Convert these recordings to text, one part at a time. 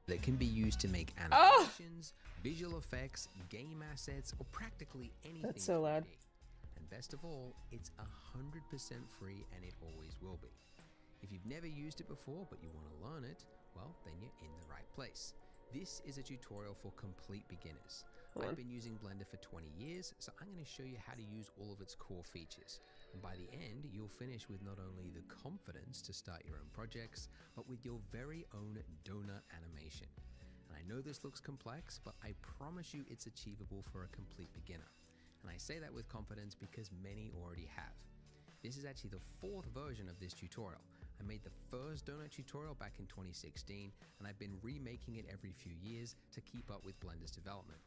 that can be used to make animations, visual effects, game assets, or practically anything. That's so loud. 3D. And best of all, it's 100% free and it always will be. If you've never used it before but you want to learn it, well, then you're in the right place. This is a tutorial for complete beginners. I've been using Blender for 20 years, so I'm going to show you how to use all of its core features. And by the end, you'll finish with not only the confidence to start your own projects, but with your very own donut animation. And I know this looks complex, but I promise you it's achievable for a complete beginner. And I say that with confidence because many already have. This is actually the fourth version of this tutorial. I made the first donut tutorial back in 2016, and I've been remaking it every few years to keep up with Blender's development.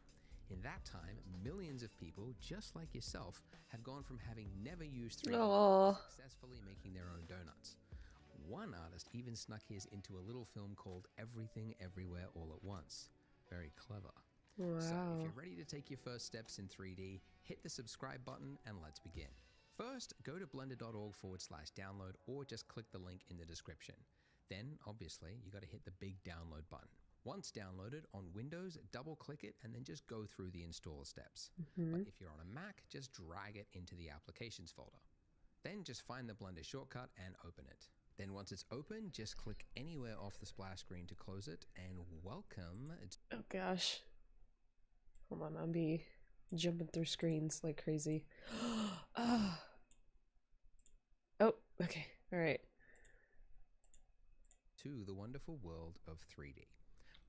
In that time, millions of people, just like yourself, have gone from having never used 3D to successfully making their own donuts. One artist even snuck his into a little film called Everything Everywhere All at Once. Very clever. Wow. So if you're ready to take your first steps in 3D, hit the subscribe button and let's begin. First, go to blender.org/download or just click the link in the description. Then, obviously, you got to hit the big download button. Once downloaded on Windows, double click it and then just go through the install steps. But if you're on a Mac, just drag it into the applications folder. Then just find the Blender shortcut and open it. Then once it's open, just click anywhere off the splash screen to close it, and welcome. Oh gosh. Hold on, I'll be jumping through screens like crazy. Oh, okay, alright. To the wonderful world of 3D.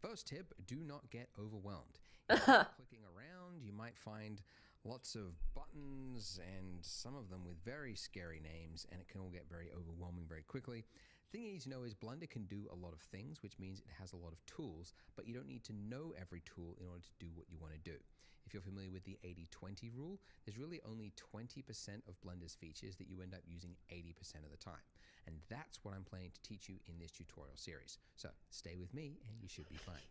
First tip, do not get overwhelmed. If you're clicking around, you might find lots of buttons and some of them with very scary names, and it can all get very overwhelming very quickly. The thing you need to know is Blender can do a lot of things, which means it has a lot of tools, but you don't need to know every tool in order to do what you want to do. If you're familiar with the 80-20 rule, there's really only 20% of Blender's features that you end up using 80% of the time. And that's what I'm planning to teach you in this tutorial series. So stay with me and you should be fine.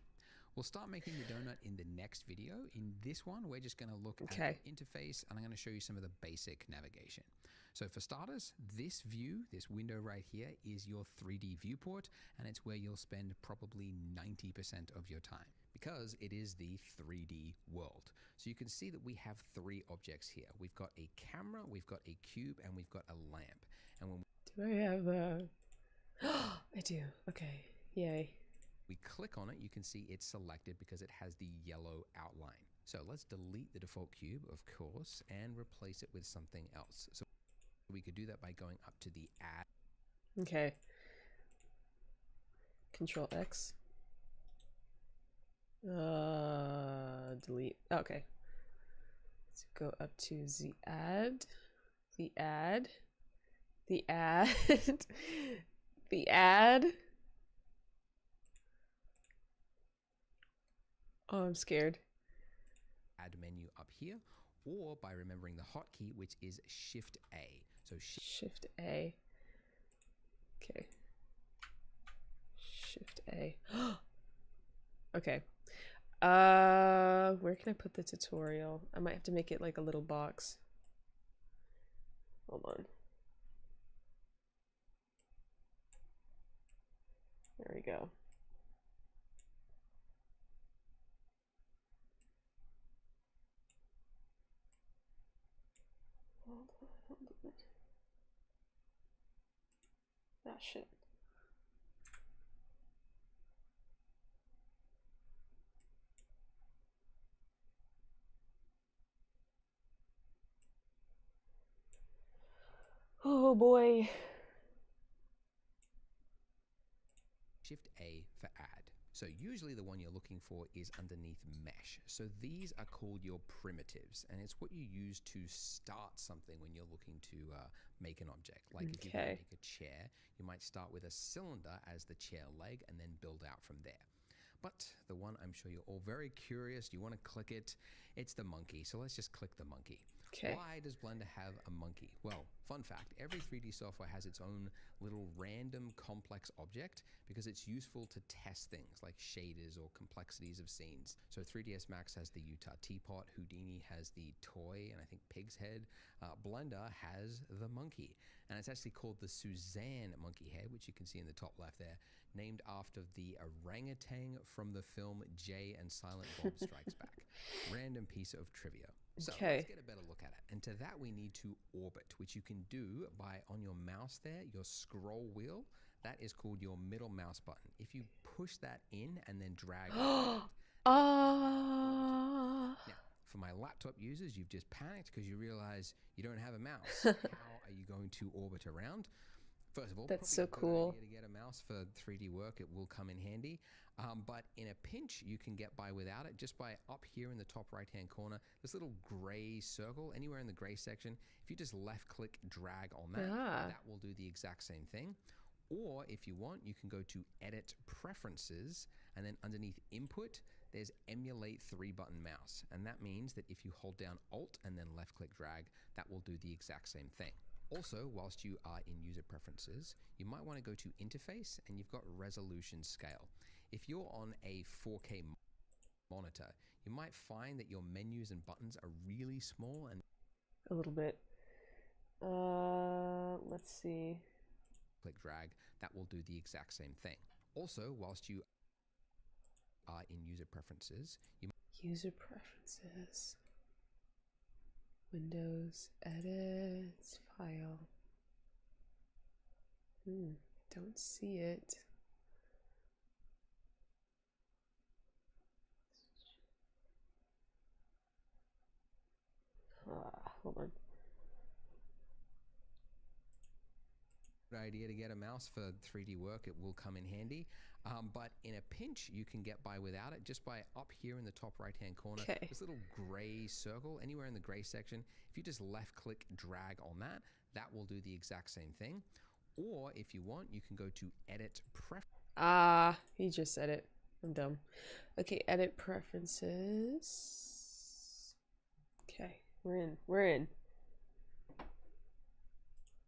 We'll start making the donut in the next video. In this one, we're just going to look at the interface, and I'm going to show you some of the basic navigation. So for starters, this view, this window right here, is your 3D viewport, and it's where you'll spend probably 90% of your time, because it is the 3D world. So you can see that we have three objects here. We've got a camera, we've got a cube, and we've got a lamp. And when do I have a... I do. Okay. Yay. we click on it, you can see it's selected because it has the yellow outline. So let's delete the default cube, of course, and replace it with something else. So we could do that by going up to the add. Okay. Control X. Delete. Okay. Let's go up to the add. The add. The add. The add. Oh, I'm scared. Add menu up here, or by remembering the hotkey, which is Shift A. So Shift A. Okay. Shift A. Okay. Where can I put the tutorial? I might have to make it like a little box. Hold on. There we go. Hold on. Ah, shit. Oh boy. Shift A for add. So usually the one you're looking for is underneath mesh. So these are called your primitives, and it's what you use to start something when you're looking to make an object. Like if you're going to make a chair, you might start with a cylinder as the chair leg and then build out from there. But the one I'm sure you're all very curious, you want to click it. It's the monkey. So let's just click the monkey. Okay. Why does Blender have a monkey? Well, fun fact, every 3D software has its own little random complex object because it's useful to test things like shaders or complexities of scenes. So 3ds Max has the Utah teapot, Houdini has the toy, and I think pig's head. Blender has the monkey, and it's actually called the Suzanne monkey head, which you can see in the top left there, named after the orangutan from the film Jay and Silent Bob Strikes Back. Random piece of trivia. So let's get a better look at it. And to that we need to orbit, which you can do by on your mouse there, your scroll wheel. That is called your middle mouse button. If you push that in and then drag around, now, for my laptop users, you've just panicked because you realize you don't have a mouse. How are you going to orbit around? First of all, that's so cool. To get a mouse for 3D work, it will come in handy. But in a pinch, you can get by without it just by up here in the top right-hand corner, this little gray circle, anywhere in the gray section. If you just left-click, drag on that, that will do the exact same thing. Or if you want, you can go to Edit Preferences, and then underneath Input, there's Emulate 3-button mouse. And that means that if you hold down Alt and then left-click, drag, that will do the exact same thing. Also, whilst you are in User Preferences, you might want to go to Interface, and you've got Resolution Scale. If you're on a 4K monitor, you might find that your menus and buttons are really small and a little bit. Let's see. Click drag, that will do the exact same thing. Also, whilst you are in User Preferences, User Preferences. Windows, Edits, File. Don't see it. Hold on. Good idea to get a mouse for 3D work. It will come in handy. But in a pinch, you can get by without it just by up here in the top right-hand corner. This little gray circle, anywhere in the gray section. If you just left-click, drag on that, that will do the exact same thing. Or if you want, you can go to Edit Preferences. He just said it. I'm dumb. Okay, Edit Preferences. Okay, we're in.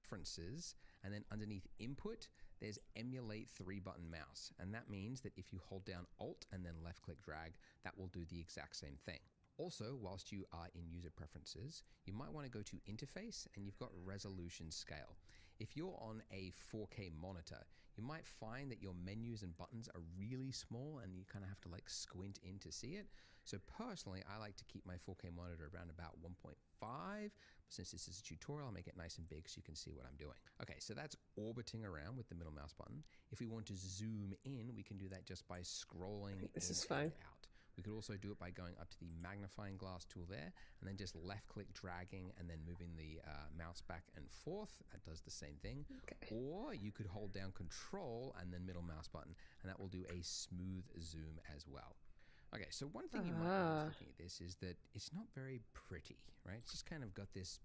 Preferences, and then underneath Input, there's Emulate 3-button mouse. And that means that if you hold down Alt and then left-click, drag, that will do the exact same thing. Also, whilst you are in User Preferences, you might want to go to Interface, and you've got Resolution Scale. If you're on a 4K monitor, you might find that your menus and buttons are really small and you kind of have to like squint in to see it. So personally, I like to keep my 4K monitor around about 1.5. Since this is a tutorial, I'll make it nice and big so you can see what I'm doing. Okay, so that's orbiting around with the middle mouse button. If we want to zoom in, we can do that just by scrolling this in is fine. and out. We could also do it by going up to the magnifying glass tool there, and then just left-click dragging and then moving the mouse back and forth. That does the same thing. Okay. Or you could hold down Control and then middle mouse button, and that will do a smooth zoom as well. Okay, so one thing you might notice looking at this is that it's not very pretty, right? It's just kind of got this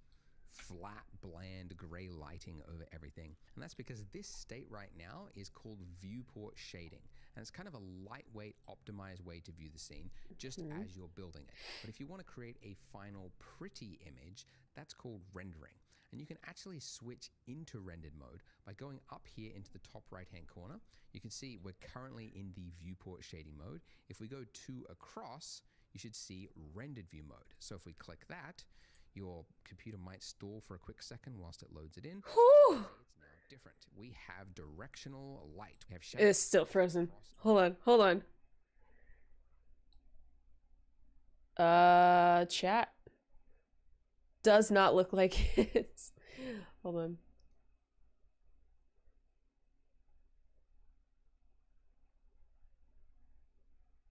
flat, bland, gray lighting over everything. And that's because this state right now is called viewport shading. And it's kind of a lightweight, optimized way to view the scene, just as you're building it. But if you want to create a final pretty image, that's called rendering. And you can actually switch into rendered mode by going up here into the top right-hand corner. You can see we're currently in the viewport shading mode. If we go 2 across, you should see rendered view mode. So if we click that, your computer might stall for a quick second whilst it loads it in. It's now different. We have directional light. We have shadow. It's still frozen. Hold on. Chat. Does not look like it. Hold on.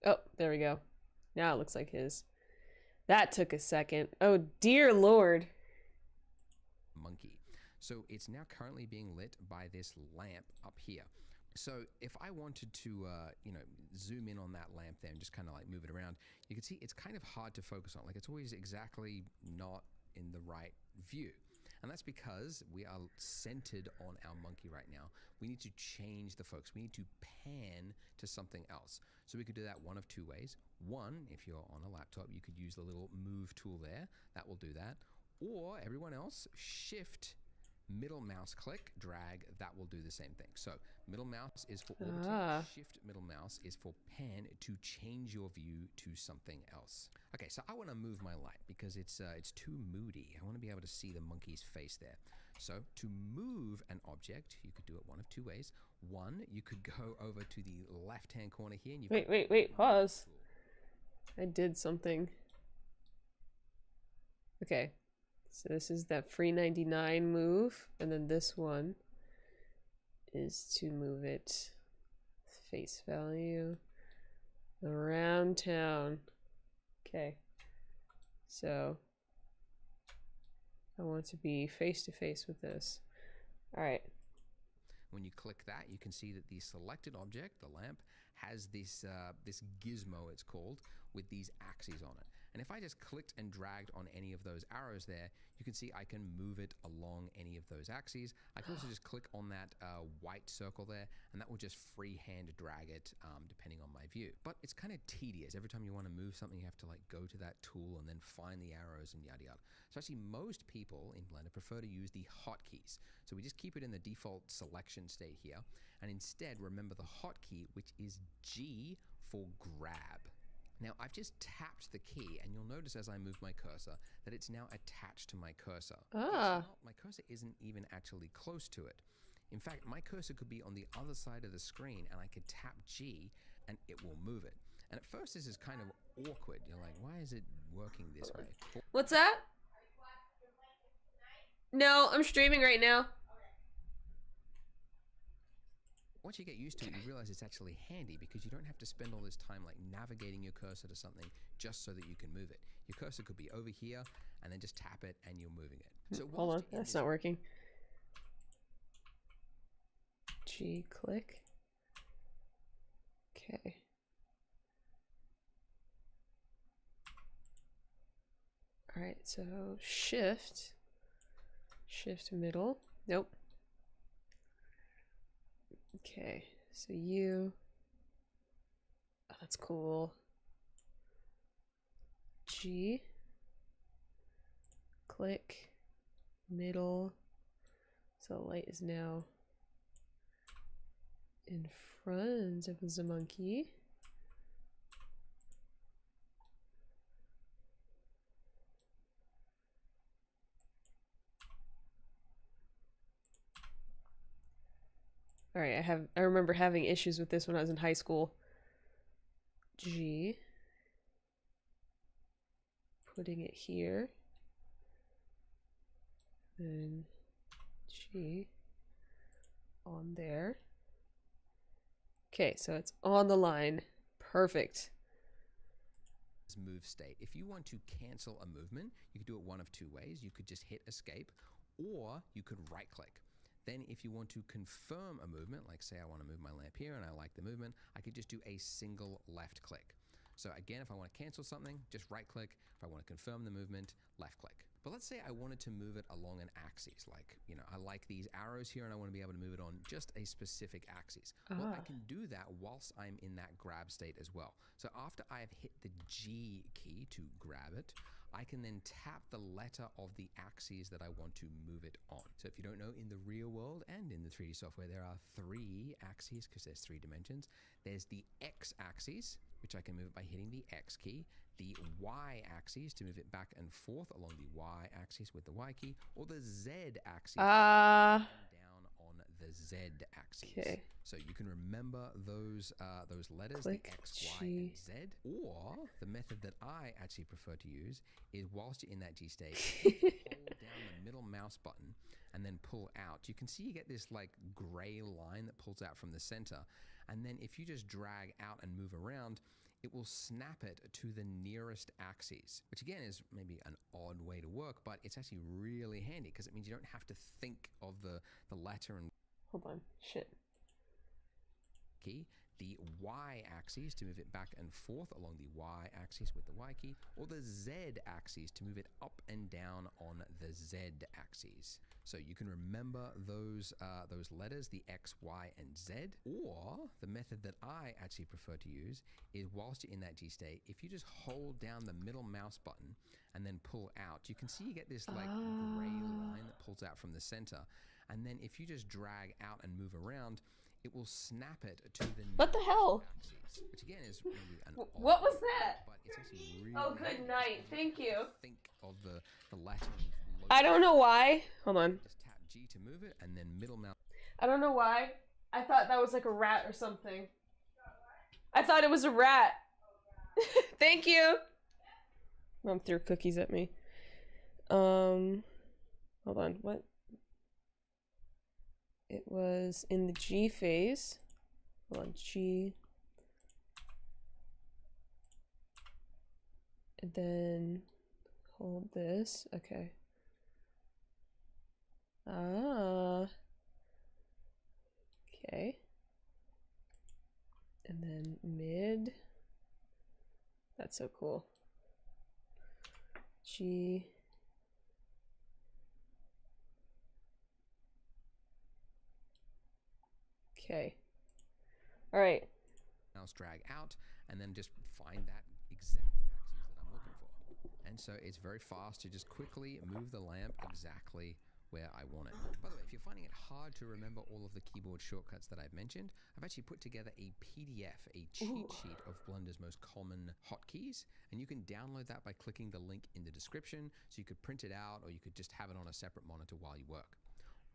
Oh, there we go. Now it looks like his. That took a second. Oh, dear Lord. Monkey. So it's now currently being lit by this lamp up here. So if I wanted to, zoom in on that lamp there and just kind of like move it around, you can see it's kind of hard to focus on. Like it's always exactly not in the right view. And that's because we are centered on our monkey right now. We need to change the focus. We need to pan to something else. So we could do that one of two ways. One, if you're on a laptop, you could use the little move tool there. That will do that. Or everyone else, shift, middle mouse click, drag, that will do the same thing. So middle mouse is for orbiting, shift middle mouse is for pan to change your view to something else. Okay, so I want to move my light because it's too moody. I want to be able to see the monkey's face there. So to move an object, you could do it one of two ways. One, you could go over to the left-hand corner here and you wait, pause. I did something. Okay. So this is that free 99 move, and then this one is to move it face value around town. Okay. So I want to be face to face with this. All right. When you click that, you can see that the selected object, the lamp, has this gizmo, it's called, with these axes on it. And if I just clicked and dragged on any of those arrows there, you can see I can move it along any of those axes. I can also just click on that white circle there, and that will just freehand drag it depending on my view. But it's kind of tedious. Every time you want to move something, you have to like go to that tool and then find the arrows and yada yada. So actually most people in Blender prefer to use the hotkeys. So we just keep it in the default selection state here, and instead remember the hotkey, which is G for grab. Now I've just tapped the key, and you'll notice as I move my cursor that it's now attached to my cursor. My cursor isn't even actually close to it. In fact, my cursor could be on the other side of the screen, and I could tap G and it will move it. And at first this is kind of awkward. You're like, why is it working this way? What's that? No, I'm streaming right now. Once you get used to it, you realize it's actually handy because you don't have to spend all this time like navigating your cursor to something just so that you can move it. Your cursor could be over here and then just tap it and you're moving it. So hold on, that's not working. G click. Okay. All right, so shift middle. Nope. Okay, so you. Oh, that's cool. G. Click. Middle. So the light is now in front of the monkey. All right, I remember having issues with this when I was in high school. G. Putting it here. Then G on there. Okay, so it's on the line. Perfect. Move state. If you want to cancel a movement, you could do it one of two ways. You could just hit escape, or you could right click. Then if you want to confirm a movement, like say I want to move my lamp here and I like the movement, I could just do a single left click. So again, if I want to cancel something, just right click. If I want to confirm the movement, left click. But let's say I wanted to move it along an axis, like, you know, I like these arrows here and I want to be able to move it on just a specific axis. Well, I can do that whilst I'm in that grab state as well. So after I have hit the G key to grab it, I can then tap the letter of the axes that I want to move it on. So if you don't know, in the real world and in the 3D software, there are 3 axes because there's 3 dimensions. There's the X axis, which I can move by hitting the X key, the Y axis to move it back and forth along the Y axis with the Y key, or the Z axis down on the Z axis. Okay. So you can remember those letters, Click the X, G. Y, and Z. Or the method that I actually prefer to use is whilst you're in that G state, hold down the middle mouse button and then pull out. You can see you get this like gray line that pulls out from the center. And then if you just drag out and move around, it will snap it to the nearest axes, which again is maybe an odd way to work, but it's actually really handy because it means you don't have to think of the letter and Hold on. Shit. key, the Y axis to move it back and forth along the Y axis with the Y key, or the Z axis to move it up and down on the Z axis. So you can remember those letters, the X, Y, and Z. Or the method that I actually prefer to use is whilst you're in that G state, if you just hold down the middle mouse button and then pull out, you can see you get this like gray line that pulls out from the center. And then if you just drag out and move around, it will snap it to the What the hell? axis, which again is maybe an What was that? but it's actually really Oh, good night. Thank you. Think of the Latin. I don't know why. Hold on. Just tap G to move it, and then middle mouse. I don't know why. I thought that was like a rat or something. I thought it was a rat. Thank you. Mom threw cookies at me. Hold on. What? It was in the G phase. Hold on, G. And then hold this. Okay. Okay. And then mid. That's so cool. G. Okay. All right. Mouse drag out, and then just find that exact axis that I'm looking for. And so it's very fast to just quickly move the lamp exactly where I want it. By the way, if you're finding it hard to remember all of the keyboard shortcuts that I've mentioned, I've actually put together a PDF, a cheat sheet of Blunder's most common hotkeys, and you can download that by clicking the link in the description, so you could print it out or you could just have it on a separate monitor while you work.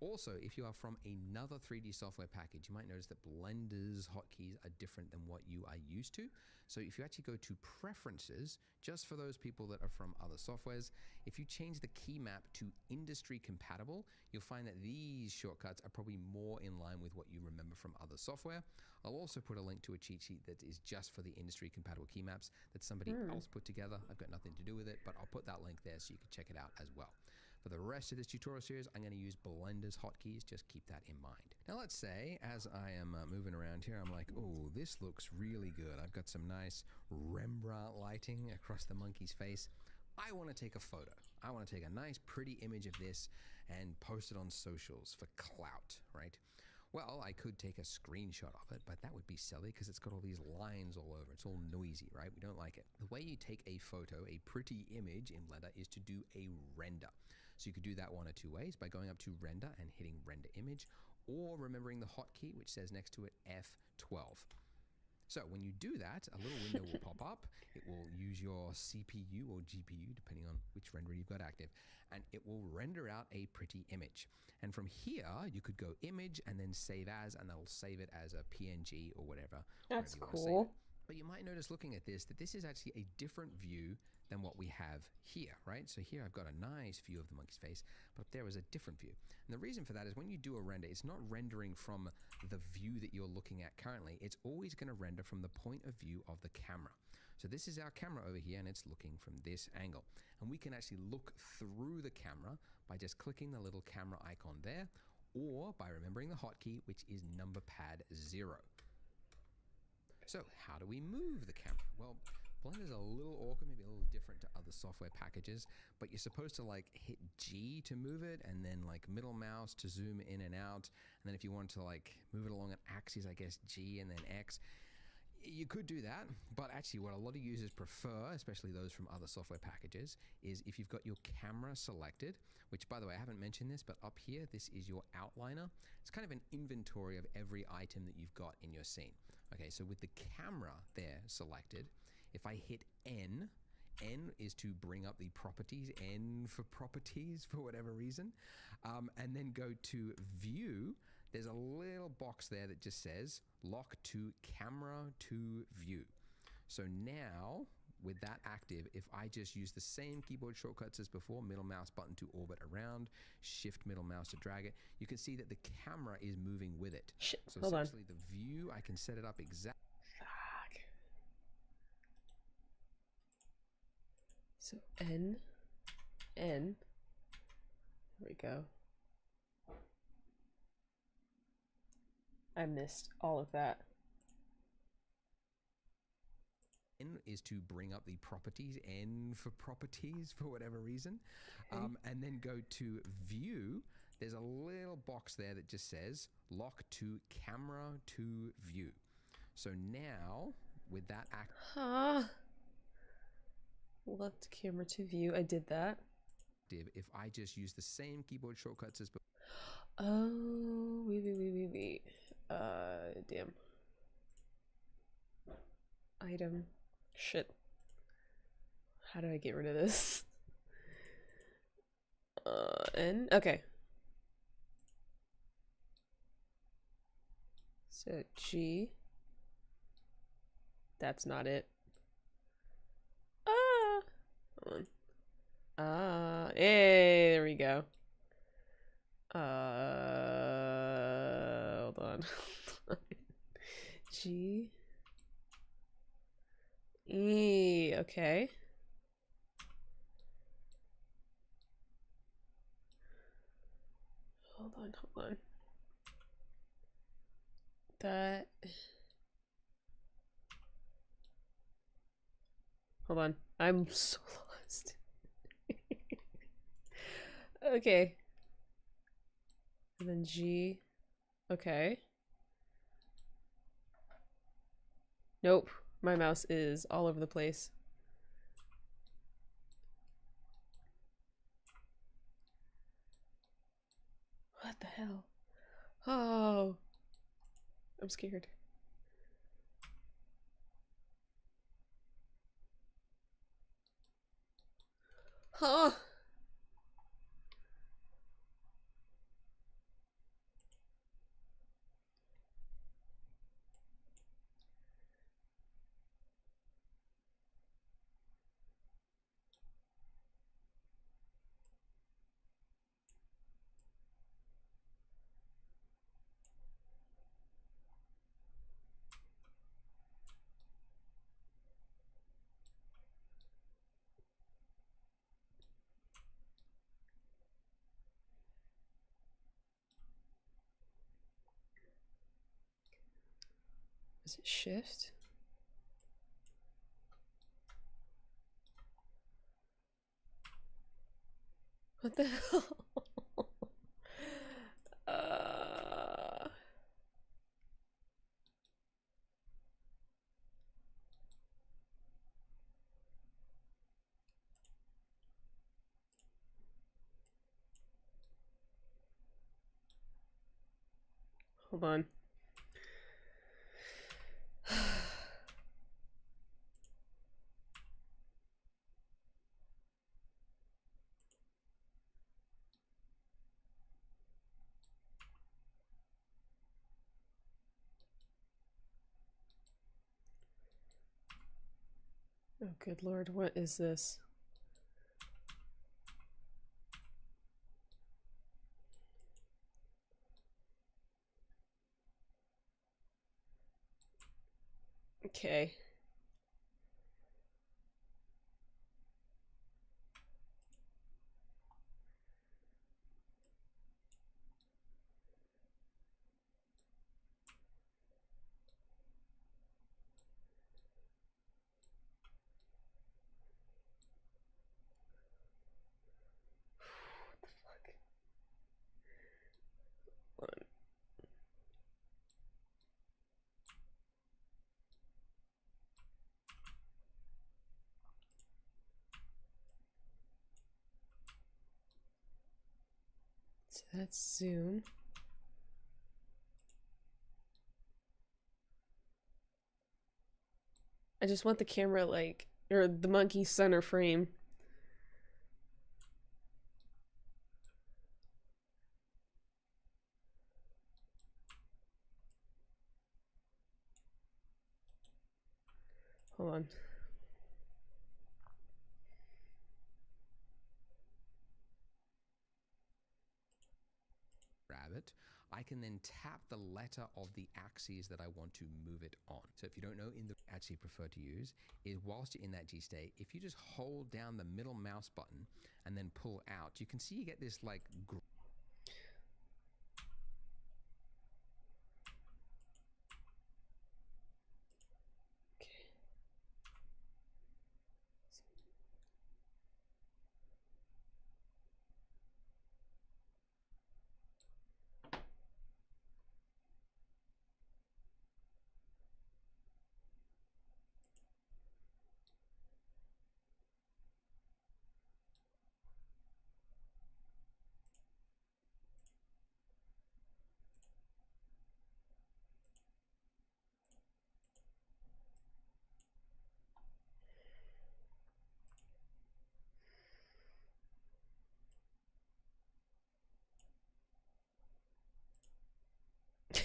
Also, if you are from another 3D software package, you might notice that Blender's hotkeys are different than what you are used to. So if you actually go to Preferences, just for those people that are from other softwares, if you change the key map to industry compatible, you'll find that these shortcuts are probably more in line with what you remember from other software. I'll also put a link to a cheat sheet that is just for the industry compatible key maps that somebody else put together. I've got nothing to do with it, but I'll put that link there so you can check it out as well. For the rest of this tutorial series, I'm going to use Blender's hotkeys. Just keep that in mind. Now let's say, as I am moving around here, I'm like, oh, this looks really good. I've got some nice Rembrandt lighting across the monkey's face. I want to take a photo. I want to take a nice, pretty image of this and post it on socials for clout, right? Well, I could take a screenshot of it, but that would be silly because it's got all these lines all over. It's all noisy, right? We don't like it. The way you take a photo, a pretty image in Blender, is to do a render. So you could do that one of two ways, by going up to render and hitting render image, or remembering the hotkey which says next to it F12. So when you do that, a little window will pop up. It will use your CPU or GPU, depending on which renderer you've got active, and it will render out a pretty image. And from here, you could go image and then save as, and that'll save it as a PNG or whatever. That's wherever you cool. But you might notice looking at this that this is actually a different view than what we have here, right? So here I've got a nice view of the monkey's face, but there is a different view. And the reason for that is when you do a render, it's not rendering from the view that you're looking at currently. It's always going to render from the point of view of the camera. So this is our camera over here, and it's looking from this angle. And we can actually look through the camera by just clicking the little camera icon there, or by remembering the hotkey, which is number pad 0. So how do we move the camera? Well, Blender's a little awkward, maybe a little different to other software packages, but you're supposed to like hit G to move it, and then like middle mouse to zoom in and out. And then if you want to like move it along an axis, I guess G and then X. You could do that, but actually what a lot of users prefer, especially those from other software packages, is if you've got your camera selected, which by the way, I haven't mentioned this, but up here, this is your outliner. It's kind of an inventory of every item that you've got in your scene. Okay, so with the camera there selected, if I hit N, N is to bring up the properties, N for properties for whatever reason, and then go to view, there's a little box there that just says lock to camera to view. So now with that active, if I just use the same keyboard shortcuts as before, middle mouse button to orbit around, shift middle mouse to drag it, you can see that the camera is moving with it. Shit, so hold on. essentially the view, I can set it up exactly. So N, N, there we go. I missed all of that. N is to bring up the properties, N for properties for whatever reason, and then go to view. there's a little box there that just says lock to camera to view. So now with that Left camera to view. I did that. if I just use the same keyboard shortcuts as before. Oh, wait. Damn. Item. Shit. How do I get rid of this? N? Okay. So G. That's not it. Hold on. Hey, there we go. Hold on. G. E. Okay. Hold on. That. Hold on. I'm so lost. Okay. And then G. Okay. Nope. My mouse is all over the place. What the hell? Oh. I'm scared. Huh. Is it shift? What the hell? Hold on. Oh, good lord, what is this? Okay. So that's zoom. I just want the camera like, or the monkey center frame. Hold on. Grab it. I can then tap the letter of the axes that I want to move it on. So if you don't know, in the actually prefer to use is whilst you're in that G state, if you just hold down the middle mouse button and then pull out, you can see you get this like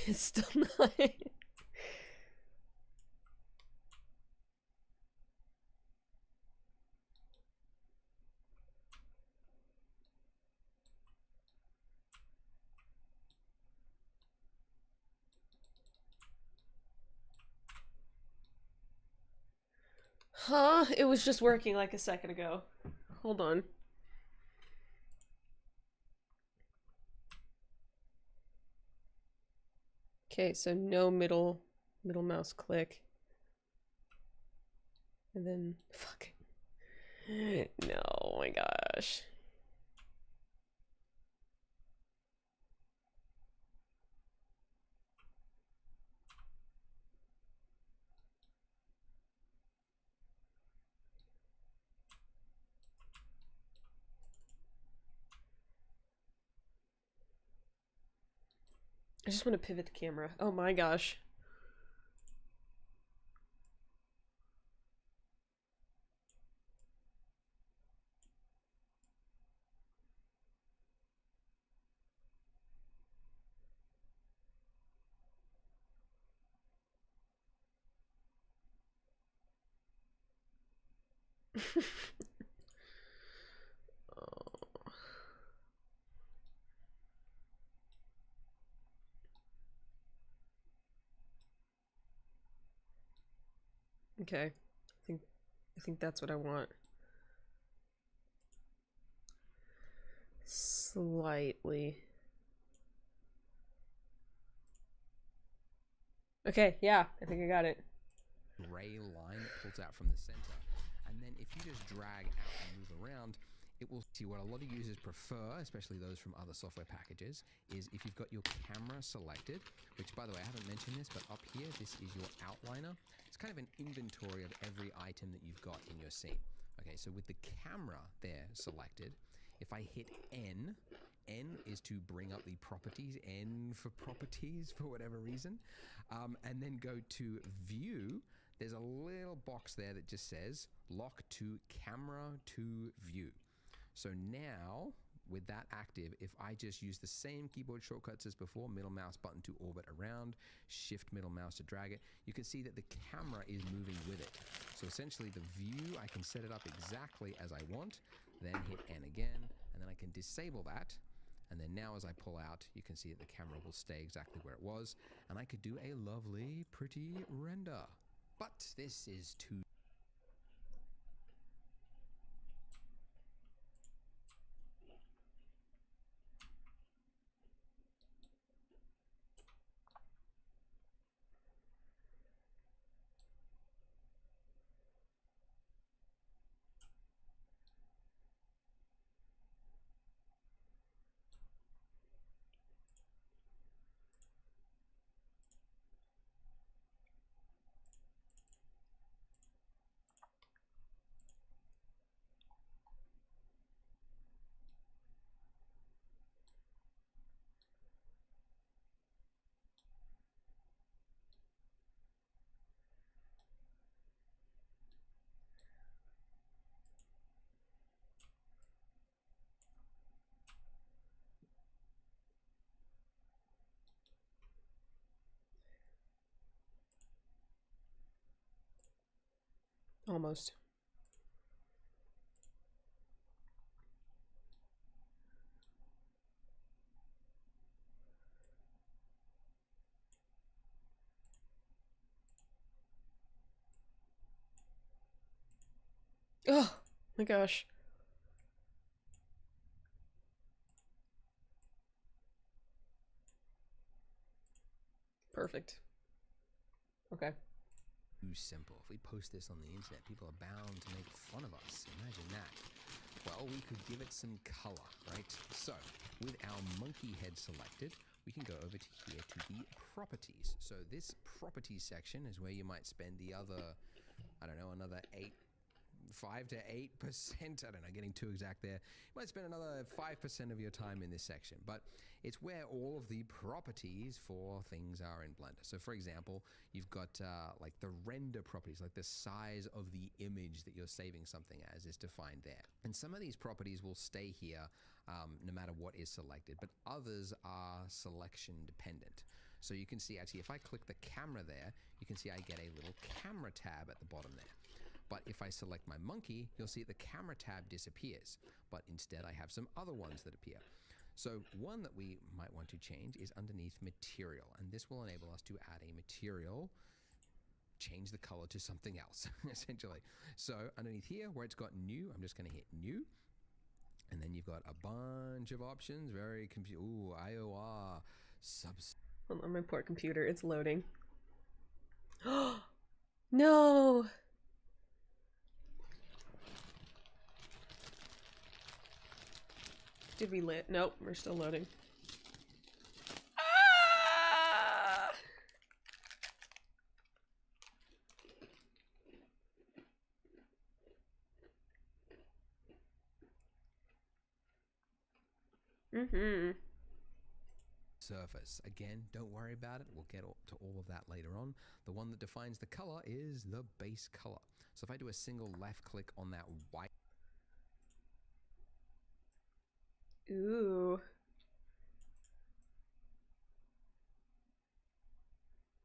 It's still not. Huh? It was just working like a second ago. Hold on. Okay, so no middle mouse click. And then fuck. No, oh my gosh. I just want to pivot the camera. Oh my gosh. Oh. Okay. I think that's what I want. Slightly. Okay, yeah, I think I got it. Gray line that pulls out from the center. And then if you just drag out and move around, it will see what a lot of users prefer, especially those from other software packages, is if you've got your camera selected, which by the way, I haven't mentioned this, but up here, this is your outliner. It's kind of an inventory of every item that you've got in your scene. Okay, so with the camera there selected, if I hit N, N is to bring up the properties, N for properties for whatever reason, and then go to view. There's a little box there that just says lock to camera to view. So now with that active, if I just use the same keyboard shortcuts as before, middle mouse button to orbit around, shift middle mouse to drag it, you can see that the camera is moving with it. So essentially the view, I can set it up exactly as I want, then hit N again, and then I can disable that. And then now as I pull out, you can see that the camera will stay exactly where it was, and I could do a lovely, pretty render. But this is too... Almost. Oh my gosh. Perfect. Okay. Too simple. If we post this on the internet, people are bound to make fun of us. Imagine that. Well, we could give it some color, right? So, with our monkey head selected, we can go over to here to the properties. So this properties section is where you might spend the other, I don't know, another 5 to 8%, I don't know, getting too exact there. You might spend another 5% of your time in this section, but it's where all of the properties for things are in Blender. So for example, you've got like the render properties, like the size of the image that you're saving something as is defined there. And some of these properties will stay here no matter what is selected, but others are selection dependent. So you can see actually if I click the camera there, you can see I get a little camera tab at the bottom there. But if I select my monkey, you'll see the camera tab disappears. But instead I have some other ones that appear. So one that we might want to change is underneath material. And this will enable us to add a material, change the color to something else, essentially. So underneath here where it's got new, I'm just going to hit new. And then you've got a bunch of options, very ooh, IOR, Hold on, my poor computer, it's loading. No! Did we lit? Nope, we're still loading. Ah! surface. Again, don't worry about it. We'll get to all of that later on. The one that defines the color is the base color. So if I do a single left click on that white. Ooh.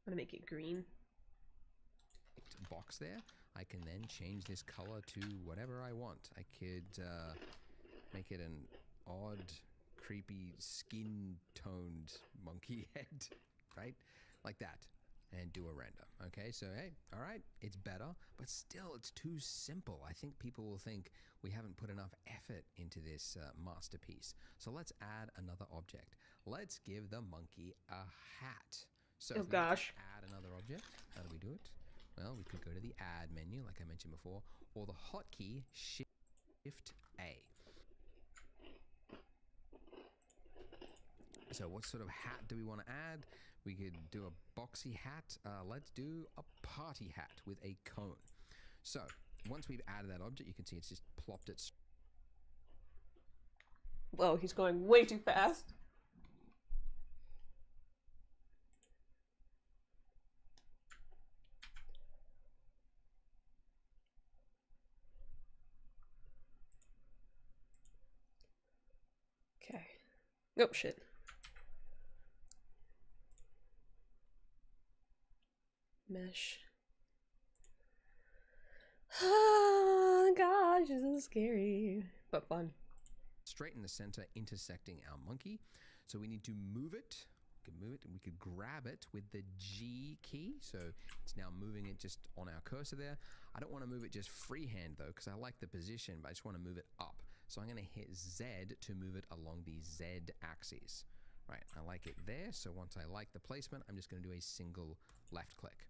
I'm gonna make it green. Box there, I can then change this color to whatever I want. I could make it an odd, creepy, skin-toned monkey head, right? Like that, and do a render. Okay, so hey, all right, it's better, but still it's too simple. I think people will think we haven't put enough effort into this masterpiece. So let's add another object. Let's give the monkey a hat. So oh gosh. Add another object. How do we do it? Well, we could go to the add menu, like I mentioned before, or the hotkey Shift A. So what sort of hat do we want to add? We could do a boxy hat. Let's do a party hat with a cone. So once we've added that object, you can see it's just plopped it. Whoa, he's going way too fast. Okay. Oh, shit. Mesh. Oh, gosh, this is scary, but fun. Straight in the center, intersecting our monkey. So we need to move it. We can move it, and we could grab it with the G key. So it's now moving it just on our cursor there. I don't want to move it just freehand though, because I like the position, but I just want to move it up. So I'm going to hit Z to move it along the Z axis. Right, I like it there. So once I like the placement, I'm just going to do a single left click.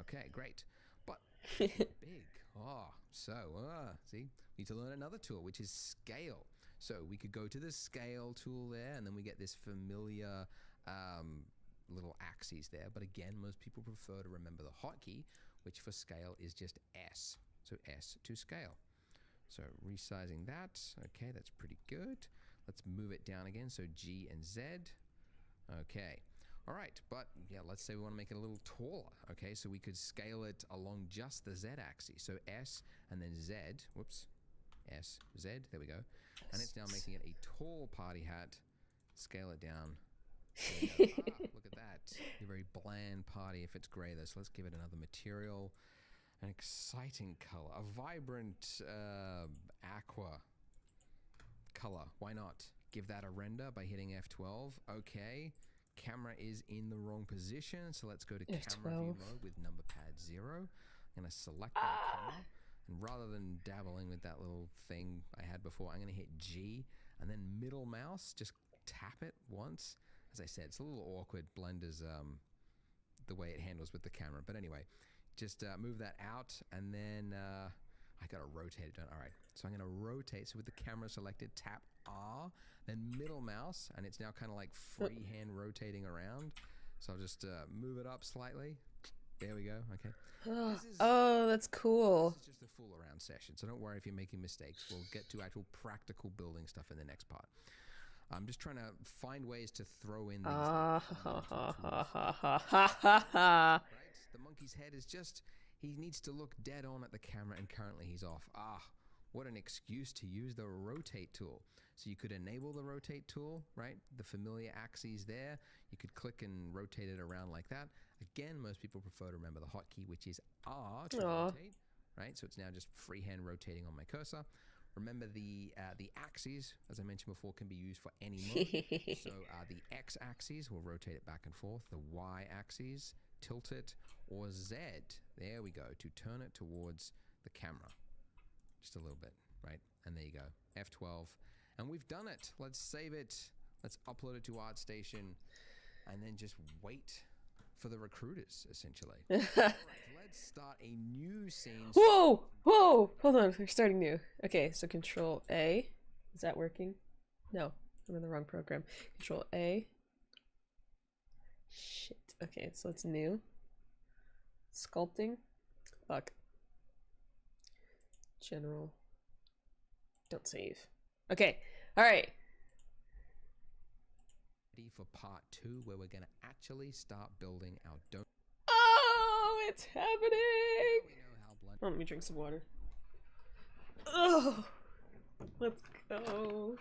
Okay, great. But big. Oh, so see, we need to learn another tool, which is scale. So we could go to the scale tool there, and then we get this familiar little axes there. But again, most people prefer to remember the hotkey, which for scale is just S. So S to scale. So resizing that. Okay, that's pretty good. Let's move it down again. So G and Z. Okay. All right, but yeah, let's say we want to make it a little taller. Okay, so we could scale it along just the Z axis. So S and then Z. Whoops. S, Z. There we go. And it's now making it a tall party hat. Scale it down. Look at that. A very bland party if it's gray though. So let's give it another material. An exciting color. A vibrant aqua color. Why not? Give that a render by hitting F12. Okay. Camera is in the wrong position. So let's go to F12. camera view mode with number pad 0. I'm going to select my camera. And rather than dabbling with that little thing I had before, I'm going to hit G and then middle mouse, just tap it once. As I said, it's a little awkward, Blender's the way it handles with the camera. But anyway, just move that out and then I got to rotate it. All right, so I'm going to rotate. So with the camera selected, tap R, then middle mouse, and it's now kind of like freehand rotating around. So I'll just move it up slightly. There we go. Okay. Oh, that's cool. This is just a fool around session, so don't worry if you're making mistakes. We'll get to actual practical building stuff in the next part. I'm just trying to find ways to throw in these. Right? The monkey's head is just, he needs to look dead on at the camera, and currently he's off. what an excuse to use the rotate tool. So you could enable the rotate tool, right? The familiar axes there. You could click and rotate it around like that. Again, most people prefer to remember the hotkey, which is R to rotate, right? So it's now just freehand rotating on my cursor. Remember the axes, as I mentioned before, can be used for any mode. So the X axes will rotate it back and forth. The Y axes, tilt it, or Z, there we go, to turn it towards the camera. Just a little bit, right? And there you go, F12. And we've done it. Let's save it. Let's upload it to ArtStation and then just wait for the recruiters, essentially. All right, let's start a new scene. Whoa! Whoa! Hold on, we're starting new. Okay, so Control A. Is that working? No, I'm in the wrong program. Control A. Shit. Okay, so it's new. Sculpting. Fuck. General. Don't save. Okay, alright. Ready for part 2, where we're going to actually start building our donut. Oh, it's happening! We know how blunt. Oh, let me drink some water. Oh, let's go.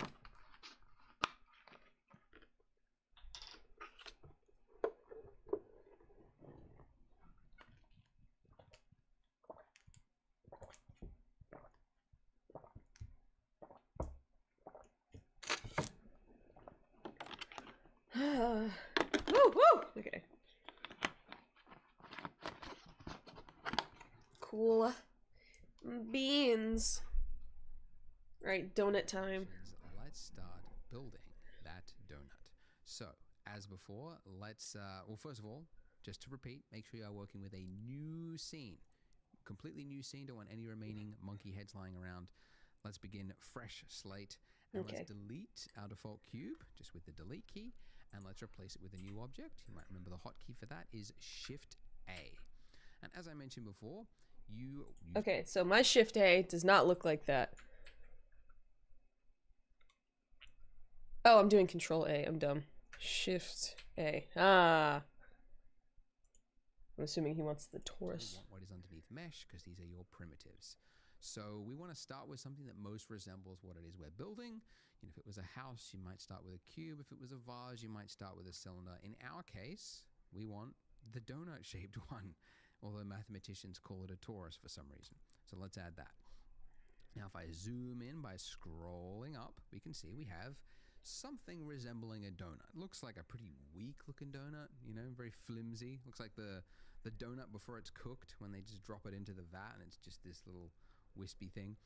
Woo, woo! Okay. Cool beans. Right, donut time. Let's start building that donut. So, as before, let's, well, first of all, just to repeat, make sure you are working with a new scene. Completely new scene, don't want any remaining monkey heads lying around. Let's begin fresh slate. And Okay. let's delete our default cube, just with the delete key, and let's replace it with a new object. You might remember the hotkey for that is Shift A. And as I mentioned before, you use Okay, so my Shift A does not look like that. Oh, I'm doing Control A. I'm dumb. Shift A. Ah. I'm assuming he wants the we torus. want what is underneath mesh, because these are your primitives. So we want to start with something that most resembles what it is we're building. You know, if it was a house, you might start with a cube. If it was a vase, you might start with a cylinder. In our case, we want the donut-shaped one, although mathematicians call it a torus for some reason. So let's add that. Now, if I zoom in by scrolling up, we can see we have something resembling a donut. Looks like a pretty weak-looking donut, you know, very flimsy. Looks like the donut before it's cooked, when they just drop it into the vat, and it's just this little wispy thing.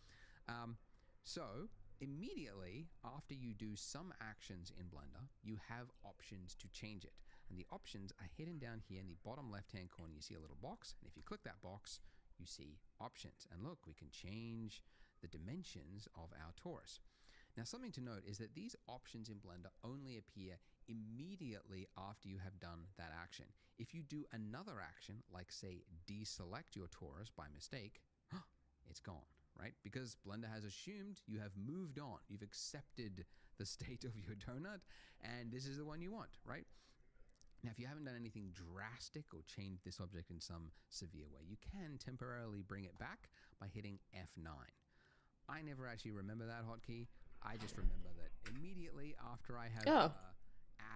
So immediately after you do some actions in Blender, you have options to change it. And the options are hidden down here in the bottom left-hand corner. You see a little box, and if you click that box, you see options. And look, we can change the dimensions of our torus. Now, something to note is that these options in Blender only appear immediately after you have done that action. If you do another action, like say deselect your torus by mistake, it's gone, right? Because Blender has assumed you have moved on. You've accepted the state of your donut, and this is the one you want, right? Now, if you haven't done anything drastic or changed this object in some severe way, you can temporarily bring it back by hitting F9. I never actually remember that hotkey. I just remember that immediately after I have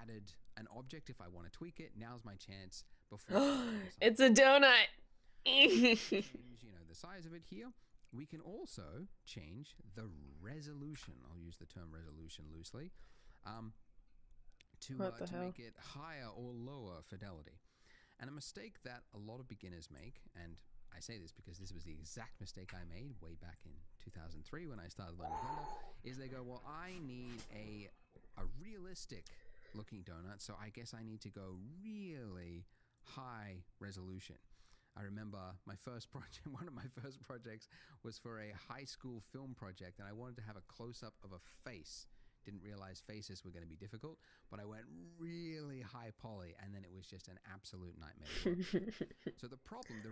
added an object, if I want to tweak it, now's my chance before It's a donut. change, you know, the size of it here. We can also change the resolution. I'll use the term resolution loosely. To make it higher or lower fidelity. And a mistake that a lot of beginners make, and I say this because this was the exact mistake I made way back in 2003 when I started learning Blender, is they go, well, I need a realistic looking donut, so I guess I need to go really high resolution. I remember my first project, one of my first projects was for a high school film project, and I wanted to have a close-up of a face. Didn't realize faces were going to be difficult, but I went really high poly, and then it was just an absolute nightmare. So the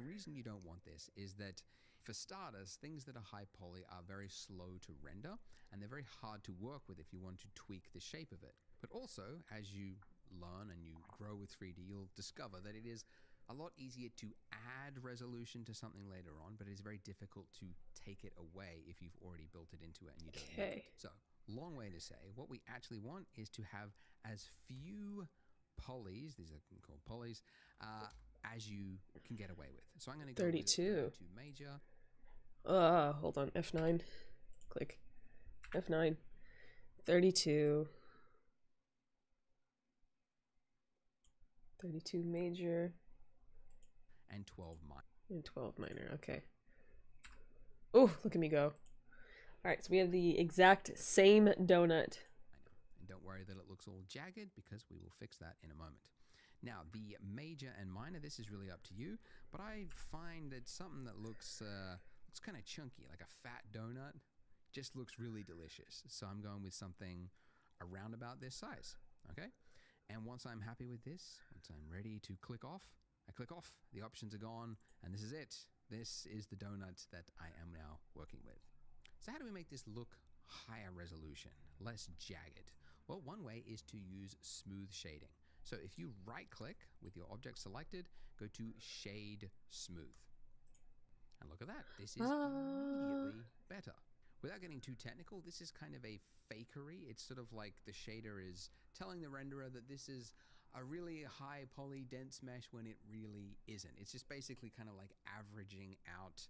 reason you don't want this is that, for starters, things that are high poly are very slow to render, and they're very hard to work with if you want to tweak the shape of it. But also, as you learn and you grow with 3D, you'll discover that it is A lot easier to add resolution to something later on, but it is very difficult to take it away if you've already built it into it and you don't need it. So, long way to say, what we actually want is to have as few polys, these are called polys, as you can get away with. So I'm going to go 32. With 32 major. Hold on, F9. Click. F9. 32. 32 major. And 12 minor. And 12 minor, okay. Oh, look at me go. Alright, so we have the exact same donut. I know. And don't worry that it looks all jagged, because we will fix that in a moment. Now, the major and minor, this is really up to you, but I find that something that looks kind of chunky, like a fat donut, just looks really delicious. So I'm going with something around about this size, okay? And once I'm happy with this, once I'm ready to click off, I click off, the options are gone, and this is it. This is the donut that I am now working with. So how do we make this look higher resolution, less jagged? Well, one way is to use smooth shading. So if you right click with your object selected, go to Shade Smooth. And look at that, this is immediately better. Without getting too technical, this is kind of a fakery. It's sort of like the shader is telling the renderer that this is a really high poly dense mesh when it really isn't. It's just basically kind of like averaging out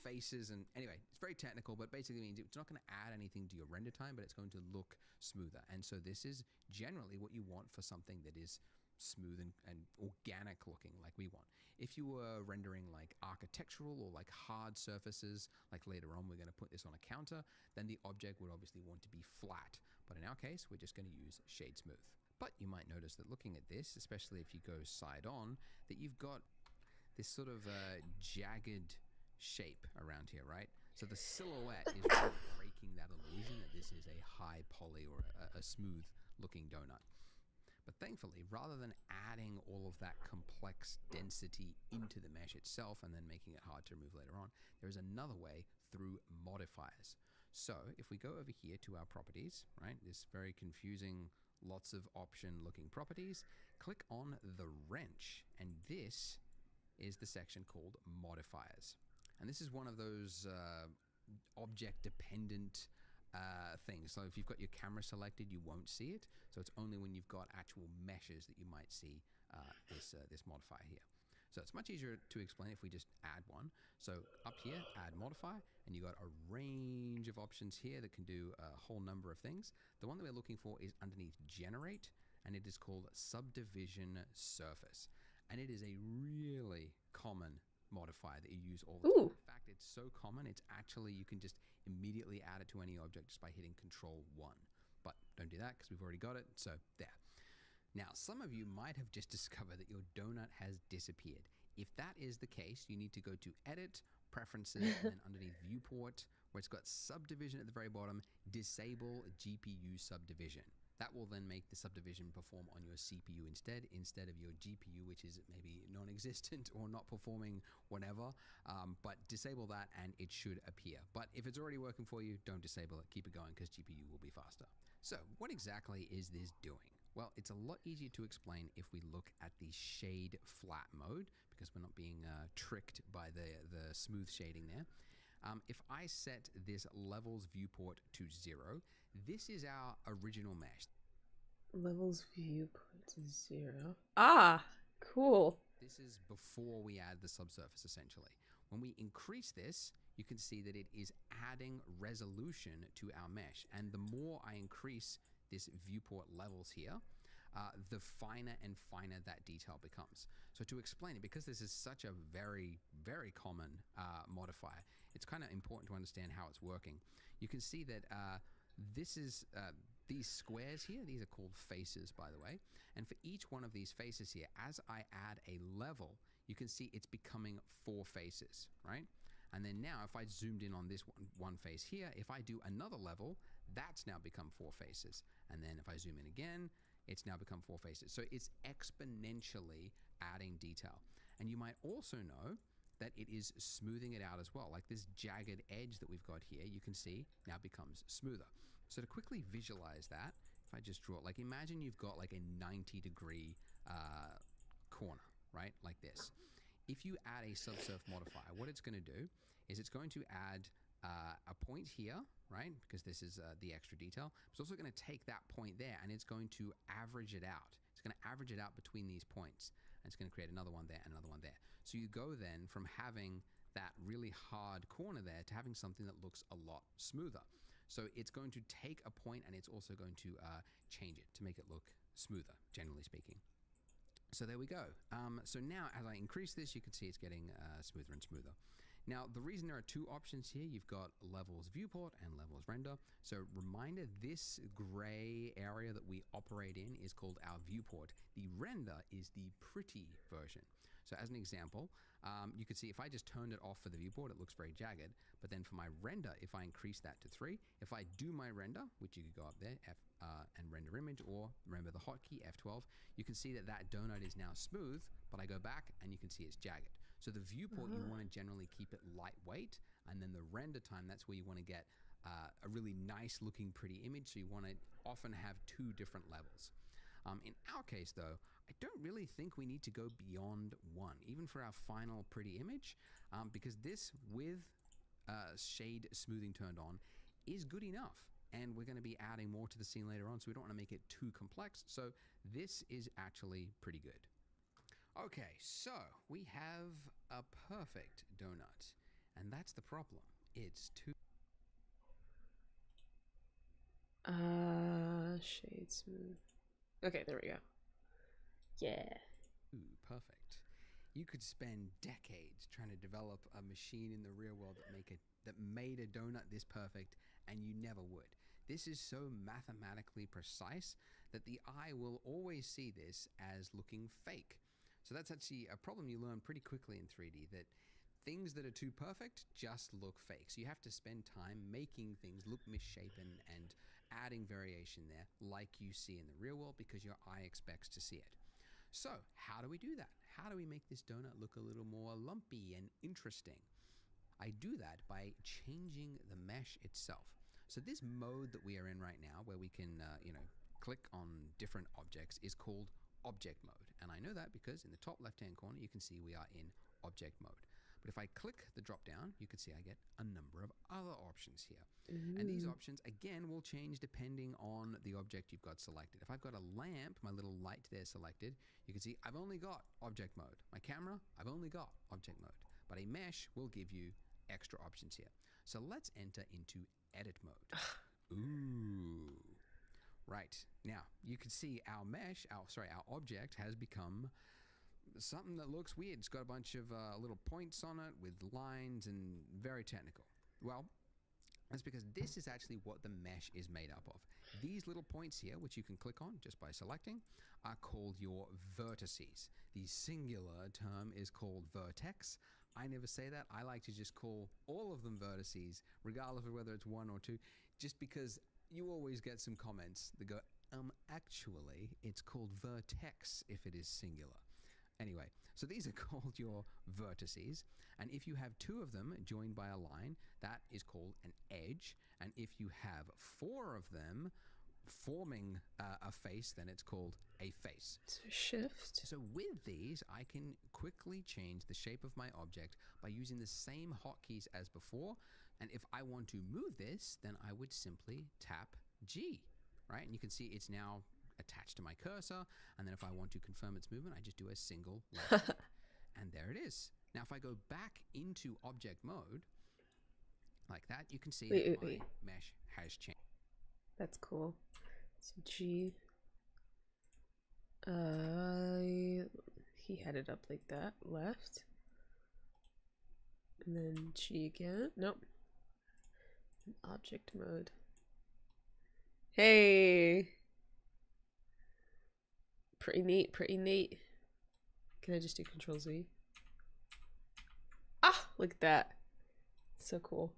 faces, and anyway, it's very technical, but basically means it's not going to add anything to your render time, but it's going to look smoother. And so this is generally what you want for something that is smooth and organic looking like we want. If you were rendering like architectural or like hard surfaces, like later on we're going to put this on a counter, then the object would obviously want to be flat. But in our case, we're just going to use Shade Smooth. But you might notice that looking at this, especially if you go side on, that you've got this sort of jagged shape around here, right? So the silhouette is really breaking that illusion that this is a high poly or a smooth looking donut. But thankfully, rather than adding all of that complex density into the mesh itself and then making it hard to remove later on, there is another way through modifiers. So if we go over here to our properties, right, this very confusing, lots of option looking properties, click on the wrench, and this is the section called modifiers. And this is one of those object dependent things. So if you've got your camera selected, you won't see it. So it's only when you've got actual meshes that you might see this modifier here. So it's much easier to explain if we just add one. So up here, add modifier, and you got a range of options here that can do a whole number of things. The one that we're looking for is underneath generate, and it is called subdivision surface. And it is a really common modifier that you use all the time. In fact, it's so common, it's actually, you can just immediately add it to any object just by hitting Control 1. But don't do that because we've already got it, so there. Now, some of you might have just discovered that your donut has disappeared. If that is the case, you need to go to Edit, Preferences, and then underneath Viewport, where it's got Subdivision at the very bottom, Disable GPU Subdivision. That will then make the subdivision perform on your CPU instead of your GPU, which is maybe non-existent or not performing whatever. But disable that and it should appear. But if it's already working for you, don't disable it. Keep it going because GPU will be faster. So what exactly is this doing? Well, it's a lot easier to explain if we look at the shade flat mode, because we're not being tricked by the smooth shading there. If I set this levels viewport to 0, this is our original mesh. Levels viewport to 0. Ah, cool. This is before we add the subsurface, essentially. When we increase this, you can see that it is adding resolution to our mesh. And the more I increase this viewport levels here, the finer and finer that detail becomes. So to explain it, because this is such a very, very common modifier, it's kind of important to understand how it's working. You can see that this is these squares here, these are called faces, by the way. And for each one of these faces here, as I add a level, you can see it's becoming 4 faces, right? And then now if I zoomed in on this one face here, if I do another level, that's now become 4 faces. And then if I zoom in again, it's now become 4 faces. So it's exponentially adding detail. And you might also know that it is smoothing it out as well. Like this jagged edge that we've got here, you can see now becomes smoother. So to quickly visualize that, if I just draw it, like imagine you've got like a 90-degree corner, right? Like this. If you add a subsurf modifier, what it's going to do is it's going to add a point here, right? Because this is the extra detail. It's also going to take that point there and it's going to average it out. It's going to average it out between these points. And it's going to create another one there and another one there. So you go then from having that really hard corner there to having something that looks a lot smoother. So it's going to take a point and it's also going to change it to make it look smoother, generally speaking. So there we go. So now as I increase this, you can see it's getting smoother and smoother. Now, the reason there are two options here, you've got levels viewport and levels render. So reminder, this gray area that we operate in is called our viewport. The render is the pretty version. So as an example, you can see if I just turned it off for the viewport, it looks very jagged. But then for my render, if I increase that to 3, if I do my render, which you could go up there and render image, or remember the hotkey F12, you can see that that donut is now smooth, but I go back and you can see it's jagged. So the viewport, you want to generally keep it lightweight, and then the render time, that's where you want to get a really nice looking pretty image. So you want to often have 2 different levels. In our case though, I don't really think we need to go beyond 1, even for our final pretty image, because this with shade smoothing turned on is good enough. And we're going to be adding more to the scene later on, so we don't want to make it too complex. So this is actually pretty good. Okay, so we have a perfect donut, and that's the problem. It's too... Shade smooth. Okay, there we go. Yeah. Ooh, perfect. You could spend decades trying to develop a machine in the real world that made a donut this perfect, and you never would. This is so mathematically precise that the eye will always see this as looking fake. So that's actually a problem you learn pretty quickly in 3D, that things that are too perfect just look fake. So you have to spend time making things look misshapen and adding variation there like you see in the real world, because your eye expects to see it. So how do we do that? How do we make this donut look a little more lumpy and interesting? I do that by changing the mesh itself. So this mode that we are in right now, where we can click on different objects, is called object mode. And I know that because in the top left hand corner you can see we are in object mode. But if I click the drop down, you can see I get a number of other options here. And these options again will change depending on the object you've got selected. If I've got a lamp, my little light there selected, you can see I've only got object mode. My camera, I've only got object mode. But a mesh will give you extra options here. So let's enter into edit mode. Ooh. Right, now you can see our mesh, our object has become something that looks weird. It's got a bunch of little points on it with lines and very technical. Well, that's because this is actually what the mesh is made up of. These little points here, which you can click on just by selecting, are called your vertices. The singular term is called vertex. I never say that. I like to just call all of them vertices, regardless of whether it's 1 or 2, just because you always get some comments that go, actually, it's called vertex if it is singular. Anyway, so these are called your vertices, and if you have 2 of them joined by a line, that is called an edge, and if you have 4 of them forming a face, then it's called a face. So shift. So with these, I can quickly change the shape of my object by using the same hotkeys as before. And if I want to move this, then I would simply tap G, right? And you can see it's now attached to my cursor. And then if I want to confirm its movement, I just do a single left click. And there it is. Now, if I go back into object mode, like that, you can see that my mesh has changed. That's cool. So G. He had it up like that, left. And then G again. Nope. Object mode. Hey! Pretty neat, pretty neat. Can I just do Control Z? Ah! Look at that. So cool.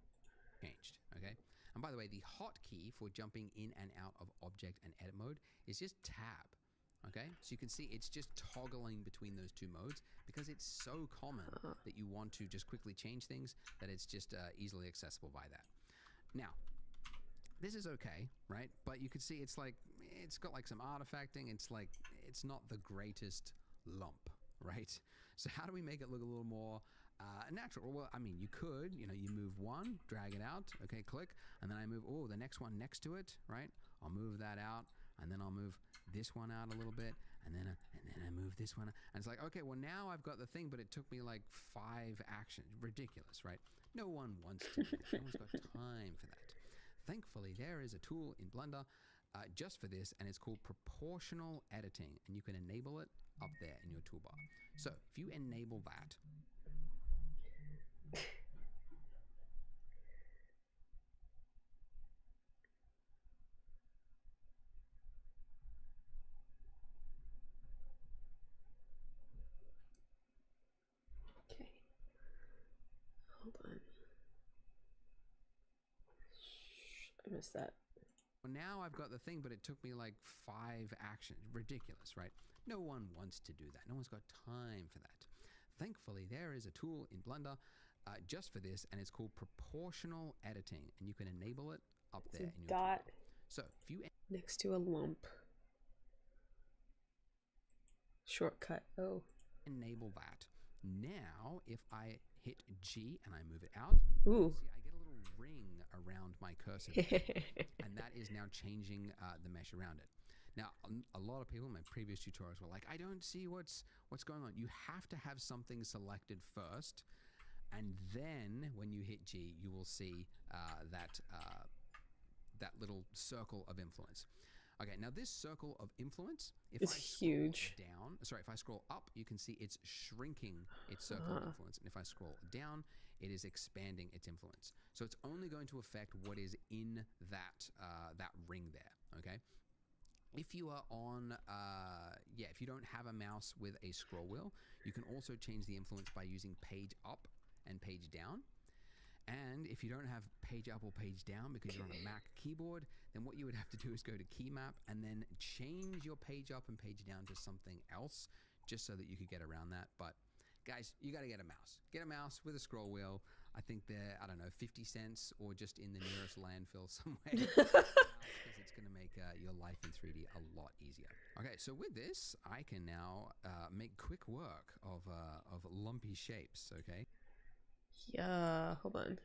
Changed, okay? And by the way, the hotkey for jumping in and out of object and edit mode is just tab, okay? So you can see it's just toggling between those 2 modes because it's so common that you want to just quickly change things that it's just easily accessible by that. Now, this is okay, right? But you can see it's like, it's got like some artifacting. It's like, it's not the greatest lump, right? So how do we make it look a little more natural? Well, I mean, you could, you move one, drag it out, okay, click, and then I move, the next one next to it, right? I'll move that out, and then I'll move this one out a little bit, and then I move this one, and it's like, okay, well, now I've got the thing, but it took me like 5 actions. Ridiculous, right? No one wants to do this. No one's got time for that. Thankfully, there is a tool in Blender just for this, and it's called proportional editing, and you can enable it up there in your toolbar. So if you enable that, Okay. Hold on. I missed that. well, now I've got the thing, but it took me like 5 actions. Ridiculous, right? No one wants to do that. No one's got time for that. Thankfully, there is a tool in Blender just for this, and it's called proportional editing, and you can enable it up It's there a in your dot toolbar. So if you next to a lump. Shortcut. Oh. enable that, now if I hit G and I move it out, Ooh. see I get a little ring around my cursor there, and that is now changing the mesh around it. Now, a lot of people in my previous tutorials were like, I don't see what's going on. You have to have something selected first, and then when you hit G, you will see that little circle of influence. Okay, now this circle of influence, if I huge. down, sorry, if I scroll up, you can see it's shrinking its circle of influence, and if I scroll down, it is expanding its influence. So it's only going to affect what is in that ring there. Okay. If you are on, if you don't have a mouse with a scroll wheel, you can also change the influence by using page up and page down. And if you don't have page up or page down because you're on a Mac keyboard, then what you would have to do is go to key map and then change your page up and page down to something else, just so that you could get around that. But guys, you got to get a mouse. Get a mouse with a scroll wheel. I think they're, I don't know, 50 cents or just in the nearest landfill somewhere. Because it's going to make your life in 3D a lot easier. Okay, so with this, I can now make quick work of lumpy shapes, okay? Yeah, hold on.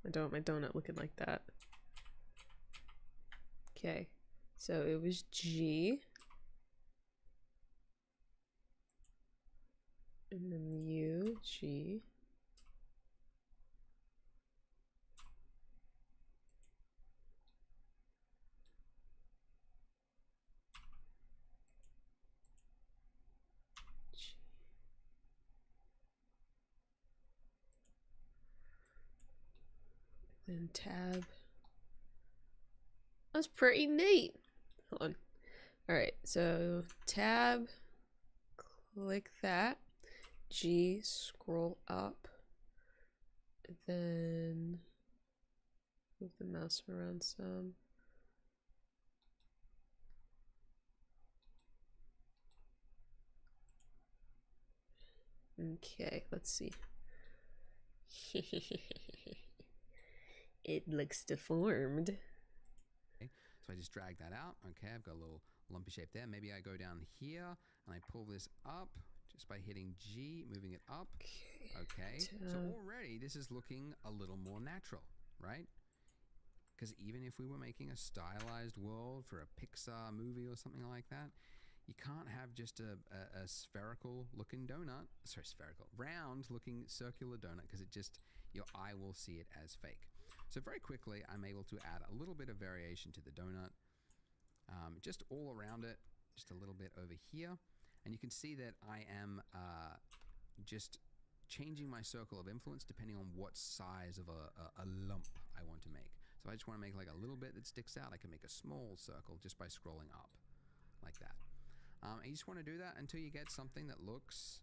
I don't want my donut looking like that. Okay, so it was G. And then U, G. Then tab. That's pretty neat. Hold on. Alright, so tab, click that. G, scroll up. Then move the mouse around some. Okay, let's see. It looks deformed. Okay, so I just drag that out. Okay, I've got a little lumpy shape there. Maybe I go down here and I pull this up just by hitting G, moving it up. Okay, so already this is looking a little more natural, right? Because even if we were making a stylized world for a Pixar movie or something like that, you can't have just a spherical looking donut, sorry, round looking circular donut, because it just, your eye will see it as fake. So very quickly, I'm able to add a little bit of variation to the donut, just all around it, just a little bit over here. And you can see that I am just changing my circle of influence depending on what size of a lump I want to make. So I just want to make like a little bit that sticks out. I can make a small circle just by scrolling up like that. And you just want to do that until you get something that looks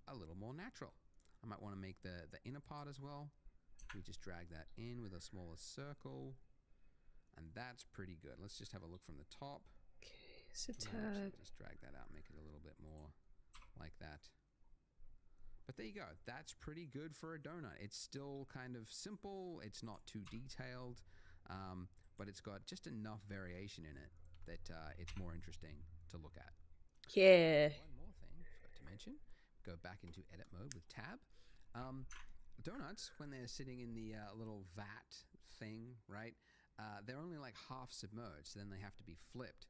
a little more natural. I might want to make the inner part as well. We just drag that in with a smaller circle, and that's pretty good. Let's just have a look from the top. Okay, so tab. Just drag that out, make it a little bit more like that. But there you go. That's pretty good for a donut. It's still kind of simple. It's not too detailed, but it's got just enough variation in it that it's more interesting to look at. Yeah. One more thing. mentioned. Go back into edit mode with tab. Donuts, when they're sitting in the little vat thing, right, they're only like half submerged, so then they have to be flipped.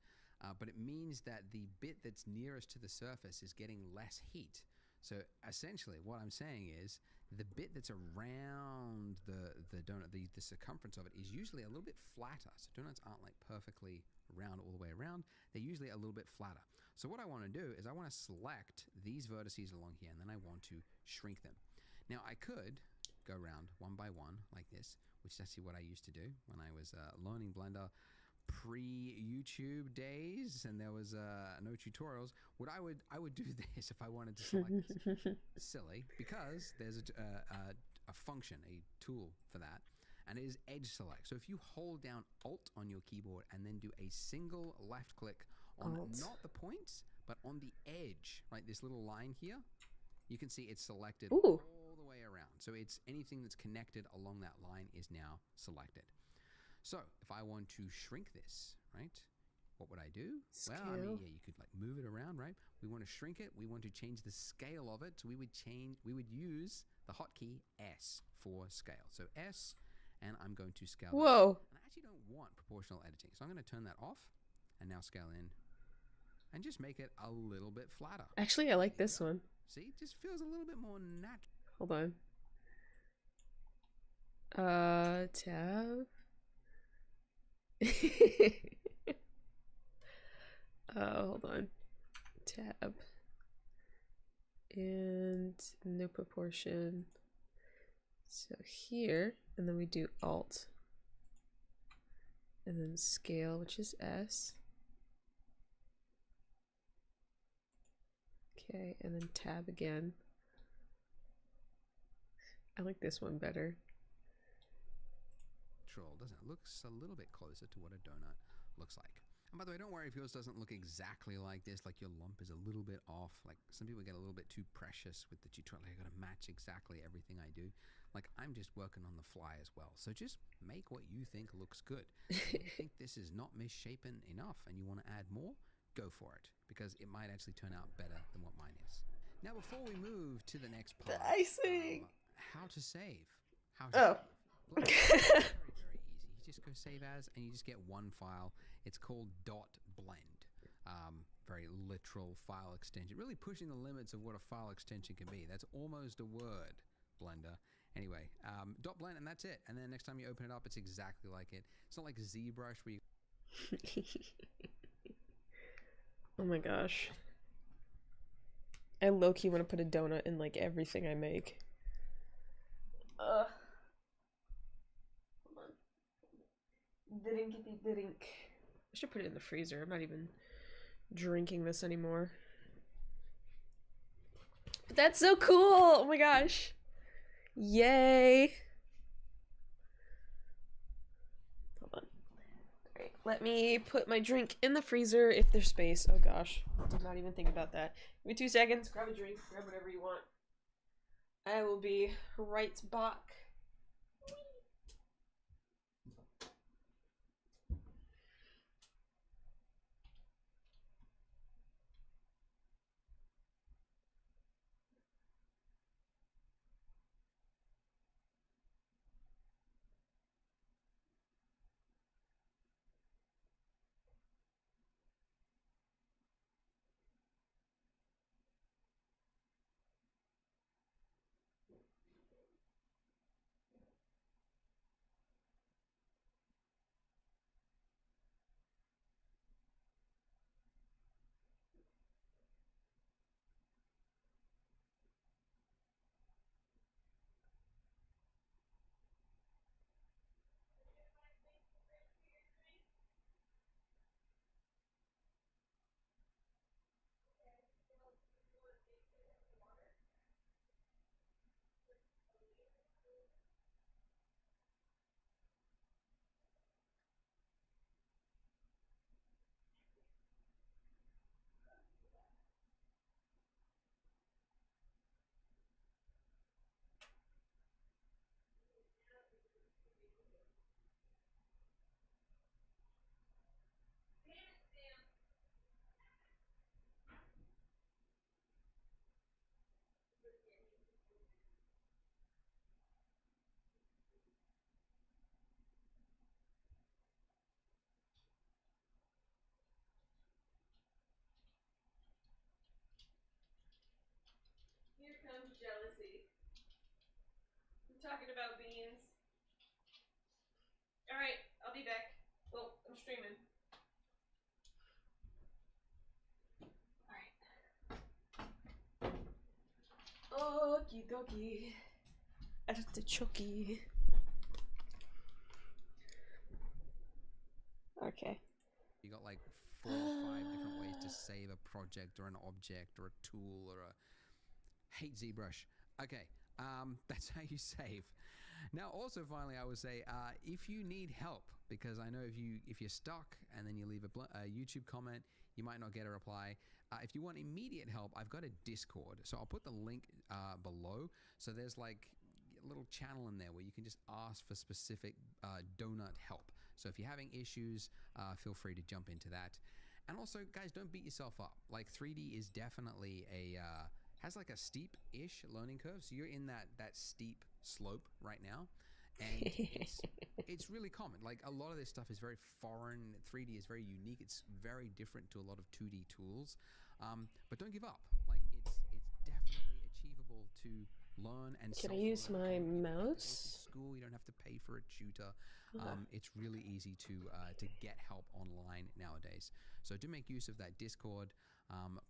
But it means that the bit that's nearest to the surface is getting less heat. So essentially what I'm saying is the bit that's around the donut, the circumference of it is usually a little bit flatter. So donuts aren't like perfectly round all the way around. They're usually a little bit flatter. So what I want to do is I want to select these vertices along here, and then I want to shrink them. Now I could go around one by one like this, which is actually what I used to do when I was learning Blender pre-YouTube days, and there was no tutorials. I would do this if I wanted to select this. Silly, because there's a function, a tool for that, and it is edge select. So if you hold down Alt on your keyboard and then do a single left click on not the points, but on the edge, right, this little line here, you can see it's selected all the way around. So it's anything that's connected along that line is now selected. So if I want to shrink this, right, what would I do? Scale. Well, I mean, yeah, you could like move it around, right? We want to shrink it. We want to change the scale of it. So we would use the hotkey S for scale. So S, and I'm going to scale. Whoa. And I actually don't want proportional editing. So I'm going to turn that off and now scale in and just make it a little bit flatter. Actually, I like this one. See, it just feels a little bit more natural. Hold on. Tab. Hold on. Tab. And no proportion. So here, and then we do Alt. And then scale, which is S. Okay, and then tab again. I like this one better. Doesn't it? Looks a little bit closer to what a donut looks like. And by the way, don't worry if yours doesn't look exactly like this, like your lump is a little bit off. Like some people get a little bit too precious with the tutorial. Like, I gotta match exactly everything I do. Like I'm just working on the fly as well. So just make what you think looks good. If you think this is not misshapen enough and you want to add more, go for it, because it might actually turn out better than what mine is. Now, before we move to the next part, the icing. How to save. Okay. Very easy. You just go save as, and you just get one file. It's called .blend. Very literal file extension. Really pushing the limits of what a file extension can be. That's almost a word, Blender. Anyway, .blend, and that's it. And then next time you open it up, it's exactly like it. It's not like ZBrush where you... Oh my gosh. I low-key want to put a donut in like everything I make. Hold on. Drink. I should put it in the freezer. I'm not even drinking this anymore. But that's so cool! Oh my gosh. Yay! Hold on. Alright, let me put my drink in the freezer if there's space. Oh gosh, did not even think about that. Give me 2 seconds, grab a drink, grab whatever you want. I will be right back. talking about beans. Alright, I'll be back. Well, I'm streaming. Alright. Okie dokie. Artichoke. Okay. You got like 4 or 5 different ways to save a project or an object or a tool or a hate ZBrush. Okay, that's how you save. Now, also, finally, I would say if you need help, because I know if you're stuck and then you leave a YouTube comment, you might not get a reply. If you want immediate help, I've got a Discord, so I'll put the link below. So there's like a little channel in there where you can just ask for specific donut help. So if you're having issues, feel free to jump into that. And also, guys, don't beat yourself up. Like 3D is definitely has like a steep-ish learning curve. So you're in that steep slope right now. And it's really common. Like a lot of this stuff is very foreign. 3D is very unique. It's very different to a lot of 2D tools. But don't give up. Like it's definitely achievable to learn and can I use my mouse? School, you don't have to pay for a tutor. It's really easy to get help online nowadays. So do make use of that Discord.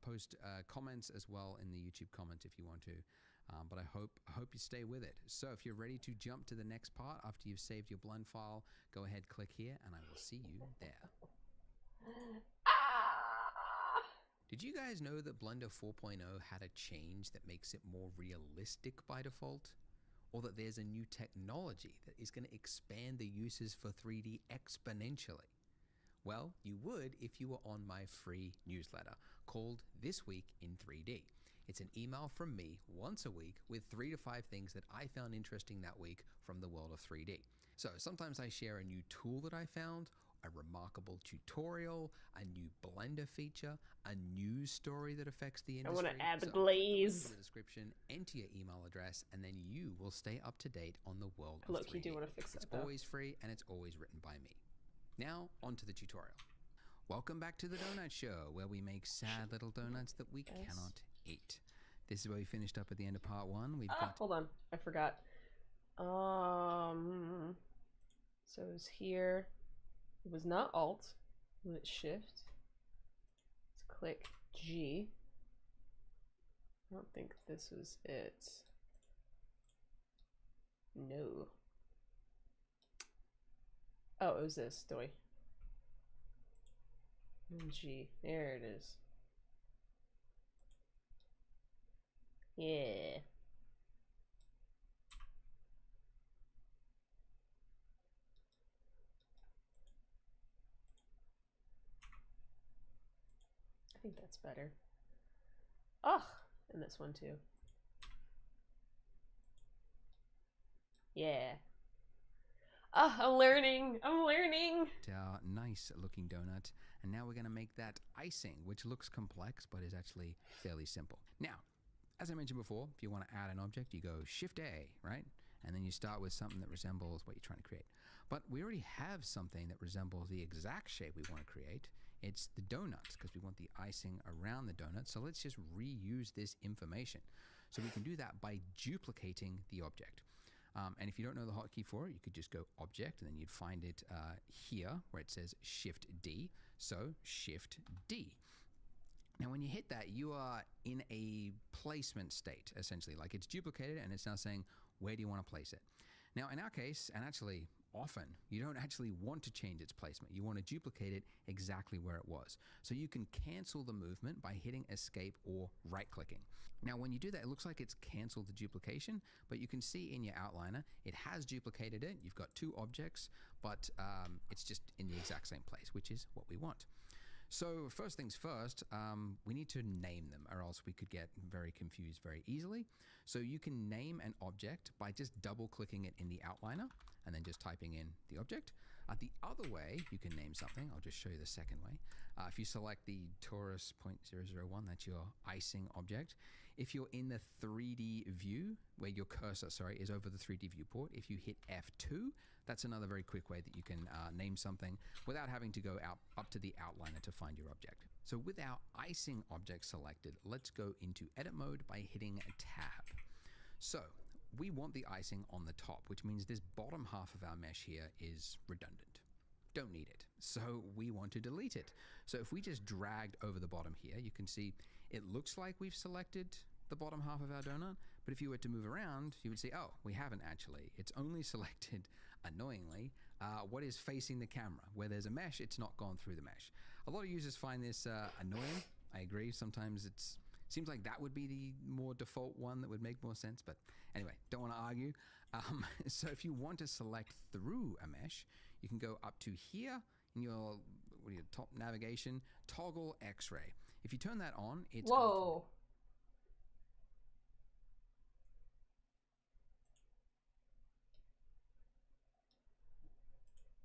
Post comments as well in the YouTube comments if you want to. But I hope you stay with it. So if you're ready to jump to the next part after you've saved your blend file, go ahead, click here, and I will see you there. Did you guys know that Blender 4.0 had a change that makes it more realistic by default? Or that there's a new technology that is going to expand the uses for 3D exponentially? Well, you would if you were on my free newsletter called This Week in 3D. It's an email from me once a week with 3 to 5 things that I found interesting that week from the world of 3D. So sometimes I share a new tool that I found, a remarkable tutorial, a new Blender feature, a news story that affects the industry. I want to add the glaze. The description, enter your email address, and then you will stay up to date on the world of 3D. Look, you do want to fix that. It's always free and it's always written by me. Now, on to the tutorial. Welcome back to the Donut Show, where we make sad little donuts that we cannot eat. This is where we finished up at the end of part 1. We've got... Hold on, I forgot. So it was here. It was not Alt. Let's Shift. Let's click G. I don't think this was it. No. Oh, it was this, Doi. G. There it is. Yeah. I think that's better. Oh, and this one too. Yeah. Oh, I'm learning. I'm learning. Our nice looking donut. And now we're going to make that icing, which looks complex, but is actually fairly simple. Now, as I mentioned before, if you want to add an object, you go Shift A, right? And then you start with something that resembles what you're trying to create. But we already have something that resembles the exact shape we want to create. It's the donuts, because we want the icing around the donut. So let's just reuse this information. So we can do that by duplicating the object. And if you don't know the hotkey for it, you could just go Object, and then you'd find it here where it says Shift D. So Shift D. Now, when you hit that, you are in a placement state, essentially. Like it's duplicated, and it's now saying, where do you want to place it? Now, in our case, and actually often, you don't actually want to change its placement. You want to duplicate it exactly where it was. So you can cancel the movement by hitting Escape or right-clicking. Now, when you do that, it looks like it's canceled the duplication, but you can see in your outliner, it has duplicated it. You've got 2 objects, but it's just in the exact same place, which is what we want. So first things first, we need to name them, or else we could get very confused very easily. So you can name an object by just double-clicking it in the outliner and then just typing in the object. The other way you can name something, I'll just show you the second way. If you select the Taurus 0.001, that's your icing object. If you're in the 3D view, where your cursor, is over the 3D viewport, if you hit F2, that's another very quick way that you can name something without having to go up to the outliner to find your object. So with our icing object selected, let's go into edit mode by hitting Tab. So we want the icing on the top, which means this bottom half of our mesh here is redundant. Don't need it. So we want to delete it. So if we just dragged over the bottom here, you can see it looks like we've selected the bottom half of our donut, but if you were to move around, you would see, oh, we haven't actually. It's only selected, annoyingly, what is facing the camera. Where there's a mesh, it's not gone through the mesh. A lot of users find this annoying. I agree. Sometimes it seems like that would be the more default one that would make more sense. But anyway, don't want to argue. So if you want to select through a mesh, you can go up to here in your top navigation, toggle X-ray. If you turn that on, it's Whoa.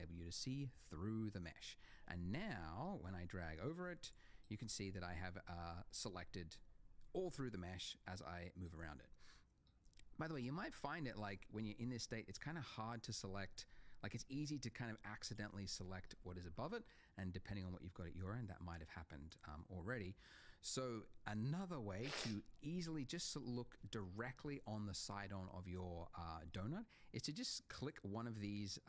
able you to see through the mesh. And now when I drag over it, you can see that I have selected all through the mesh as I move around it. By the way, you might find it like when you're in this state, it's kind of hard to select. Like it's easy to kind of accidentally select what is above it, and depending on what you've got at your end, that might have happened already. So another way to easily just look directly on the side-on of your donut is to just click one of these,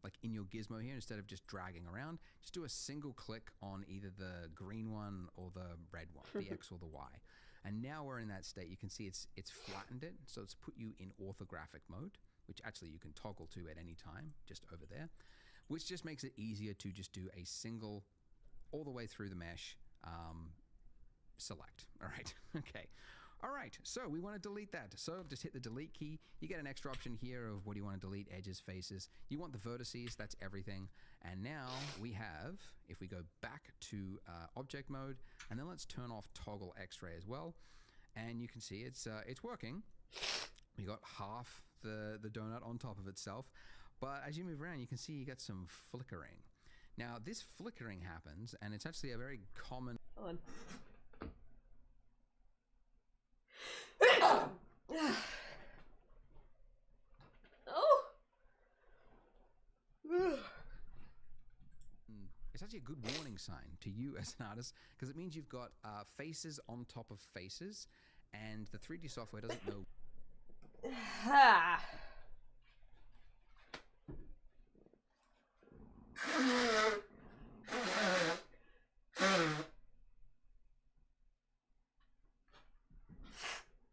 like in your gizmo here, instead of just dragging around, just do a single click on either the green one or the red one, the X or the Y. And now we're in that state. You can see it's flattened it, so it's put you in orthographic mode, which actually you can toggle to at any time, just over there, which just makes it easier to just do a single, all the way through the mesh, select. All right, okay. All right, so we want to delete that. So just hit the delete key. You get an extra option here of what do you want to delete, edges, faces. You want the vertices, that's everything. And now we have, if we go back to object mode, and then let's turn off toggle X-ray as well. And you can see it's working. We got half the donut on top of itself. But as you move around, you can see you get some flickering. Now this flickering happens, and it's actually a very common... Hold on. Oh. It's actually a good warning sign to you as an artist, because it means you've got faces on top of faces, and the 3D software doesn't know.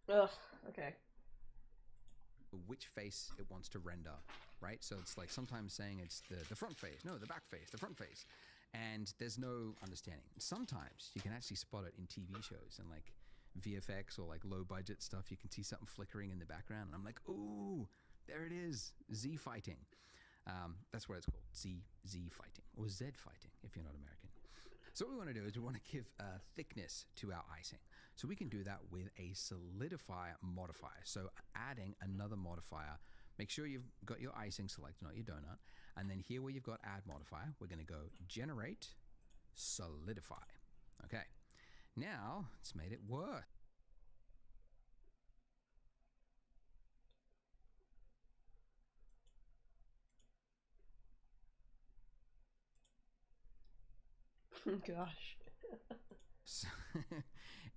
Ugh, okay. Which face it wants to render, right? So it's like sometimes saying it's the front face, no, the back face, the front face. And there's no understanding. Sometimes you can actually spot it in TV shows and like VFX or like low budget stuff. You can see something flickering in the background, and I'm like, ooh, there it is, Z fighting. That's what it's called, Z fighting, or Z fighting if you're not American. So what we want to do is we want to give thickness to our icing. So we can do that with a solidify modifier. So adding another modifier, make sure you've got your icing selected, not your donut. And then here where you've got add modifier, we're going to go generate solidify. Okay, now it's made it worse. Gosh. So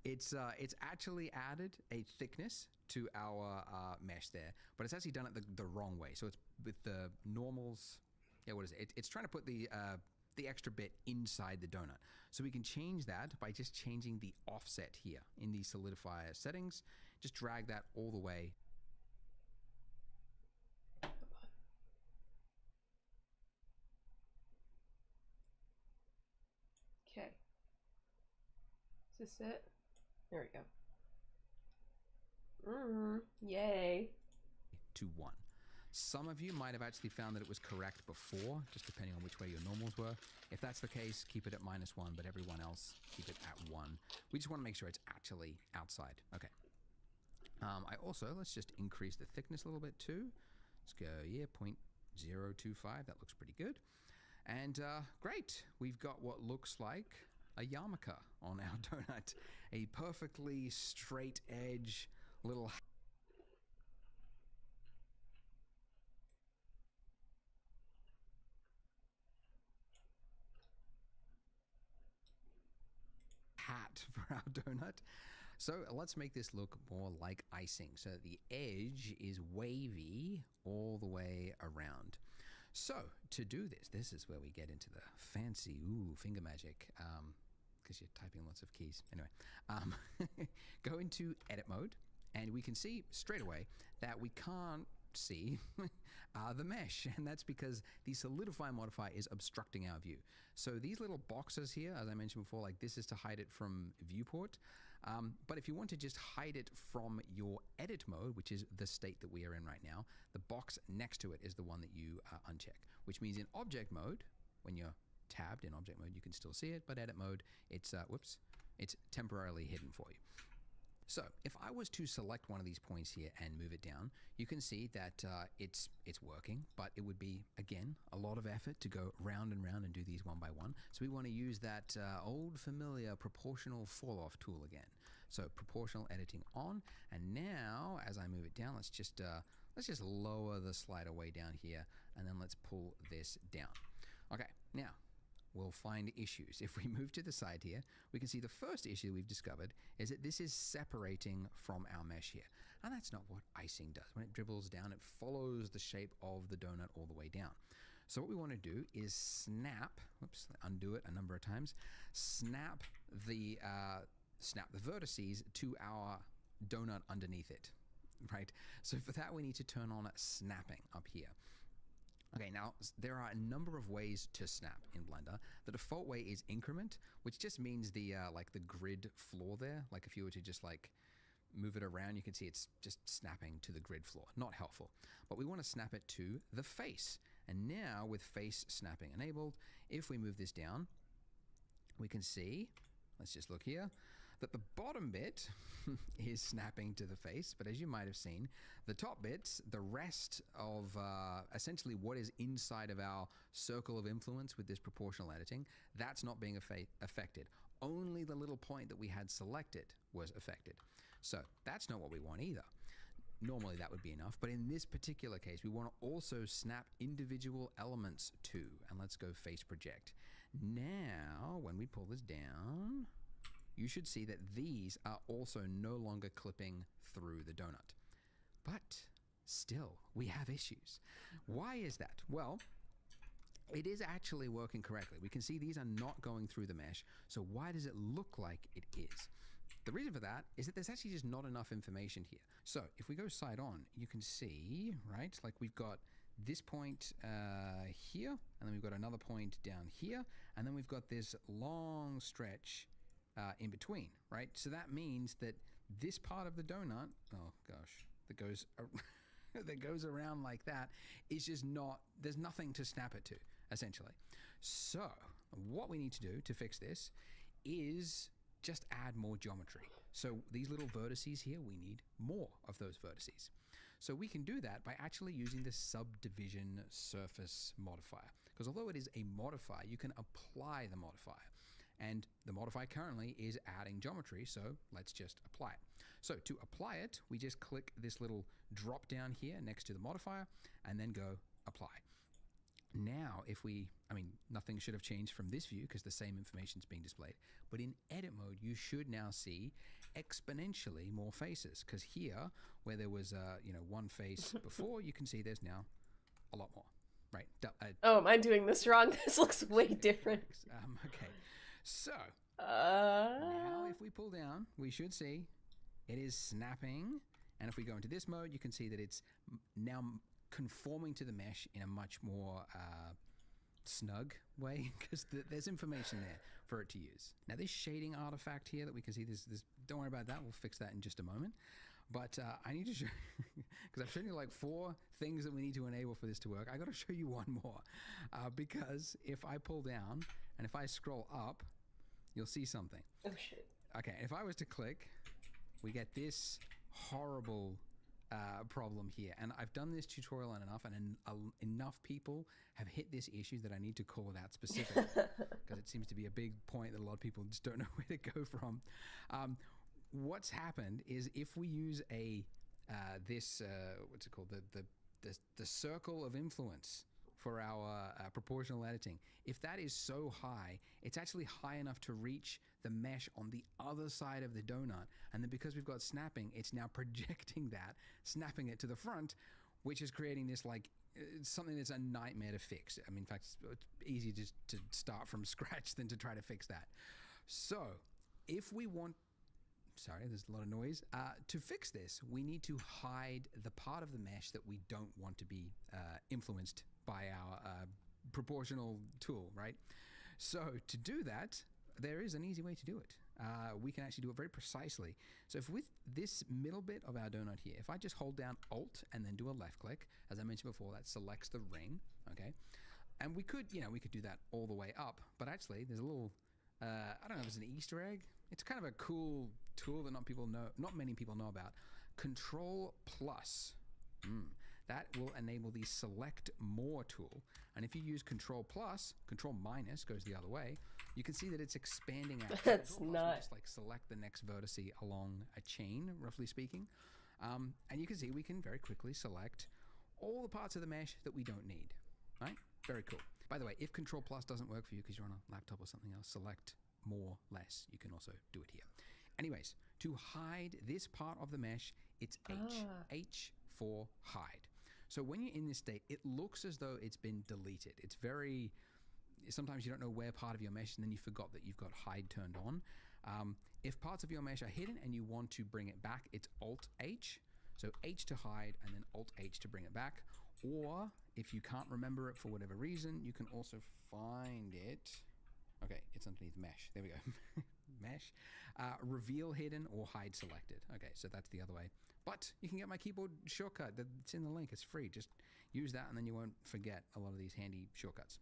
it's actually added a thickness to our mesh there, but it's actually done it the wrong way. So it's with the normals. Yeah, what is it? It's trying to put the extra bit inside the donut. So we can change that by just changing the offset here in the solidifier settings. Just drag that all the way. Okay. Is this it? There we go. Yay. To 1. Some of you might have actually found that it was correct before, just depending on which way your normals were. If that's the case, keep it at -1, but everyone else, keep it at 1. We just want to make sure it's actually outside. Okay. I also, let's just increase the thickness a little bit too. Let's go, yeah, 0.025. That looks pretty good. And great, we've got what looks like a yarmulke on our donut. A perfectly straight edge little hat for our donut. So let's make this look more like icing. So the edge is wavy all the way around. So to do this is where we get into the fancy, finger magic, because you're typing lots of keys. Anyway, go into edit mode, and we can see straight away that we can't see the mesh, and that's because the solidify modifier is obstructing our view. So these little boxes here, as I mentioned before, like this is to hide it from viewport. But if you want to just hide it from your edit mode, which is the state that we are in right now, the box next to it is the one that you uncheck, which means in object mode, when you're tabbed in object mode, you can still see it, but edit mode, it's temporarily hidden for you. So if I was to select one of these points here and move it down, you can see that it's working, but it would be, again, a lot of effort to go round and round and do these one by one. So we want to use that old familiar proportional fall off tool again. So proportional editing on, and now as I move it down, let's just lower the slider way down here, and then let's pull this down. Okay, now we'll find issues. If we move to the side here, we can see the first issue we've discovered is that this is separating from our mesh here. And that's not what icing does. When it dribbles down, it follows the shape of the donut all the way down. So what we want to do is snap, undo it a number of times, snap the vertices to our donut underneath it, right? So for that, we need to turn on snapping up here. Okay, now there are a number of ways to snap in Blender. The default way is increment, which just means the like the grid floor there. Like if you were to just like move it around, you can see it's just snapping to the grid floor. Not helpful. But we want to snap it to the face. And now with face snapping enabled, if we move this down, we can see, let's just look here, that the bottom bit is snapping to the face, but as you might have seen, the top bits, the rest of essentially what is inside of our circle of influence with this proportional editing, that's not being affected. Only the little point that we had selected was affected. So that's not what we want either. Normally that would be enough, but in this particular case, we want to also snap individual elements too. And let's go face project. Now, when we pull this down, you should see that these are also no longer clipping through the donut. But still, we have issues. Why is that? Well, it is actually working correctly. We can see these are not going through the mesh, so why does it look like it is? The reason for that is that there's actually just not enough information here. So if we go side on, you can see, right, like we've got this point here, and then we've got another point down here, and then we've got this long stretch in between, right? So that means that this part of the donut, oh gosh, that goes that goes around like that is just not, there's nothing to snap it to, essentially. So what we need to do to fix this is just add more geometry. So these little vertices here, we need more of those vertices. So we can do that by actually using the subdivision surface modifier, because although it is a modifier, you can apply the modifier. And the modifier currently is adding geometry, so let's just apply it. So to apply it, we just click this little drop down here next to the modifier and then go apply. Now, if we, nothing should have changed from this view because the same information is being displayed, but in edit mode, you should now see exponentially more faces, because here, where there was, one face before, you can see there's now a lot more, right? Oh, am I doing this wrong? This looks way different. Okay. So, now if we pull down, we should see it is snapping. And if we go into this mode, you can see that it's now conforming to the mesh in a much more snug way, because there's information there for it to use. Now this shading artifact here that we can see, this don't worry about that, we'll fix that in just a moment. But I need to show, because I've shown you like 4 things that we need to enable for this to work. I got to show you one more, because if I pull down and if I scroll up, you'll see something. Oh shit. Okay, if I was to click, we get this horrible problem here. And I've done this tutorial on enough, and enough people have hit this issue that I need to call it out specifically, because it seems to be a big point that a lot of people just don't know where to go from. What's happened is if we use what's it called, the circle of influence for our proportional editing. If that is so high, it's actually high enough to reach the mesh on the other side of the donut. And then because we've got snapping, it's now projecting that, snapping it to the front, which is creating this like something that's a nightmare to fix. I mean, in fact, it's easier just to start from scratch than to try to fix that. So if we want, sorry, there's a lot of noise. To fix this, we need to hide the part of the mesh that we don't want to be influenced by our proportional tool, right? So to do that, there is an easy way to do it. We can actually do it very precisely. So if with this middle bit of our donut here, if I just hold down Alt and then do a left click, as I mentioned before, that selects the ring, okay? And we could, we could do that all the way up, but actually there's a little, I don't know if it's an Easter egg. It's kind of a cool tool that not many people know about. Control plus. That will enable the select more tool. And if you use Control plus, Control minus goes the other way, you can see that it's expanding out. That's not just like select the next vertice along a chain, roughly speaking. And you can see we can very quickly select all the parts of the mesh that we don't need, right? Very cool. By the way, if Control plus doesn't work for you because you're on a laptop or something else, select more, less. You can also do it here. Anyways, to hide this part of the mesh, it's H. H for hide. So when you're in this state, it looks as though it's been deleted. It's very, sometimes you don't know where part of your mesh, and then you forgot that you've got hide turned on. If parts of your mesh are hidden and you want to bring it back, it's Alt-H. So H to hide and then Alt-H to bring it back. Or if you can't remember it for whatever reason, you can also find it. Okay, it's underneath mesh. There we go. Mesh. Reveal hidden or hide selected. Okay, so that's the other way. But you can get my keyboard shortcut. It's in the link. It's free. Just use that and then you won't forget a lot of these handy shortcuts.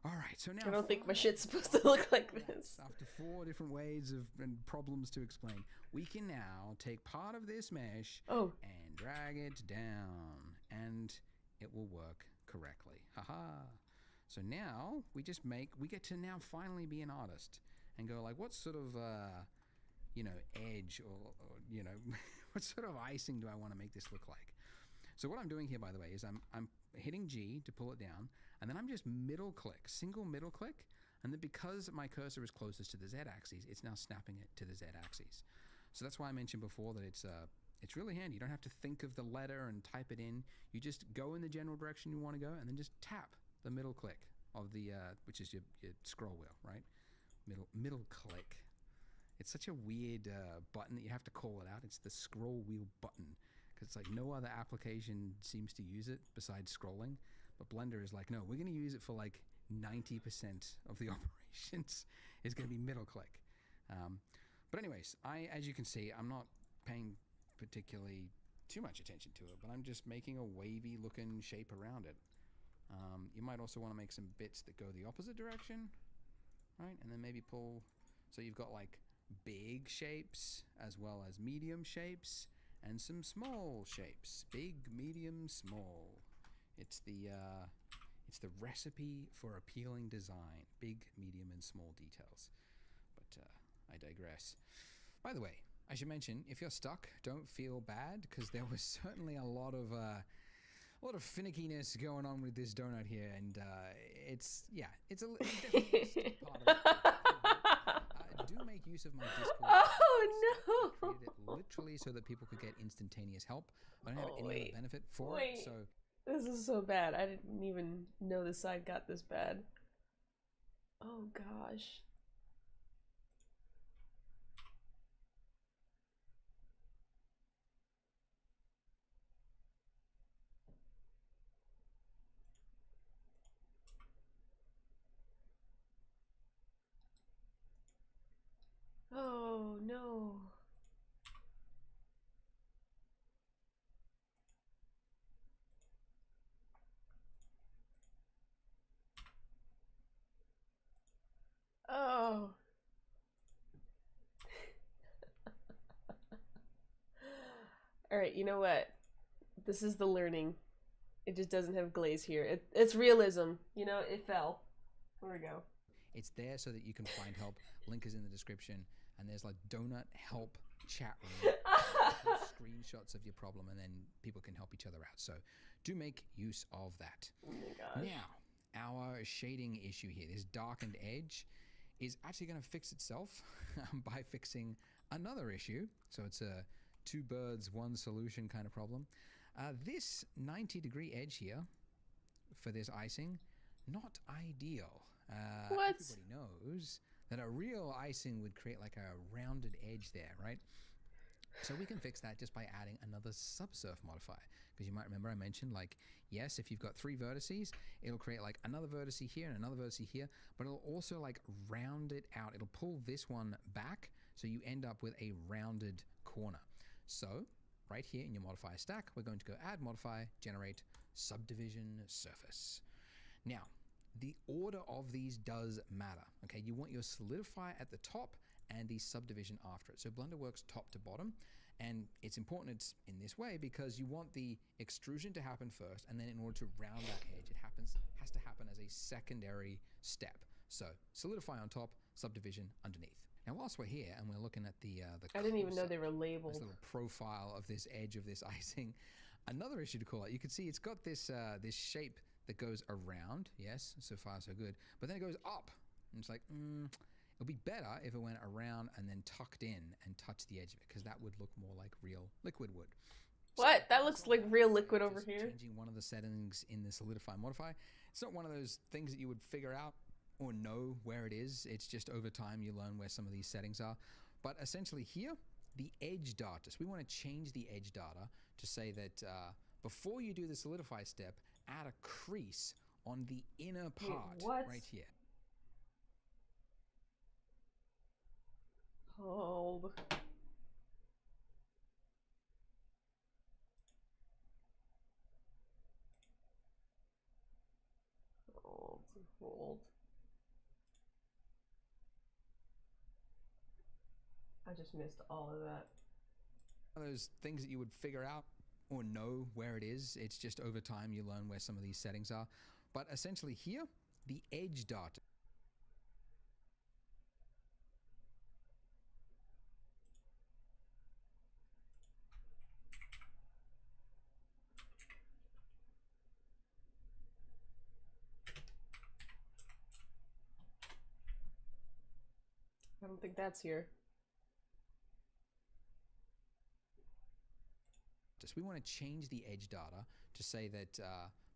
All right, so now... I don't think my shit's supposed to look like this. After 4 different ways and problems to explain, we can now take part of this mesh and drag it down, and it will work correctly. Haha. So now we get to now finally be an artist and go like, what sort of, edge or what sort of icing do I want to make this look like? So what I'm doing here, by the way, is I'm hitting G to pull it down, and then I'm just single middle click, and then because my cursor is closest to the Z axis, it's now snapping it to the Z axis. So that's why I mentioned before that it's really handy. You don't have to think of the letter and type it in. You just go in the general direction you want to go, and then just tap the middle click of the, which is your scroll wheel, right? Middle click. It's such a weird button that you have to call it out. It's the scroll wheel button, because it's like no other application seems to use it besides scrolling. But Blender is like, no, we're going to use it for like 90% of the operations is going to be middle click. But anyways, as you can see, I'm not paying particularly too much attention to it, but I'm just making a wavy looking shape around it. You might also want to make some bits that go the opposite direction, right? And then maybe pull, so you've got like big shapes as well as medium shapes and some small shapes. Big, medium, small. It's the recipe for appealing design. Big, medium, and small details. But I digress. By the way, I should mention, if you're stuck, don't feel bad, because there was certainly a lot of finickiness going on with this donut here, and it's definitely part of it. Do make use of my Discord. Oh no! I created it literally so that people could get instantaneous help. I don't have any other benefit for it, so... This is so bad. I didn't even know the side got this bad. Oh gosh. Oh no. Oh. All right, you know what? This is the learning. It just doesn't have glaze here. It's realism. You know, it fell. There we go. It's there so that you can find help. Link is in the description, and there's like donut help chat room. Screenshots of your problem, and then people can help each other out. So do make use of that. Oh my gosh. Now, our shading issue here, this darkened edge, is actually going to fix itself by fixing another issue. So it's a two birds, one solution kind of problem. This 90-degree edge here for this icing, not ideal. What? Everybody knows that a real icing would create like a rounded edge there, right? So we can fix that just by adding another subsurf modifier. Because you might remember I mentioned, like, yes, if you've got 3 vertices, it'll create like another vertex here and another vertex here, but it'll also like round it out. It'll pull this one back, so you end up with a rounded corner. So right here in your modifier stack, we're going to go add modifier, generate subdivision surface. Now, the order of these does matter, okay? You want your solidify at the top and the subdivision after it. So Blender works top to bottom, and it's important it's in this way because you want the extrusion to happen first, and then in order to round that edge, it has to happen as a secondary step. So solidify on top, subdivision underneath. Now, whilst we're here and we're looking at the I didn't even know they were labeled. This little profile of this edge of this icing. Another issue to call out, you can see it's got this this shape that goes around. Yes, so far so good. But then it goes up, and it's like, it'll be better if it went around and then tucked in and touched the edge of it, because that would look more like real liquid would. What? So, that looks like real liquid over here. Changing one of the settings in the solidify modifier. It's not one of those things that you would figure out or know where it is. It's just over time you learn where some of these settings are. But essentially here, the edge data. So we want to change the edge data to say that before you do the solidify step, add a crease on the inner part right here. Hold. Hold. I just missed all of that. Those things that you would figure out or know where it is. It's just over time you learn where some of these settings are. But essentially here, the edge data. I don't think that's here. We want to change the edge data to say that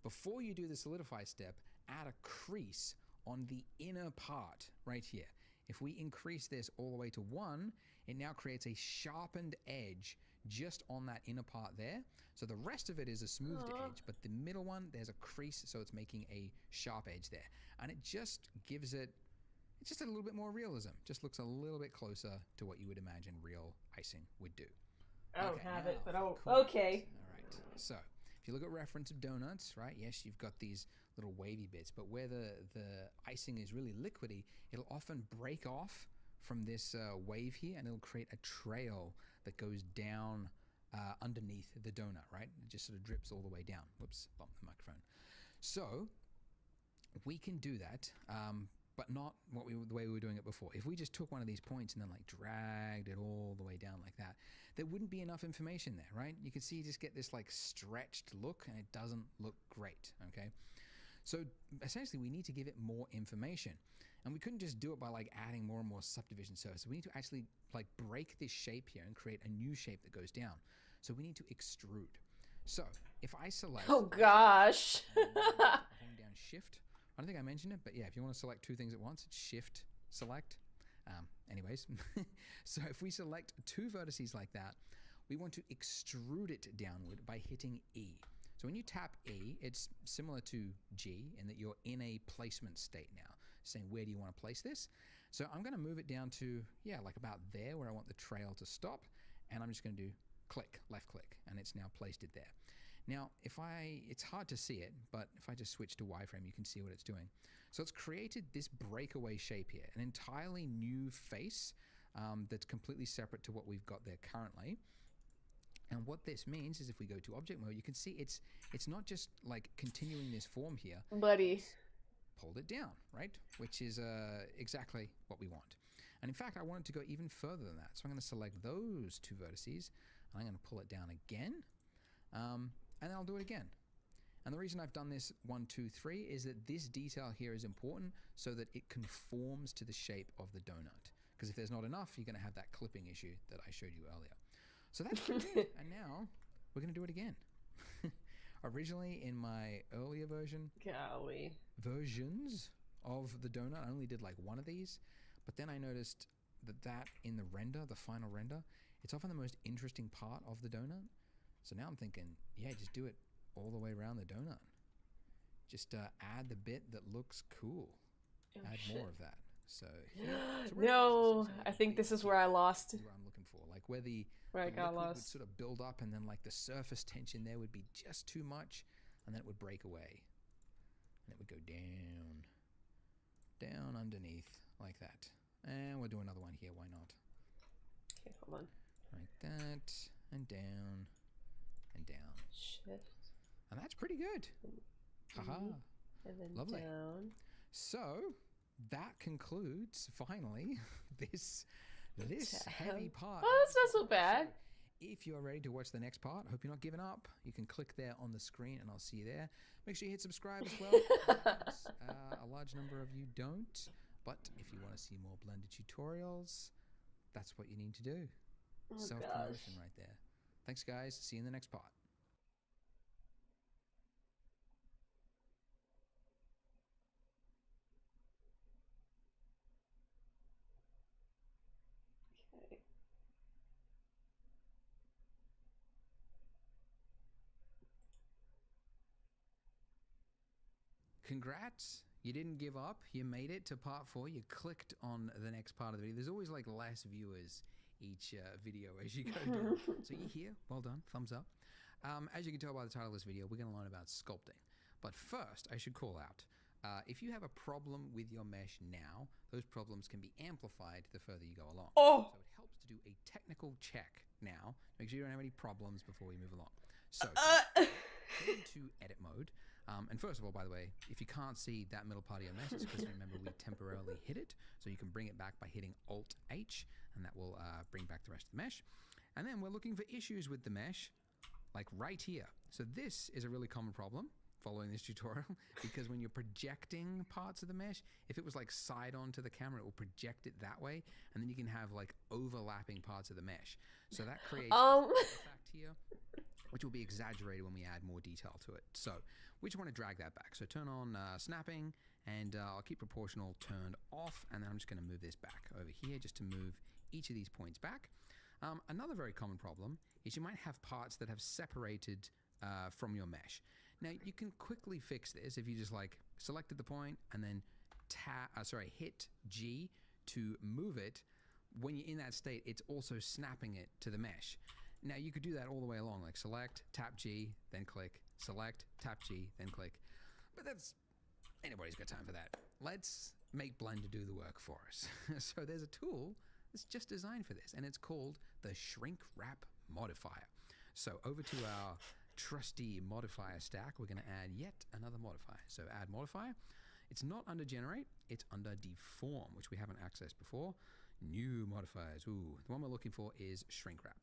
before you do the solidify step, add a crease on the inner part right here. If we increase this all the way to 1, it now creates a sharpened edge just on that inner part there. So the rest of it is a smoothed edge, but the middle one, there's a crease, so it's making a sharp edge there. And it just gives it, it's just a little bit more realism. Just looks a little bit closer to what you would imagine real icing would do. I don't have it, but I'll... Cool. Okay. All right. So if you look at reference of donuts, right? Yes, you've got these little wavy bits, but where the icing is really liquidy, it'll often break off from this wave here, and it'll create a trail that goes down underneath the donut, right? It just sort of drips all the way down. Whoops, bumped the microphone. So we can do that, but not the way we were doing it before. If we just took one of these points and then like dragged it all the way down like that, there wouldn't be enough information there, right? You can see you just get this like stretched look, and it doesn't look great, okay? So essentially we need to give it more information, and we couldn't just do it by like adding more and more subdivision surfaces. We need to actually like break this shape here and create a new shape that goes down. So we need to extrude. So if I select... Oh gosh. Holding down shift. I don't think I mentioned it, but yeah, if you want to select 2 things at once, it's shift select. Anyways, so if we select 2 vertices like that, we want to extrude it downward by hitting E. So when you tap E, it's similar to G in that you're in a placement state now, saying where do you want to place this? So I'm going to move it down to, yeah, like about there where I want the trail to stop, and I'm just going to do click, left click, and it's now placed it there. Now, it's hard to see it, but if I just switch to wireframe, you can see what it's doing. So it's created this breakaway shape here, an entirely new face that's completely separate to what we've got there currently. And what this means is if we go to object mode, you can see it's not just like continuing this form here. Buddy. pulled it down, right? Which is exactly what we want. And in fact, I wanted to go even further than that. So I'm going to select those two vertices, and I'm going to pull it down again, and then I'll do it again. And the reason I've done this 1, 2, 3 is that this detail here is important so that it conforms to the shape of the donut. Because if there's not enough, you're going to have that clipping issue that I showed you earlier. So that's pretty good. And now we're going to do it again. Originally, in my earlier versions of the donut, I only did like one of these. But then I noticed that in the render, the final render, it's often the most interesting part of the donut. So now I'm thinking, yeah, just do it all the way around the donut. Just add the bit that looks cool. Add more of that. So, no, I think this is where I lost. Where I'm looking for, like where the I got liquid lost. would sort of build up, and then like the surface tension there would be just too much, and then it would break away, and it would go down underneath like that. And we'll do another one here. Why not? Okay, hold on. Like that, and down, and down. Shift. And that's pretty good. Haha. And then lovely. Down. So that concludes finally this heavy part. Oh, that's not so bad. So if you are ready to watch the next part, hope you're not giving up. You can click there on the screen, and I'll see you there. Make sure you hit subscribe as well. A large number of you don't, but if you want to see more Blender tutorials, that's what you need to do. Oh, Self-promotion right there. Thanks, guys. See you in the next part. Okay. Congrats. You didn't give up. You made it to part 4. You clicked on the next part of the video. There's always like less viewers each video as you go down. So you're here. Well done. Thumbs up. As you can tell by the title of this video, we're going to learn about sculpting. But first, I should call out, if you have a problem with your mesh now, those problems can be amplified the further you go along. Oh. So it helps to do a technical check now. Make sure you don't have any problems before we move along. So go into edit mode. And first of all, by the way, if you can't see that middle part of your mesh, it's because remember we temporarily hid it. So you can bring it back by hitting Alt-H, and that will bring back the rest of the mesh. And then we're looking for issues with the mesh, like right here. So this is a really common problem following this tutorial, because when you're projecting parts of the mesh, if it was like side on to the camera, it will project it that way, and then you can have like overlapping parts of the mesh. So that creates an effect here, which will be exaggerated when we add more detail to it. So we just want to drag that back. So turn on snapping, and I'll keep proportional turned off, and then I'm just going to move this back over here just to move each of these points back. Another very common problem is you might have parts that have separated from your mesh. Now you can quickly fix this if you just like selected the point and then hit G to move it. When you're in that state, it's also snapping it to the mesh. Now you could do that all the way along, like select, tap G, then click, select, tap G, then click. But anybody's got time for that. Let's make Blender do the work for us. So there's a tool that's just designed for this, and it's called the Shrink Wrap Modifier. So over to our trusty modifier stack, we're going to add yet another modifier. So add modifier. It's not under generate, it's under deform, which we haven't accessed before. New modifiers. Ooh, the one we're looking for is shrink wrap.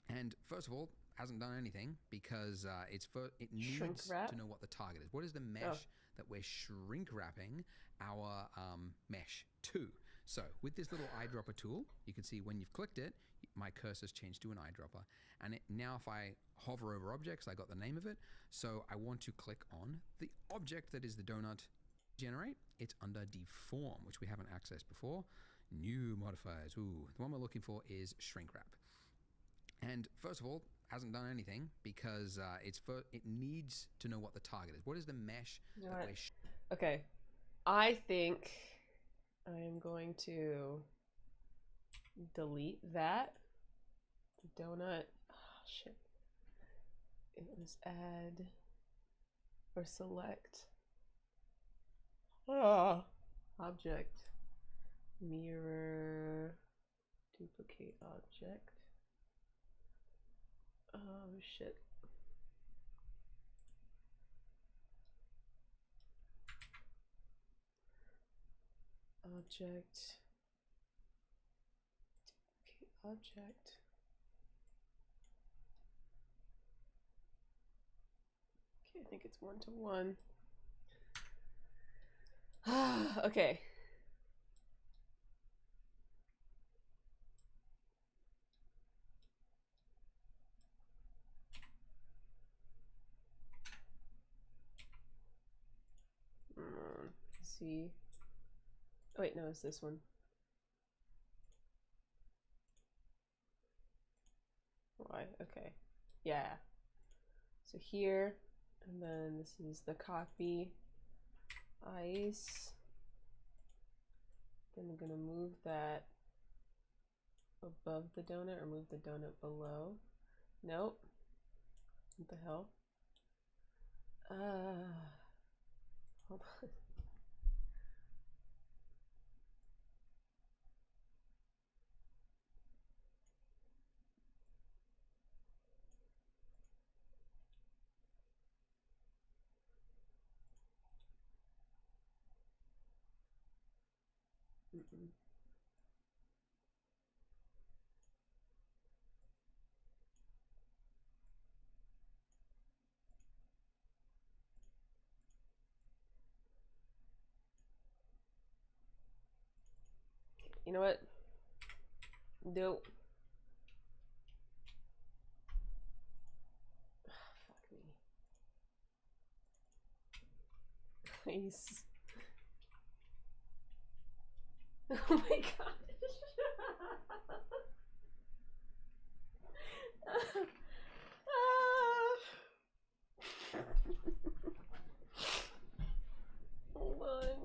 And first of all, hasn't done anything because it needs to know what the target is. What is the mesh that we're shrink wrapping our mesh to? So with this little eyedropper tool, you can see when you've clicked it, my cursor's changed to an eyedropper. And now if I hover over objects, I got the name of it. So I want to click on the object that is the donut generate. It's under deform, which we haven't accessed before. New modifiers. Ooh, the one we're looking for is shrink wrap. And first of all, hasn't done anything because it needs to know what the target is. What is the mesh that we're Okay, I think I am going to delete that. The donut. Oh, shit. It was add or select. Object. Mirror. Duplicate object. Oh, shit. Object. Okay, object. Okay, I think it's 1 to 1. Okay. See. Oh wait, no, it's this one. Why? Okay. Yeah. So here, and then this is the copy. Ice. Then I'm gonna move that above the donut or move the donut below. Nope. What the hell? Hold on. You know what? Nope. Fuck me. Please. Oh my god. Hold on.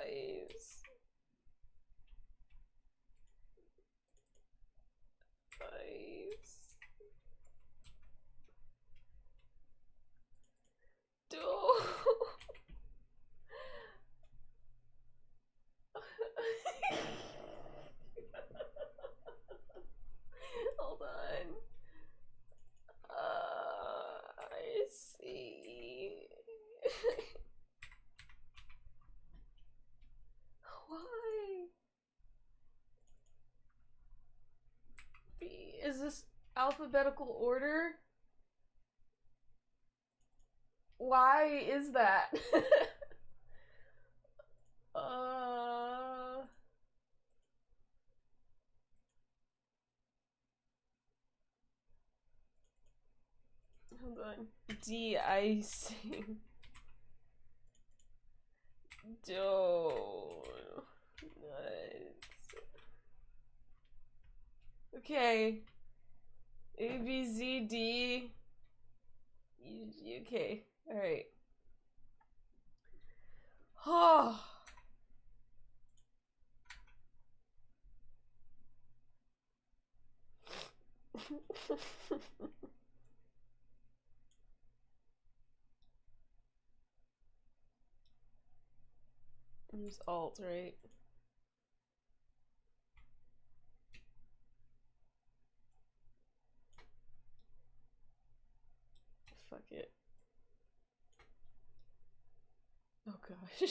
Ice. Ice. Hold on. I see. Why? Is this alphabetical order? Why is that? Hold on. De-icing. Nuts. Okay. A, B, Z, D. Okay. Alright. Oh. Use Alt, right? Fuck it. Oh gosh.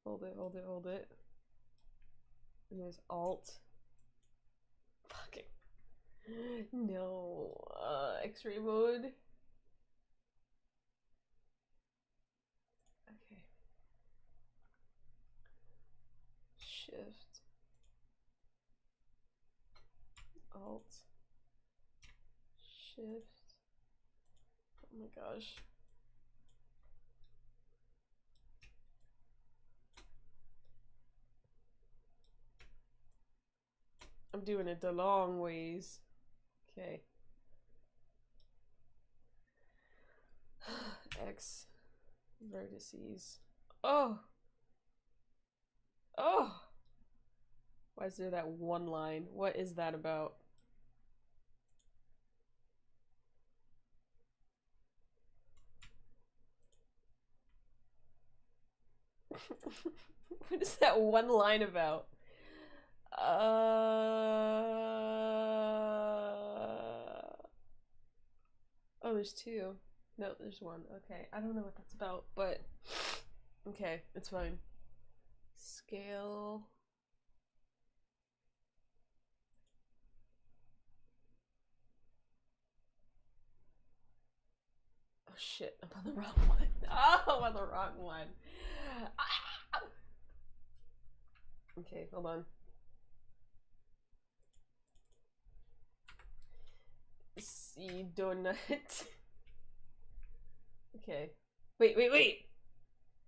Hold it. And there's Alt. Fuck it. No. X-ray mode. Okay. Shift. Alt. Shift. Oh my gosh. I'm doing it the long ways. Okay. X vertices. Oh! Oh! Why is there that one line? What is that about? What is that one line about? Oh, there's two. No, there's one. Okay, I don't know what that's about, but okay, it's fine. Scale. Oh shit, I'm on the wrong one. Oh, I'm on the wrong one. Ah! Okay, hold on. See donut. Okay. Wait.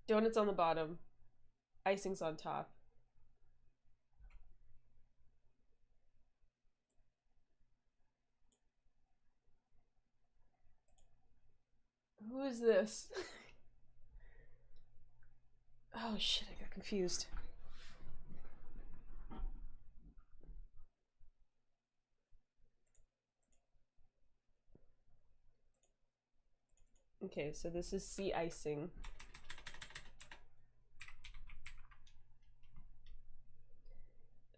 Donut's on the bottom. Icing's on top. Who is this? Oh shit, I got confused. Okay, so this is sea icing.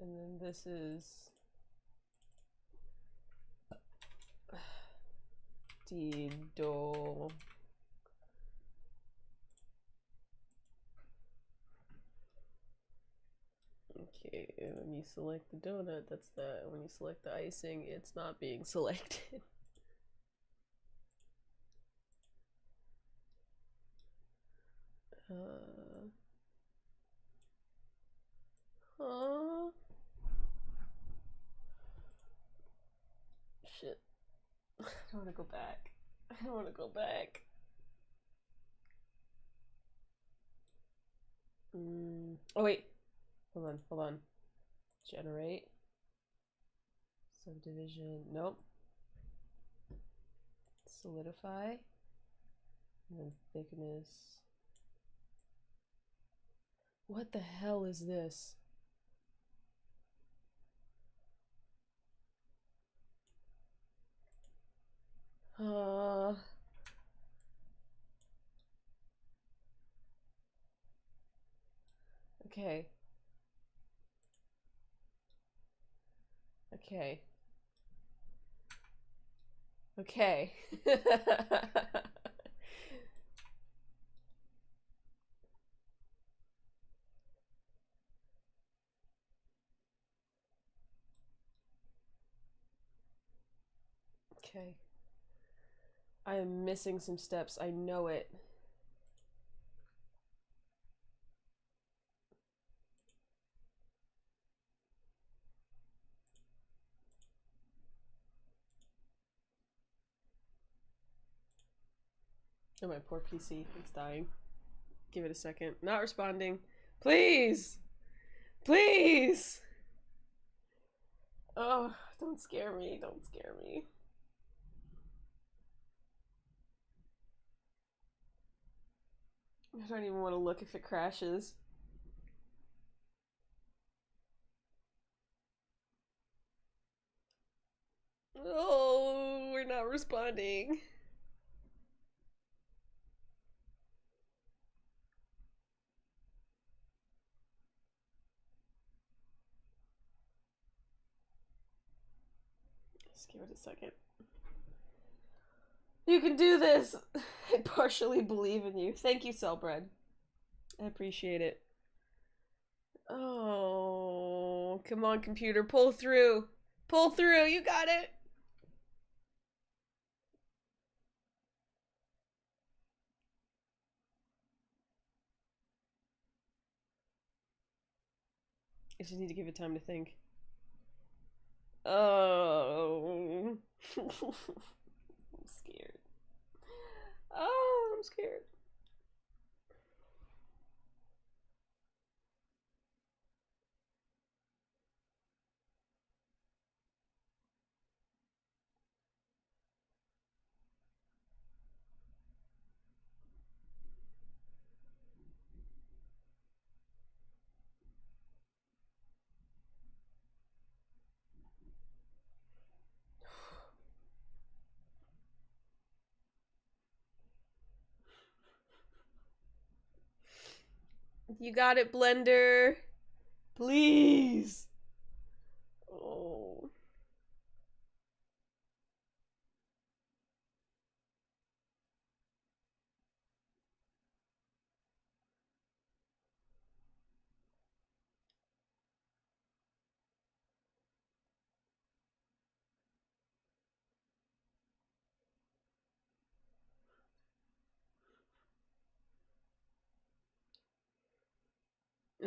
And then this is Dido. Okay, when you select the donut, that's that. When you select the icing, it's not being selected. Huh? Shit. I don't want to go back. I don't want to go back. Oh wait. Hold on. Generate. Subdivision. Nope. Solidify. And then thickness. What the hell is this? Okay. Okay. Okay. Okay. I am missing some steps. I know it. Oh, my poor PC. It's dying. Give it a second. Not responding. Please! Please! Oh, don't scare me. Don't scare me. I don't even want to look if it crashes. Oh, we're not responding. Just give it a second. You can do this! I partially believe in you. Thank you, Cellbread. I appreciate it. Oh, come on, computer. Pull through. Pull through. You got it. I just need to give it time to think. Oh. I'm scared. Oh, I'm scared. You got it, Blender. Please. Oh.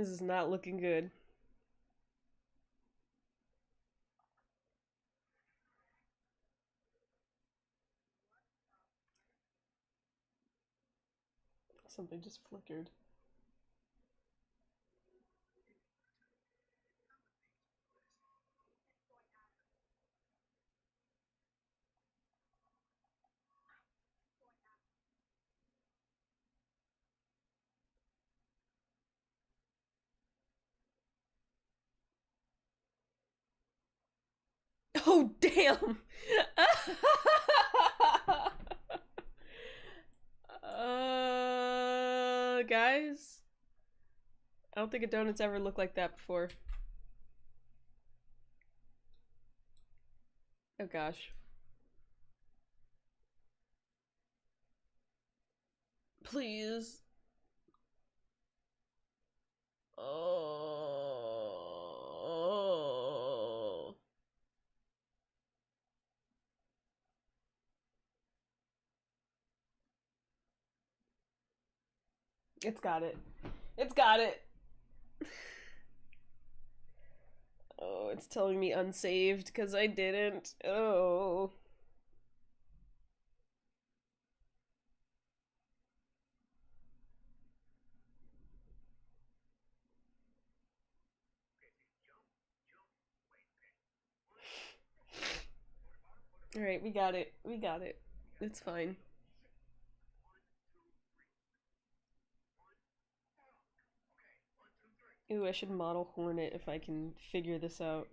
This is not looking good. Something just flickered. Oh, damn! Guys? I don't think a donut's ever looked like that before. Oh gosh. Please. Oh. It's got it. It's got it. Oh, it's telling me unsaved because I didn't. Oh. Alright, we got it. We got it. It's fine. Ooh, I should model Hornet if I can figure this out.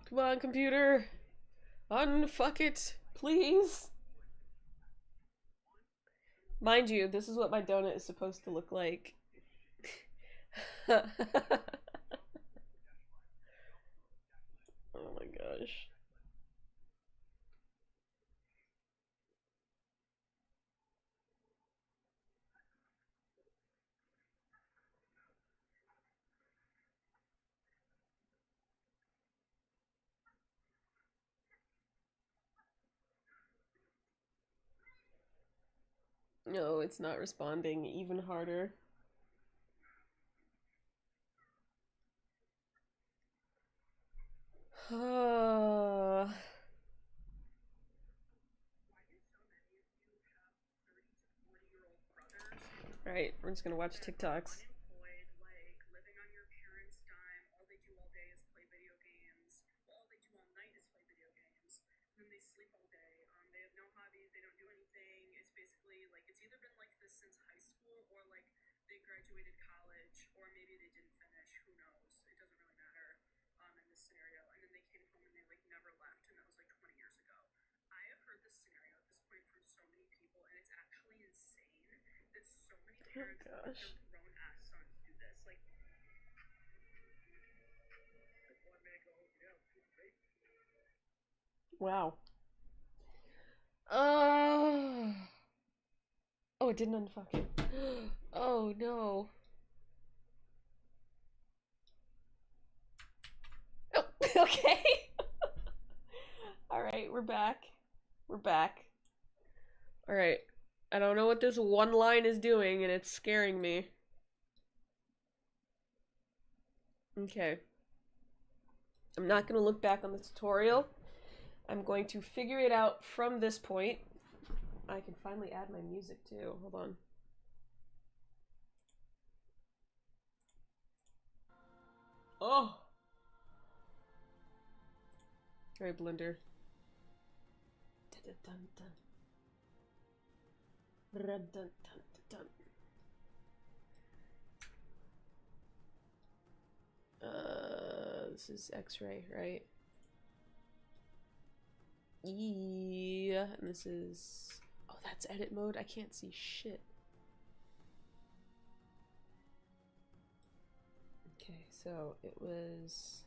Come on, computer! Unfuck it, please! Mind you, this is what my donut is supposed to look like. Oh my gosh. No, it's not responding even harder. Alright, we're just gonna watch TikToks. Oh gosh. Wow. Oh, it didn't unfuck it. Oh no. Oh, okay. Alright, we're back. We're back. Alright. I don't know what this one line is doing, and it's scaring me. Okay. I'm not going to look back on the tutorial. I'm going to figure it out from this point. I can finally add my music too. Hold on. Oh! Alright, Blender. Dun dun dun. Dun dun dun. This is X-ray, right? Yeah, and this is... Oh, that's edit mode? I can't see shit. Okay, so it was...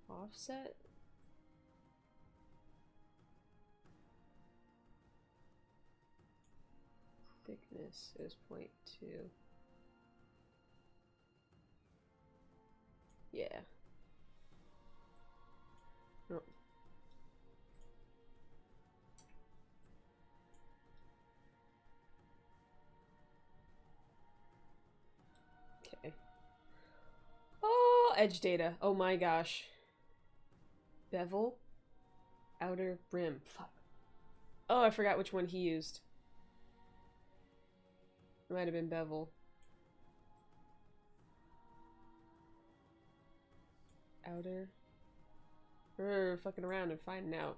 offset? Thickness is 0.2. Yeah. Oh. Okay. Oh, edge data. Oh my gosh. Bevel. Outer brim. Fuck. Oh, I forgot which one he used. It might have been bevel. Outer. We're fucking around and finding out.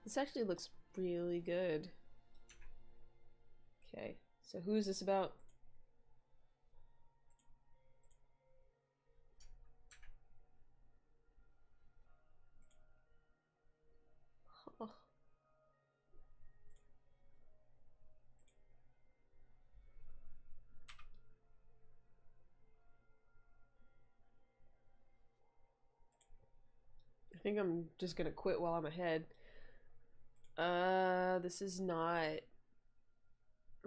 This actually looks really good. Okay, so who is this about? Oh. I think I'm just gonna quit while I'm ahead. This is not...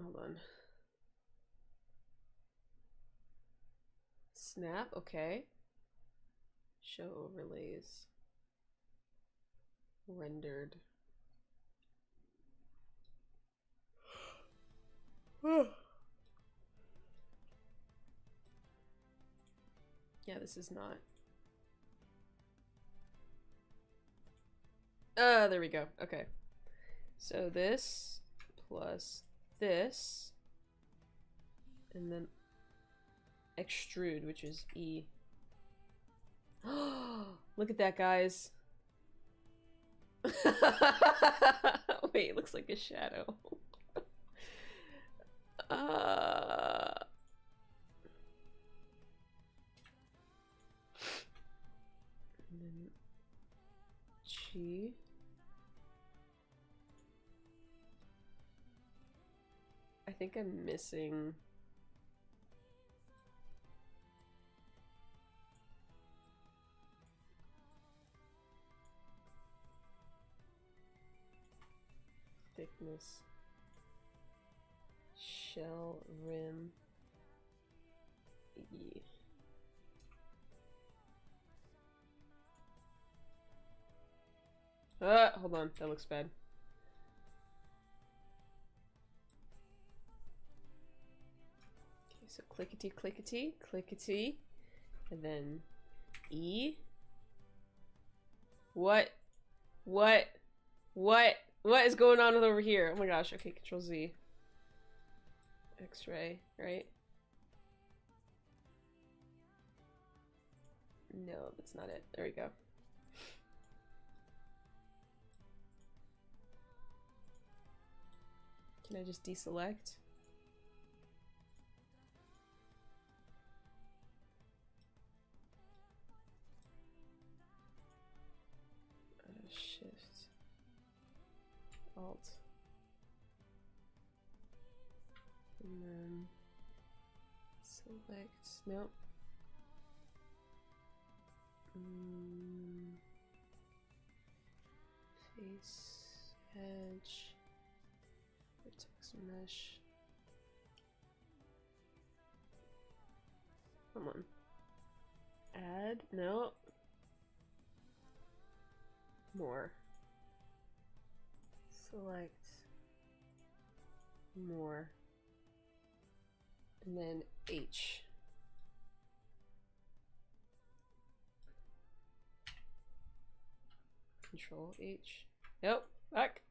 Hold on. Snap, okay. Show overlays. Rendered. Yeah, this is not. There we go. Okay. So this plus this, and then extrude, which is E. Look at that, guys. Wait, it looks like a shadow. And then G. I think I'm missing. Thickness. Shell rim. E. Hold on, that looks bad. Okay, so clickety, clickety, clickety, and then E. What is going on with over here? Oh my gosh, okay, Control Z. X-ray, right? No, that's not it. There we go. Can I just deselect? Shift. Alt. And then select. Nope. Face. Edge. Vertex mesh. Come on. Add? No. More. Select. More. And then H. Control H. Nope. Back.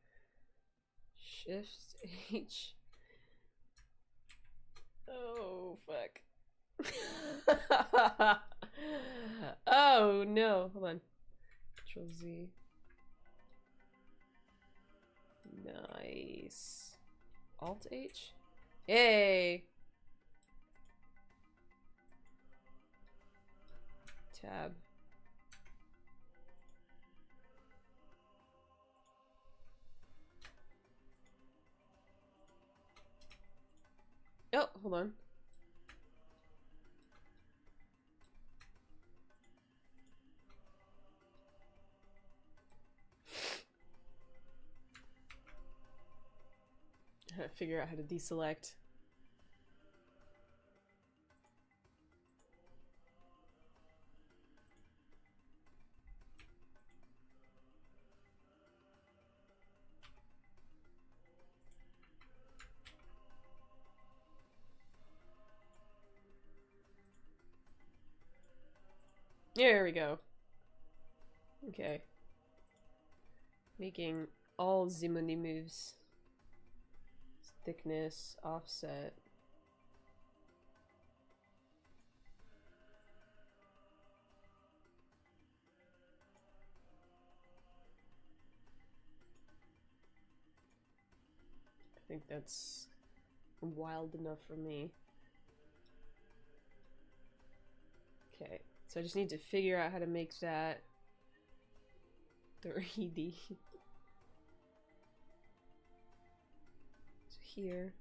Shift H. Oh, fuck. Oh, no. Hold on. Control Z. Nice. Alt H. Yay. Tab. Oh, hold on. trying to figure out how to deselect. There we go. Okay. Making all Zimuni moves. Thickness, offset. I think that's wild enough for me. Okay, so I just need to figure out how to make that 3D. So here.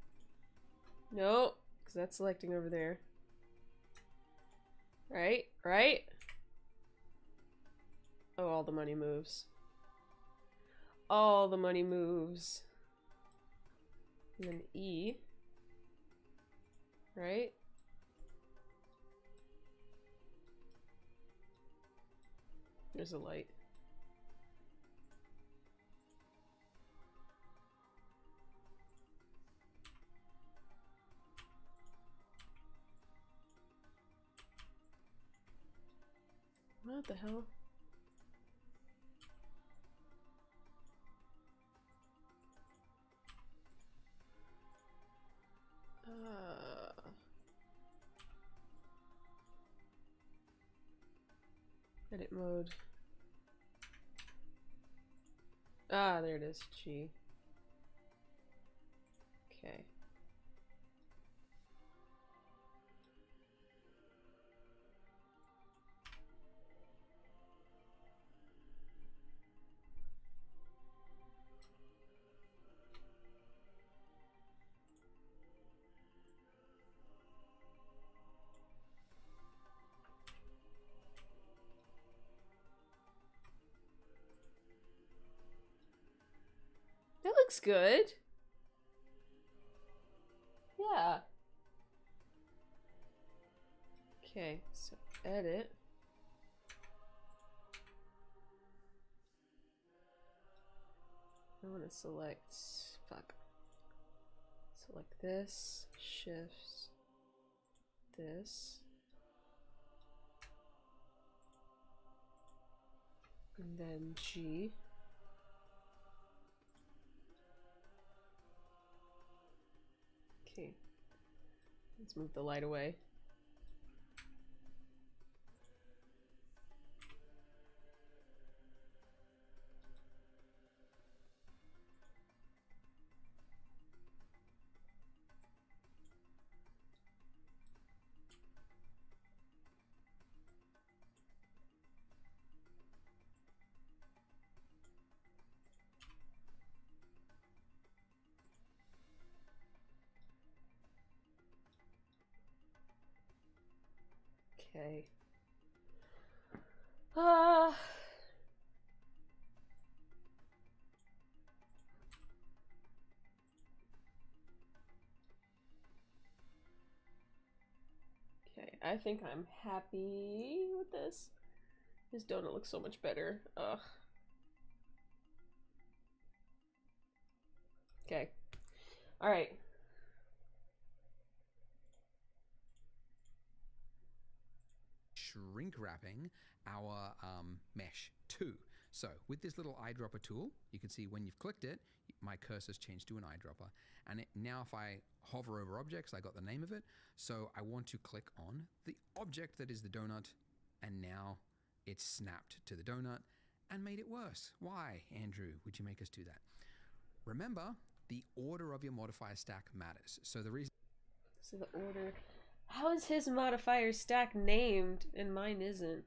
No, because that's selecting over there. Right? Right? Oh, all the money moves. All the money moves. And then E. Right? There's a light. What the hell? Edit mode. Ah, there it is. G. Okay. That looks good. Yeah. Okay, so edit. I want to select, fuck. Select this, shift this. And then G. Okay. Let's move the light away. Okay. Ah. Okay, I think I'm happy with this. This donut looks so much better. Ugh. Okay. All right. Shrink wrapping our mesh too. So with this little eyedropper tool, you can see when you've clicked it, my cursor's changed to an eyedropper. And now if I hover over objects, I got the name of it. So I want to click on the object that is the donut, and now it's snapped to the donut and made it worse. Why, Andrew, would you make us do that? Remember, the order of your modifier stack matters. So the reason... So the order... How is his modifier stack named and mine isn't?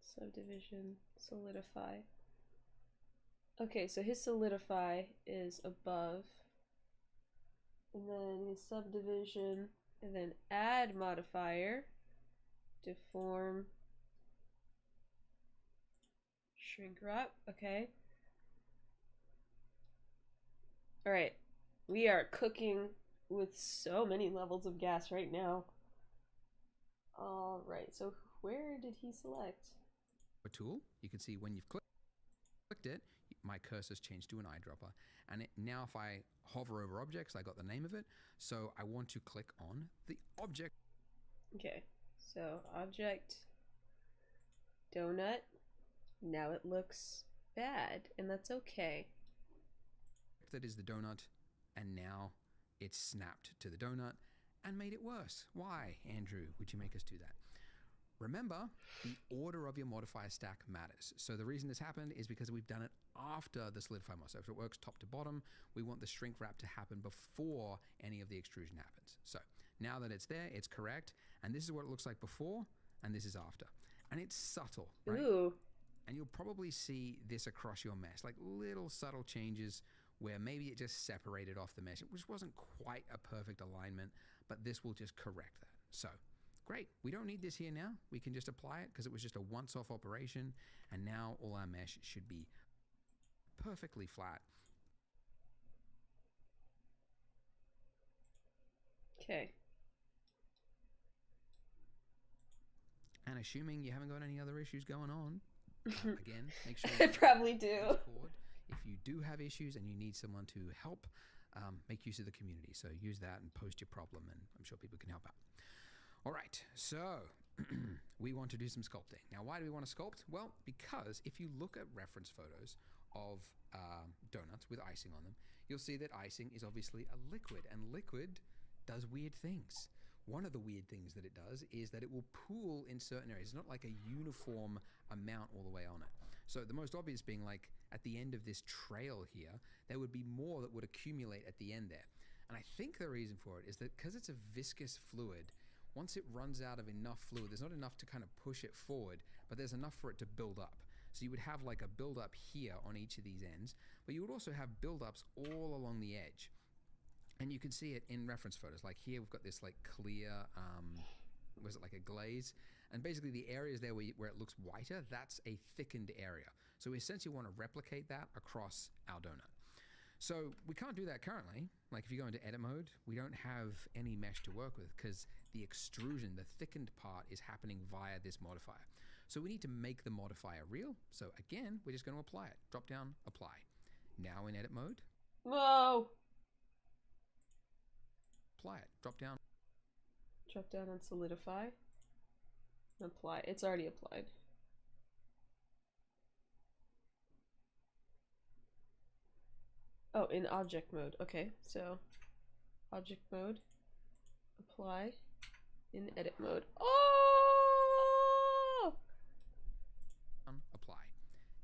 Subdivision, solidify. Okay, so his solidify is above. And then his subdivision, and then add modifier, deform, shrink wrap. Okay. All right. We are cooking with so many levels of gas right now. All right. So where did he select? A tool. You can see when you've clicked it, my cursor's changed to an eyedropper. And now if I hover over objects, I got the name of it. So I want to click on the object. Okay. So object, donut. Now it looks bad, and that's okay. That is the donut, and now it's snapped to the donut and made it worse. Why, Andrew, would you make us do that? Remember, the order of your modifier stack matters. So the reason this happened is because we've done it after the solidify modifier. So if it works top to bottom, we want the shrink wrap to happen before any of the extrusion happens. So now that it's there, it's correct. And this is what it looks like before, and this is after. And it's subtle, right? Ooh. And you'll probably see this across your mesh, like little subtle changes where maybe it just separated off the mesh, which wasn't quite a perfect alignment, but this will just correct that. So great, we don't need this here now. We can just apply it because it was just a once-off operation, and now all our mesh should be perfectly flat. Okay. And assuming you haven't got any other issues going on, again, make sure I probably do. If you do have issues and you need someone to help, make use of the community. So use that and post your problem, and I'm sure people can help out. All right, so we want to do some sculpting. Now, why do we want to sculpt? Well, because if you look at reference photos of donuts with icing on them, you'll see that icing is obviously a liquid, and liquid does weird things. One of the weird things that it does is that it will pool in certain areas. It's not like a uniform amount all the way on it. So the most obvious being like at the end of this trail here, there would be more that would accumulate at the end there. And I think the reason for it is that because it's a viscous fluid, once it runs out of enough fluid, there's not enough to kind of push it forward, but there's enough for it to build up. So you would have like a buildup here on each of these ends, but you would also have buildups all along the edge. And you can see it in reference photos. Like here, we've got this like clear, was it like a glaze? And basically the areas there where it looks whiter, that's a thickened area. So we essentially want to replicate that across our donut. So we can't do that currently. Like if you go into edit mode, we don't have any mesh to work with because the extrusion, the thickened part is happening via this modifier. So we need to make the modifier real. So again, we're just going to apply it. Drop down, apply. Now in edit mode. Whoa. Apply it. Drop down. Drop down and solidify. Apply. It's already applied. Oh, in object mode. Okay, so object mode, apply, in edit mode. Oh! Apply.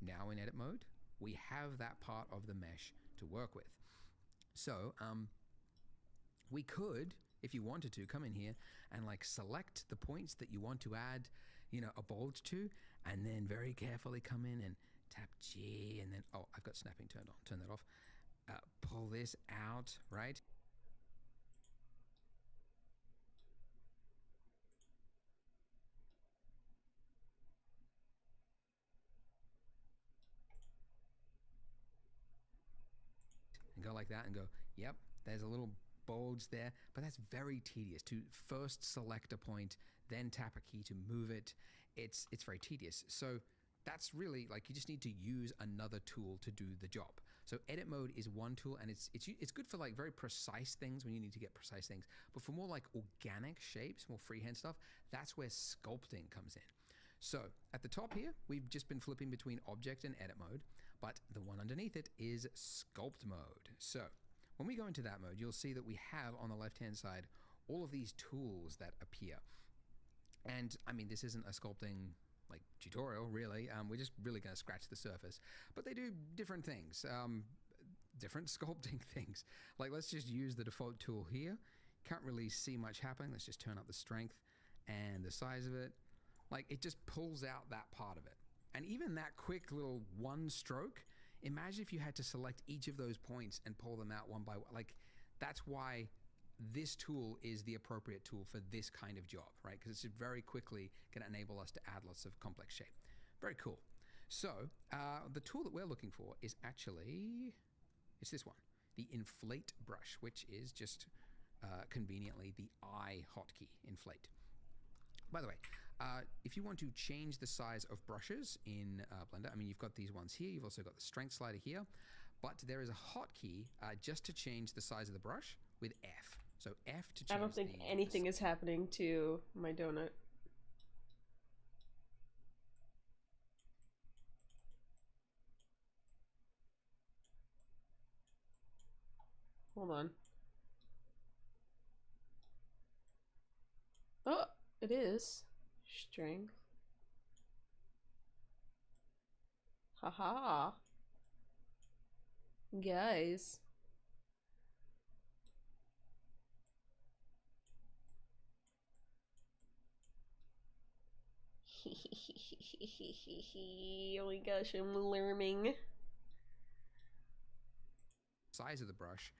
Now in edit mode, we have that part of the mesh to work with. So, we could, if you wanted to, come in here and like select the points that you want to add, you know, a bulge to, and then very carefully come in and tap G, and then, oh, I've got snapping turned on, turn that off. Pull this out, right? And go like that and go, yep, there's a little bulge there, but that's very tedious to first select a point, then tap a key to move it. It's very tedious. So that's really like you just need to use another tool to do the job. So edit mode is one tool, and it's good for like very precise things when you need to get precise things. But for more like organic shapes, more freehand stuff, that's where sculpting comes in. So at the top here, we've just been flipping between object and edit mode, but the one underneath it is sculpt mode. So when we go into that mode, you'll see that we have on the left-hand side all of these tools that appear. And I mean, this isn't a sculpting like tutorial really, we're just really going to scratch the surface, but they do different things, different sculpting things. Like let's just use the default tool here. Can't really see much happening. Let's just turn up the strength and the size of it. Like it just pulls out that part of it. And even that quick little one stroke, imagine if you had to select each of those points and pull them out one by one. Like That's why this tool is the appropriate tool for this kind of job, right? Because it's very quickly going to enable us to add lots of complex shape. Very cool. So the tool that we're looking for is actually, it's this one, the inflate brush, which is just conveniently the I hotkey, inflate. By the way, if you want to change the size of brushes in Blender, I mean, you've got these ones here, you've also got the strength slider here, but there is a hotkey just to change the size of the brush with F. So F to change. I don't think anything is happening to my donut. Hold on. Oh, it is. Strength. Haha. Guys. Oh my gosh, I'm learning. Size of the brush,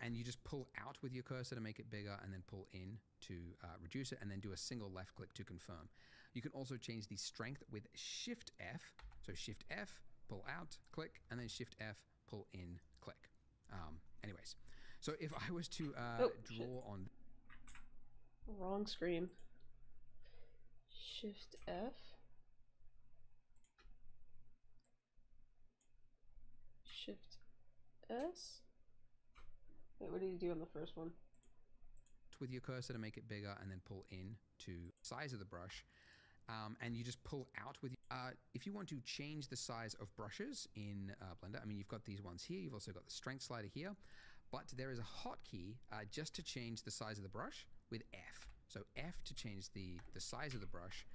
and you just pull out with your cursor to make it bigger, and then pull in to reduce it, and then do a single left click to confirm. You can also change the strength with Shift F. So Shift F, pull out, click, and then Shift F, pull in, click. Anyways, so if I was to draw on... Wrong screen. Shift F. Shift S. Wait, what did you do on the first one? With your cursor to make it bigger, and then pull in to size of the brush, and you just pull out with... if you want to change the size of brushes in Blender, I mean, you've got these ones here, you've also got the strength slider here, but there is a hotkey just to change the size of the brush with F. So F to change the size of the brush,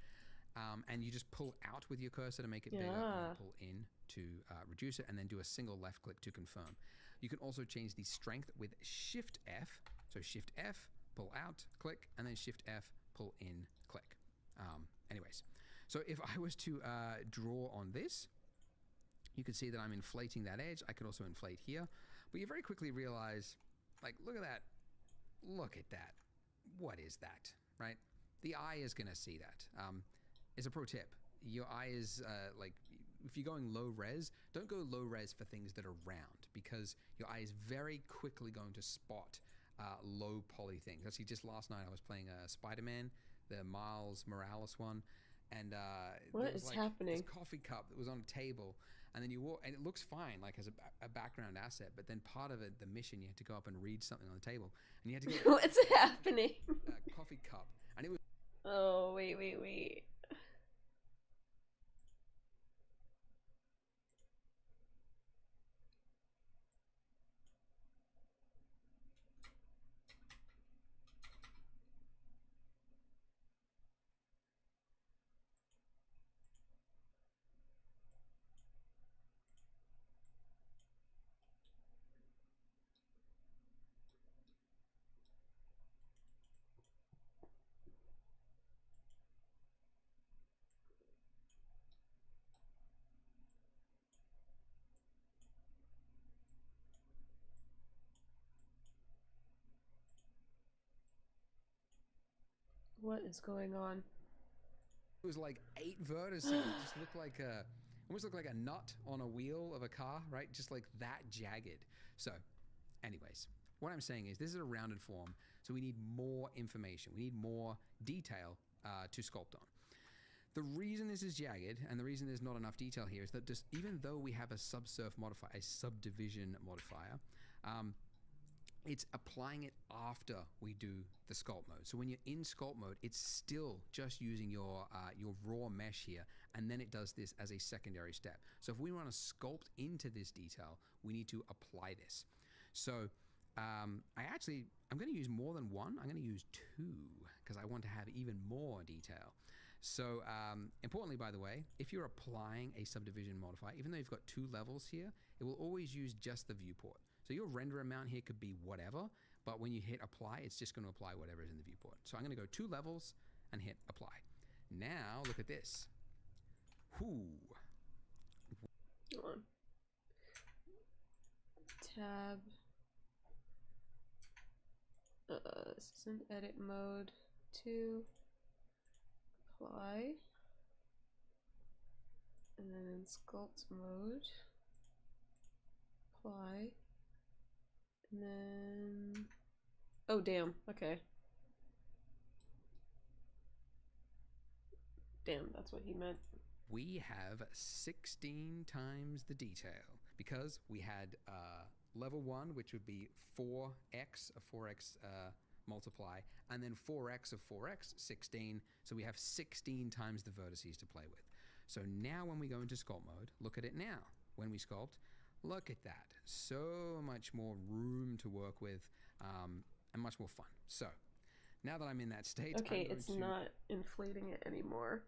and you just pull out with your cursor to make it bigger, and then pull in to reduce it, and then do a single left click to confirm. You can also change the strength with Shift F. So Shift F, pull out, click, and then Shift F, pull in, click. Anyways, so if I was to draw on this, you can see that I'm inflating that edge. I could also inflate here, but you very quickly realize, like, look at that. Look at that. What is that, right? The eye is going to see that. It's a pro tip. Your eye is like, if you're going low res, don't go low res for things that are round, because your eye is very quickly going to spot low poly things. Actually, just last night I was playing Spider-Man, the Miles Morales one, and what is happening? This coffee cup that was on a table, and then you walk, and it looks fine, like as a background asset, but then part of it, the mission, you had to go up and read something on the table, and you had to get what's happening? A coffee cup, and it was... Oh, wait. What is going on? It was like 8 vertices. It just looked like almost looked like a nut on a wheel of a car, right? Just like that jagged. So, anyways, what I'm saying is this is a rounded form, so we need more information. We need more detail to sculpt on. The reason this is jagged, and the reason there's not enough detail here, is that just even though we have a subsurf modifier, a subdivision modifier, it's applying it after we do the sculpt mode. So when you're in sculpt mode, it's still just using your raw mesh here, and then it does this as a secondary step. So if we want to sculpt into this detail, we need to apply this. So I'm going to use more than one. I'm going to use 2 because I want to have even more detail. So importantly, by the way, if you're applying a subdivision modifier, even though you've got 2 levels here, it will always use just the viewport. So your render amount here could be whatever, but when you hit apply, it's just going to apply whatever is in the viewport. So I'm going to go 2 levels and hit apply. Now look at this. Whoo. Hold on. Tab. This is in edit mode 2. Apply. And then in sculpt mode, apply. And then, oh damn, okay. Damn, that's what he meant. We have 16 times the detail because we had level 1, which would be 4x, a 4x multiply, and then 4x of 4x, 16. So we have 16 times the vertices to play with. So now when we go into sculpt mode, look at it now. When we sculpt, look at that. So much more room to work with and much more fun. So now that I'm in that state, okay, it's not inflating it anymore.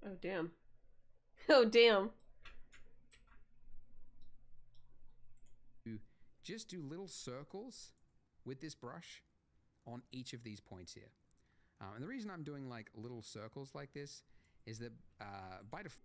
Oh damn. Oh damn. Just do little circles with this brush on each of these points here. And the reason I'm doing like little circles like this is that by default,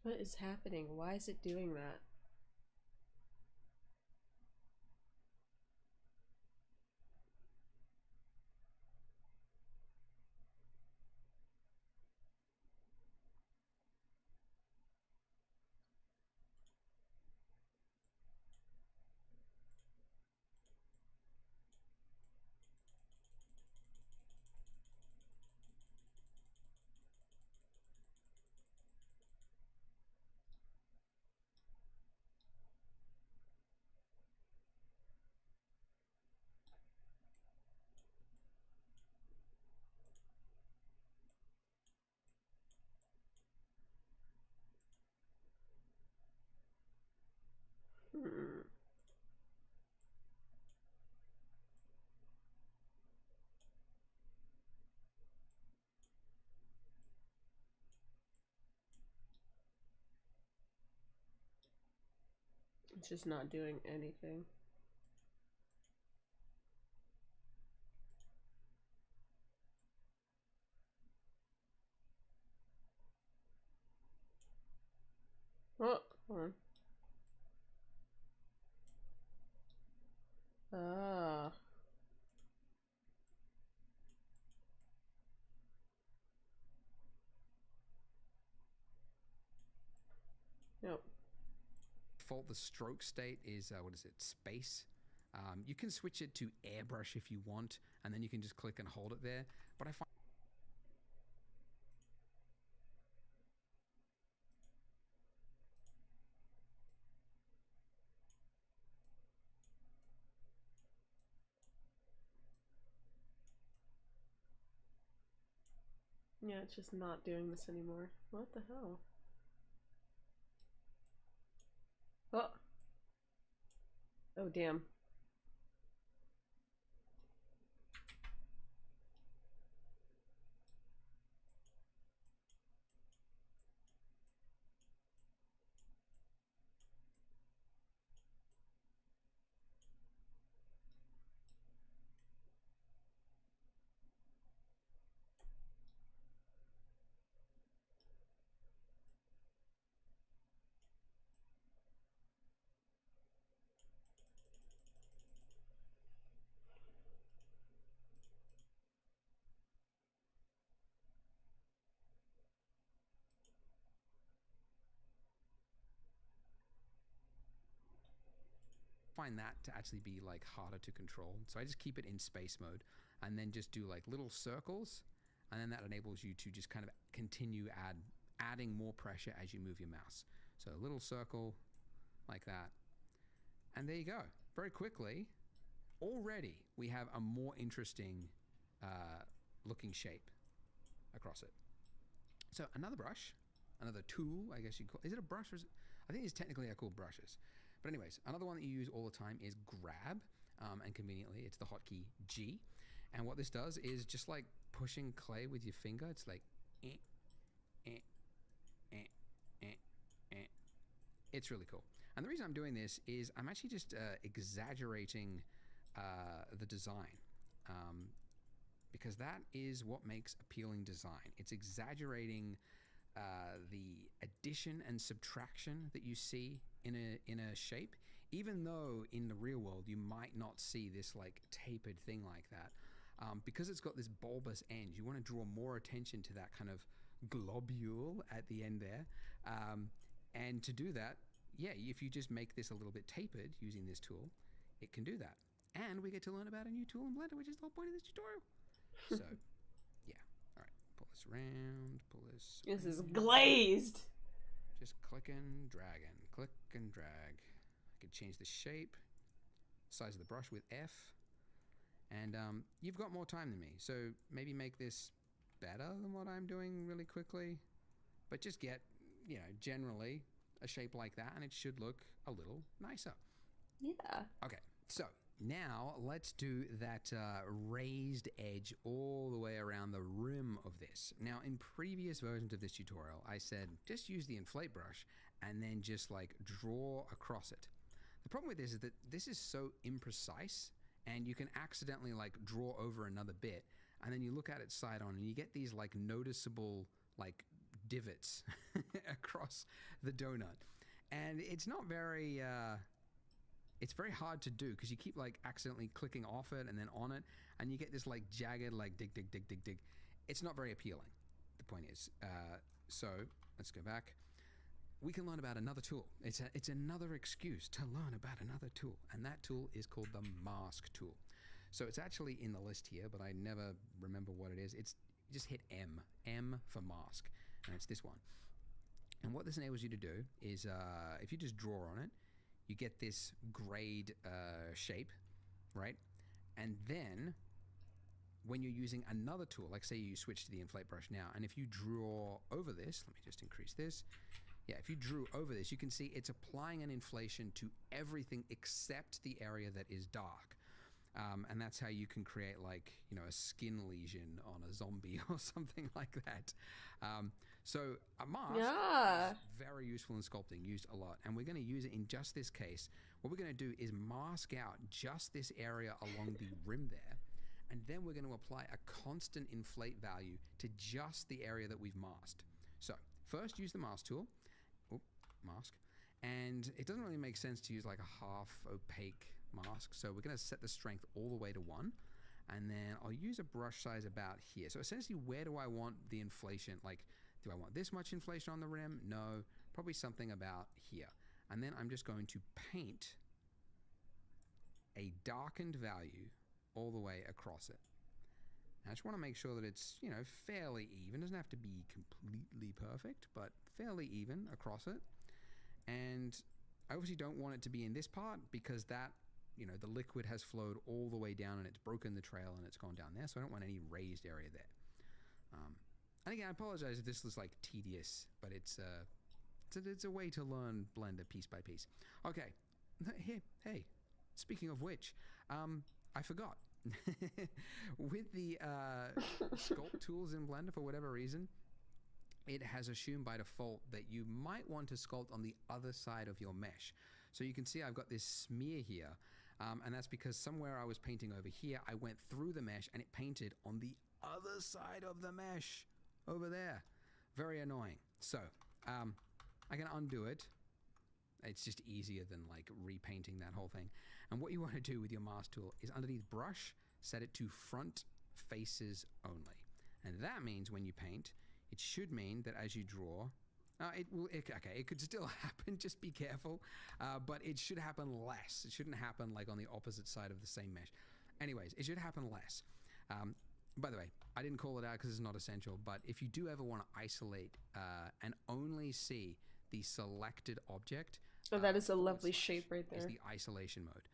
What is happening? Why is it doing that? It's just not doing anything. Oh, hold on. Ah. Nope. the stroke state is, what is it, space. You can switch it to airbrush if you want, and then you can just click and hold it there. But I find Yeah, it's just not doing this anymore. What the hell? Oh. Oh, damn. that to actually be like harder to control. So I just keep it in space mode and then just do like little circles, and then that enables you to just kind of continue adding more pressure as you move your mouse. So a little circle like that. And there you go. Very quickly, already we have a more interesting looking shape. across it. So another brush, another tool, I guess you call. Is it a brush or is it, I think these technically are called brushes. But anyways, another one that you use all the time is grab, and conveniently it's the hotkey G. And what this does is just like pushing clay with your finger. It's like, eh, eh, eh, eh, eh. It's really cool. And the reason I'm doing this is I'm actually just exaggerating the design, because that is what makes appealing design. It's exaggerating the addition and subtraction that you see in a shape, even though in the real world you might not see this like tapered thing like that. Because it's got this bulbous end, you want to draw more attention to that kind of globule at the end there. And to do that, yeah, if you just make this a little bit tapered using this tool, it can do that. And we get to learn about a new tool in Blender, which is the whole point of this tutorial. So, yeah. All right, pull this around, pull this. This is glazed. Just click and drag and click and drag. I can change the shape, size of the brush with F. And you've got more time than me, so maybe make this better than what I'm doing really quickly. But just get, you know, generally a shape like that, and it should look a little nicer. Yeah. Okay, so now let's do that raised edge all the way around the rim of this. Now, in previous versions of this tutorial, I said just use the inflate brush and then just like draw across it. The problem with this is that this is so imprecise, and you can accidentally like draw over another bit, and then you look at it side on and you get these like noticeable like divots across the donut, and it's not very it's very hard to do because you keep like accidentally clicking off it and then on it, and you get this like jagged like dig dig dig dig dig. It's not very appealing, the point is. So let's go back. We can learn about another tool. It's another excuse to learn about another tool, and that tool is called the mask tool. So it's actually in the list here, but I never remember what it is. It's just hit M for mask, and it's this one. And what this enables you to do is if you just draw on it, you get this grade shape, right? And then when you're using another tool, like say you switch to the inflate brush now, and if you draw over this, let me just increase this. Yeah, if you drew over this, you can see it's applying an inflation to everything except the area that is dark. And that's how you can create like, you know, a skin lesion on a zombie or something like that. So a mask is very useful in sculpting, used a lot. And we're going to use it in just this case. What we're going to do is mask out just this area along the rim there. And then we're going to apply a constant inflate value to just the area that we've masked. So first use the mask tool. Mask, and it doesn't really make sense to use like a half opaque mask, so we're going to set the strength all the way to 1, and then I'll use a brush size about here. So essentially, where do I want the inflation? Like, do I want this much inflation on the rim? No, probably something about here. And then I'm just going to paint a darkened value all the way across it. I just want to make sure that it's, you know, fairly even. It doesn't have to be completely perfect, but fairly even across it. And I obviously don't want it to be in this part because that, you know, the liquid has flowed all the way down and it's broken the trail and it's gone down there. So I don't want any raised area there. And again, I apologize if this was like tedious, but it's a way to learn Blender piece by piece. Okay, hey, speaking of which, I forgot. With the sculpt tools in Blender, for whatever reason, it has assumed by default that you might want to sculpt on the other side of your mesh. So you can see I've got this smear here, and that's because somewhere I was painting over here, I went through the mesh and it painted on the other side of the mesh over there. Very annoying. So I can undo it. It's just easier than like repainting that whole thing. And what you want to do with your mask tool is underneath brush, set it to front faces only. And that means when you paint, it should mean that as you draw, it could still happen, just be careful, but it should happen less. It shouldn't happen like on the opposite side of the same mesh. Anyways, it should happen less. By the way, I didn't call it out because it's not essential, but if you do ever want to isolate and only see the selected object. Oh, that is a lovely shape right there. Is the isolation mode.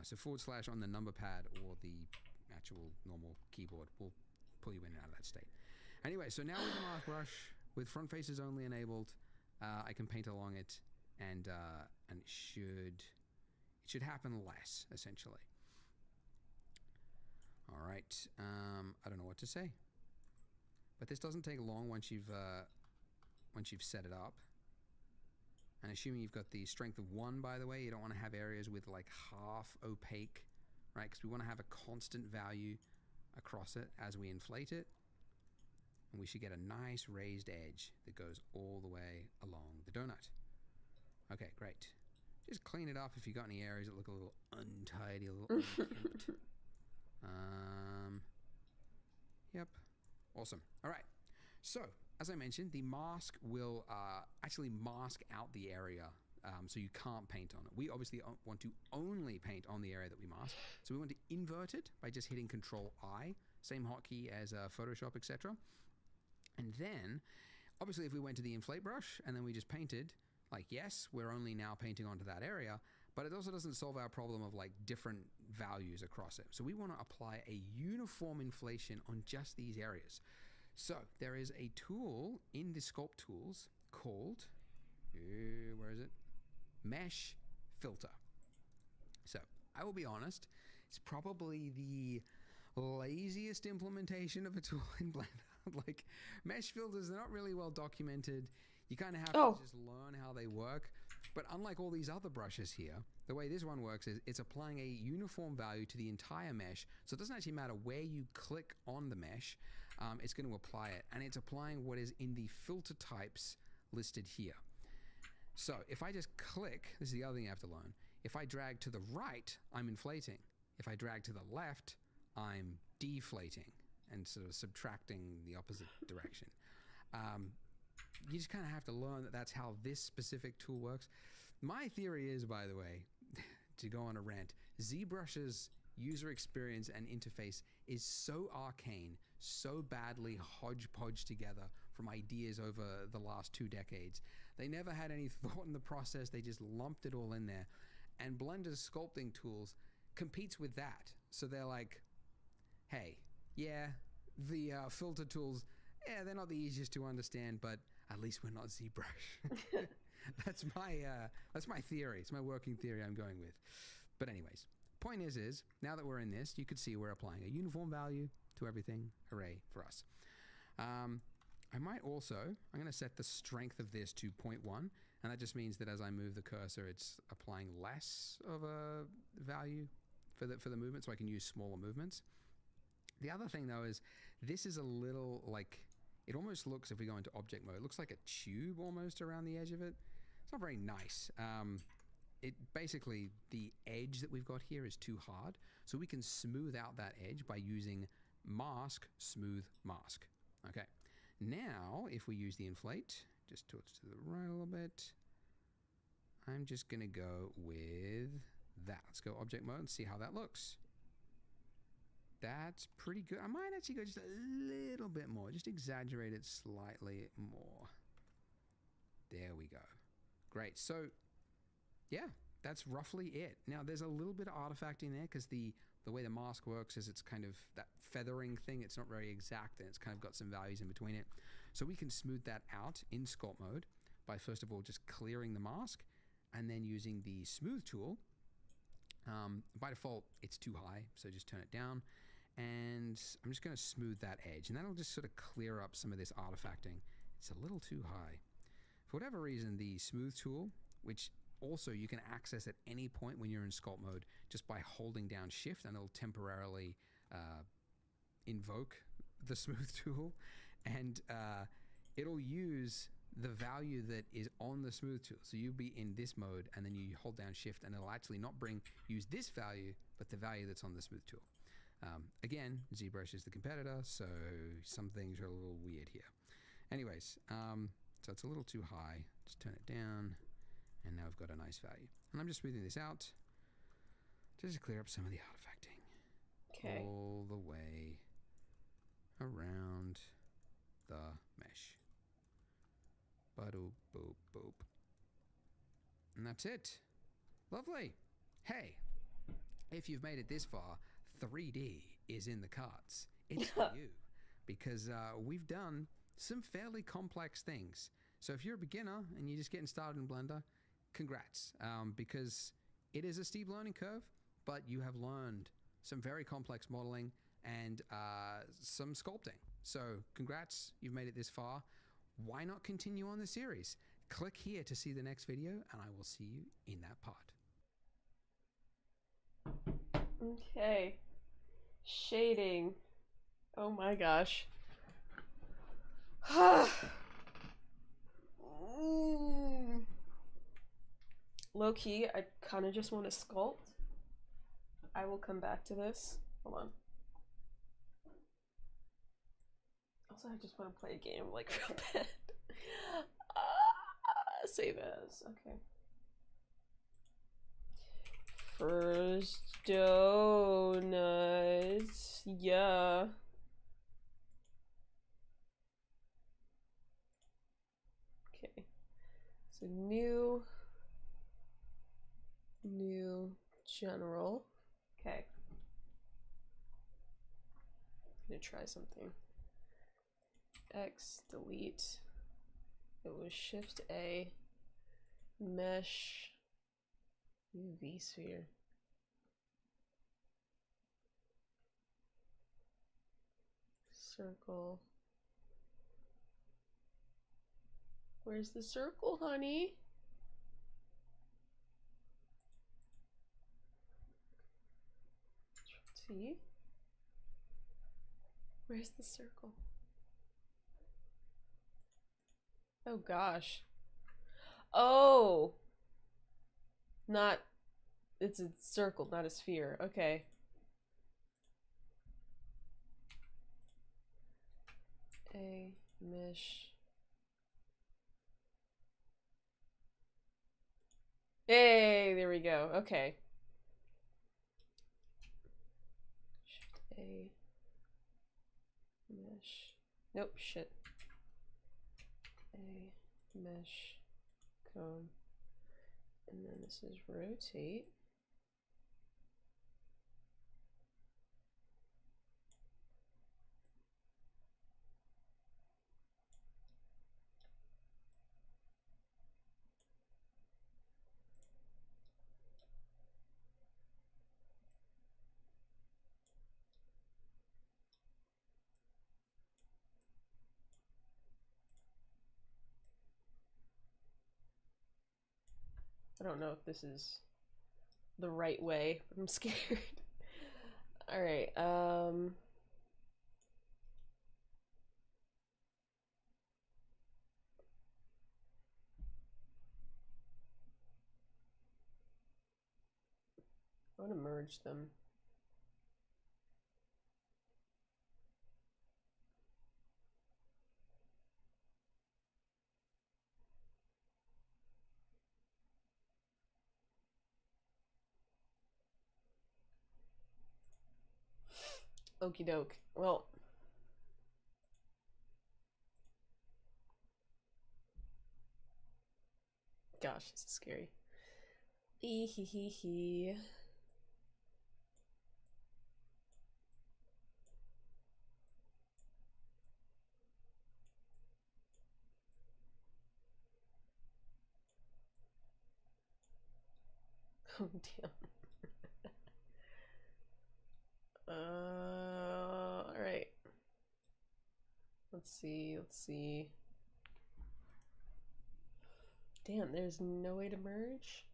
So / on the number pad or the actual normal keyboard will pull you in and out of that state. Anyway, so now with the mask brush, with front faces only enabled, I can paint along it, and it should happen less, essentially. All right. I don't know what to say, but this doesn't take long once you've set it up. And assuming you've got the strength of 1, by the way, you don't want to have areas with like half opaque, right? Because we want to have a constant value across it as we inflate it. And we should get a nice raised edge that goes all the way along the donut. Okay, great. Just clean it up if you've got any areas that look a little untidy, a little unkempt. Yep. Awesome. All right. So, as I mentioned, the mask will actually mask out the area, so you can't paint on it. We obviously want to only paint on the area that we mask. So we want to invert it by just hitting Control-I, same hotkey as Photoshop, etc. And then, obviously, if we went to the inflate brush and then we just painted, like, yes, we're only now painting onto that area, but it also doesn't solve our problem of like different values across it. So we want to apply a uniform inflation on just these areas. So there is a tool in the sculpt tools called, where is it? Mesh Filter. So I will be honest, it's probably the laziest implementation of a tool in Blender. Like, mesh filters, they're not really well documented. You kind of have to just learn how they work. But unlike all these other brushes here, the way this one works is it's applying a uniform value to the entire mesh. So it doesn't actually matter where you click on the mesh, it's going to apply it. And it's applying what is in the filter types listed here. So if I just click, this is the other thing you have to learn. If I drag to the right, I'm inflating. If I drag to the left, I'm deflating and sort of subtracting the opposite direction. You just kind of have to learn that that's how this specific tool works. My theory is, by the way, to go on a rant, ZBrush's user experience and interface is so arcane, so badly hodgepodge together from ideas over the last 2 decades. They never had any thought in the process. They just lumped it all in there. And Blender's sculpting tools competes with that. So they're like, hey, yeah, the filter tools, yeah, they're not the easiest to understand, but at least we're not ZBrush. That's my theory. It's my working theory I'm going with. But anyways, point is now that we're in this, you could see we're applying a uniform value to everything. Hooray for us. I might also, I'm going to set the strength of this to 0.1, and that just means that as I move the cursor, it's applying less of a value for the movement, so I can use smaller movements. The other thing though is this is a little like, it almost looks, if we go into object mode, it looks like a tube almost around the edge of it. It's not very nice. It basically, the edge that we've got here is too hard, so we can smooth out that edge by using mask, smooth mask. Okay. Now, if we use the inflate, just to the right a little bit, I'm just going to go with that. Let's go object mode and see how that looks. That's pretty good. I might actually go just a little bit more, just exaggerate it slightly more. There we go. Great. So, yeah, that's roughly it. Now, there's a little bit of artifacting there because the way the mask works is it's kind of that feathering thing. It's not very exact, and it's kind of got some values in between it. So we can smooth that out in sculpt mode by, first of all, just clearing the mask and then using the smooth tool. By default, it's too high, so just turn it down. And I'm just going to smooth that edge, and that'll just sort of clear up some of this artifacting. It's a little too high. For whatever reason, the smooth tool, which also you can access at any point when you're in sculpt mode just by holding down shift, and it'll temporarily invoke the smooth tool, and it'll use the value that is on the smooth tool. So you'll be in this mode, and then you hold down shift, and it'll actually not use this value, but the value that's on the smooth tool. Again, ZBrush is the competitor, so some things are a little weird here. Anyways, so it's a little too high. Just turn it down, and now we've got a nice value. And I'm just smoothing this out just to clear up some of the artifacting. Okay. All the way around the mesh. Ba-doop, boop, boop. And that's it. Lovely. Hey, if you've made it this far, 3D is in the cards. It's for you. because we've done some fairly complex things. So if you're a beginner and you're just getting started in Blender, congrats, because it is a steep learning curve, but you have learned some very complex modeling and some sculpting. So congrats, you've made it this far. Why not continue on the series? Click here to see the next video, and I will see you in that part. Okay. Shading. Oh my gosh. Low key, I kind of just want to sculpt. I will come back to this. Hold on. Also, I just want to play a game like real bad. Save as. Okay. First donuts. Yeah. Okay. So new general. Okay. I'm gonna try something. X, delete. It was Shift A. Mesh. UV sphere. Circle. Where's the circle, honey? T. Where's the circle? Oh gosh. Oh! Not, it's a circle, not a sphere. Okay. A mesh. Hey, there we go. Okay. Shift A mesh. Nope, shit. A mesh cone. And then this is rotate. I don't know if this is the right way, but I'm scared. All right. I want to merge them. Okie doke. Well, gosh, this is scary. Ehehehe. Oh damn. All right. Let's see. Let's see. Damn, there's no way to merge.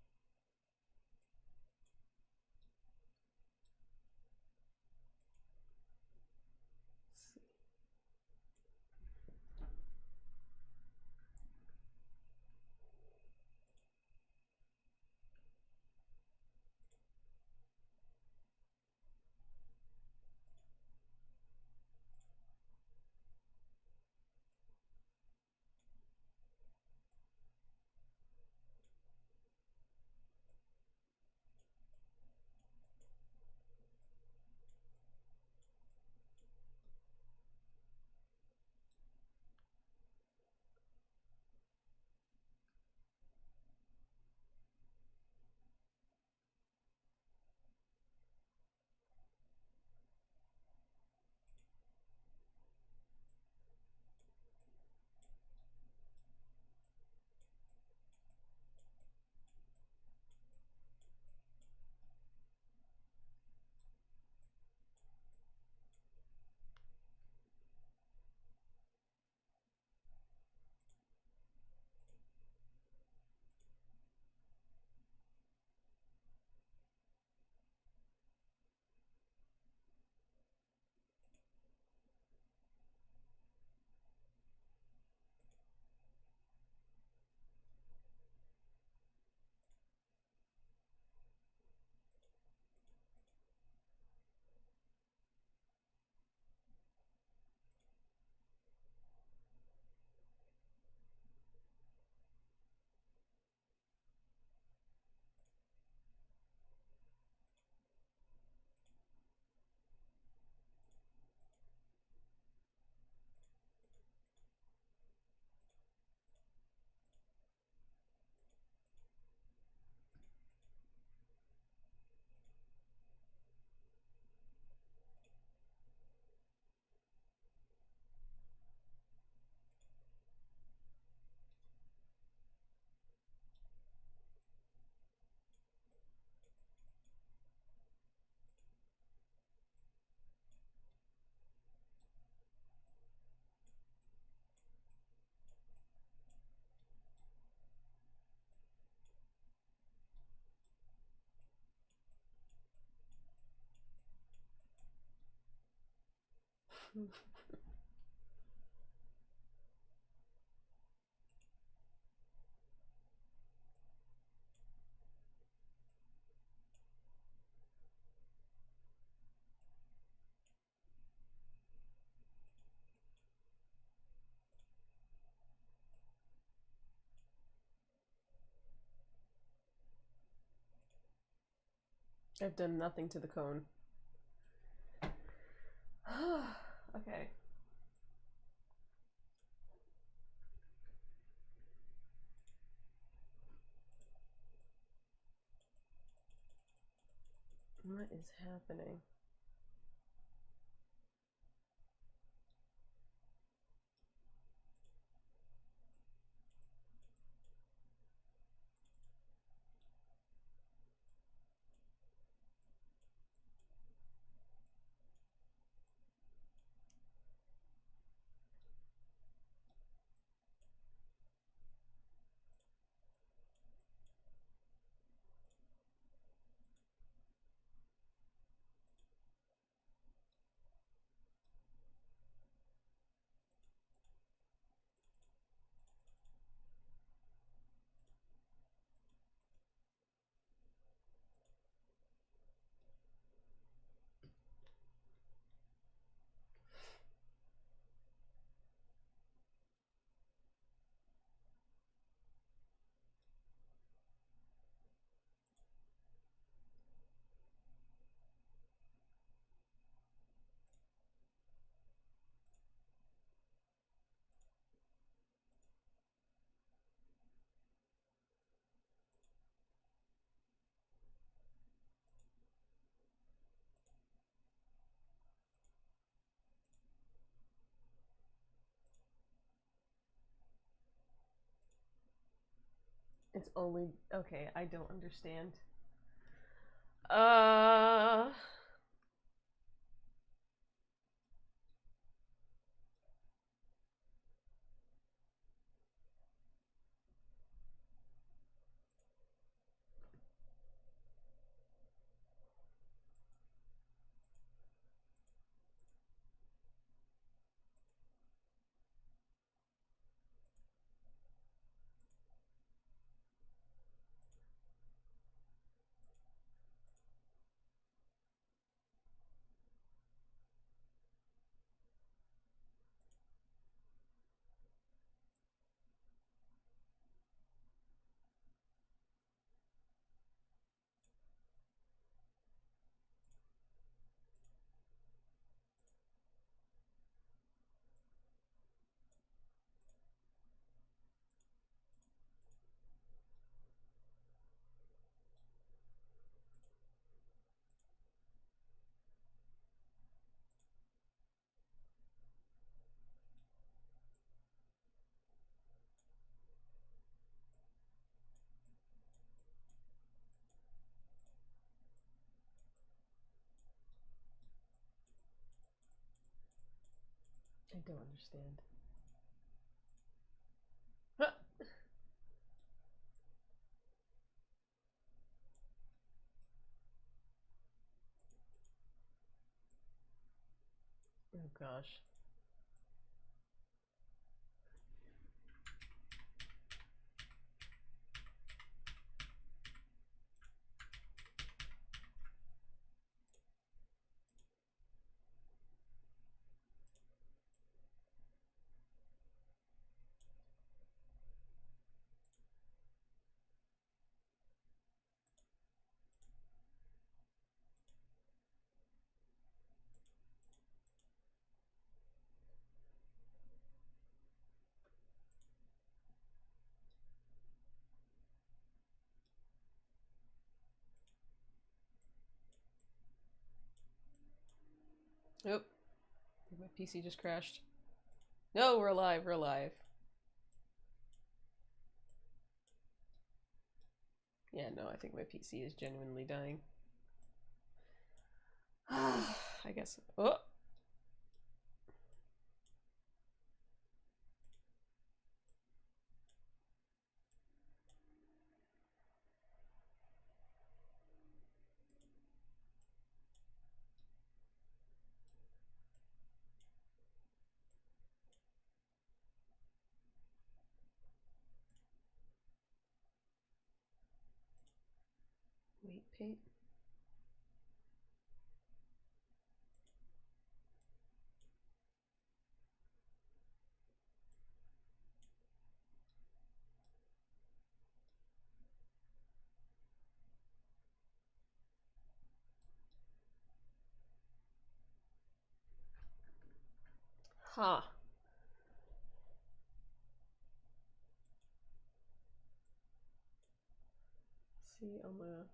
I've done nothing to the cone. Okay. What is happening? It's only okay. I don't understand. Uh. I don't understand. Huh. Oh gosh. Oh, my PC just crashed. No, we're alive. We're alive. Yeah, no, I think my PC is genuinely dying. I guess. Oh. Weight paint. Huh. See on the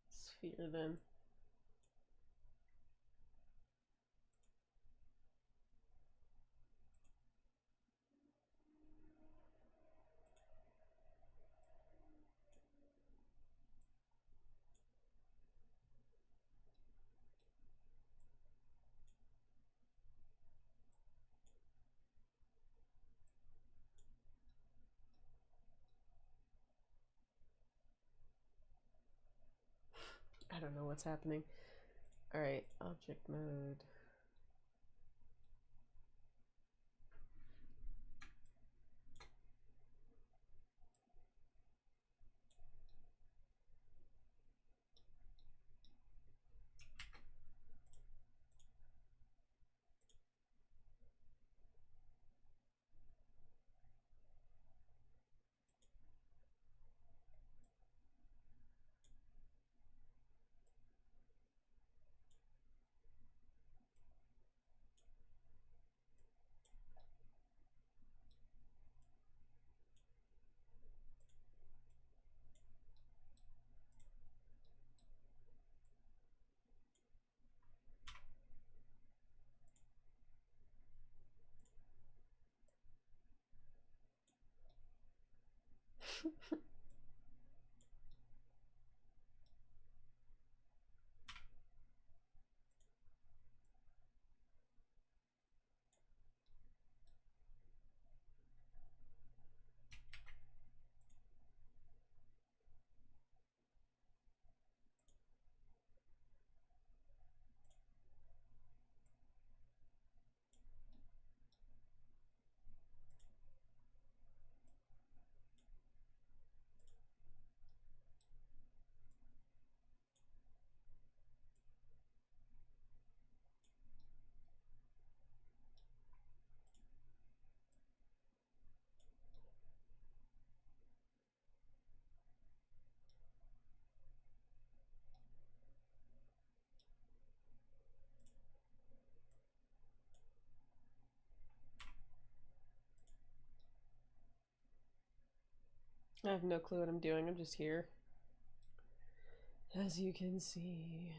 sphere then. I don't know what's happening. Alright, object mode. I have no clue what I'm doing. I'm just here. As you can see.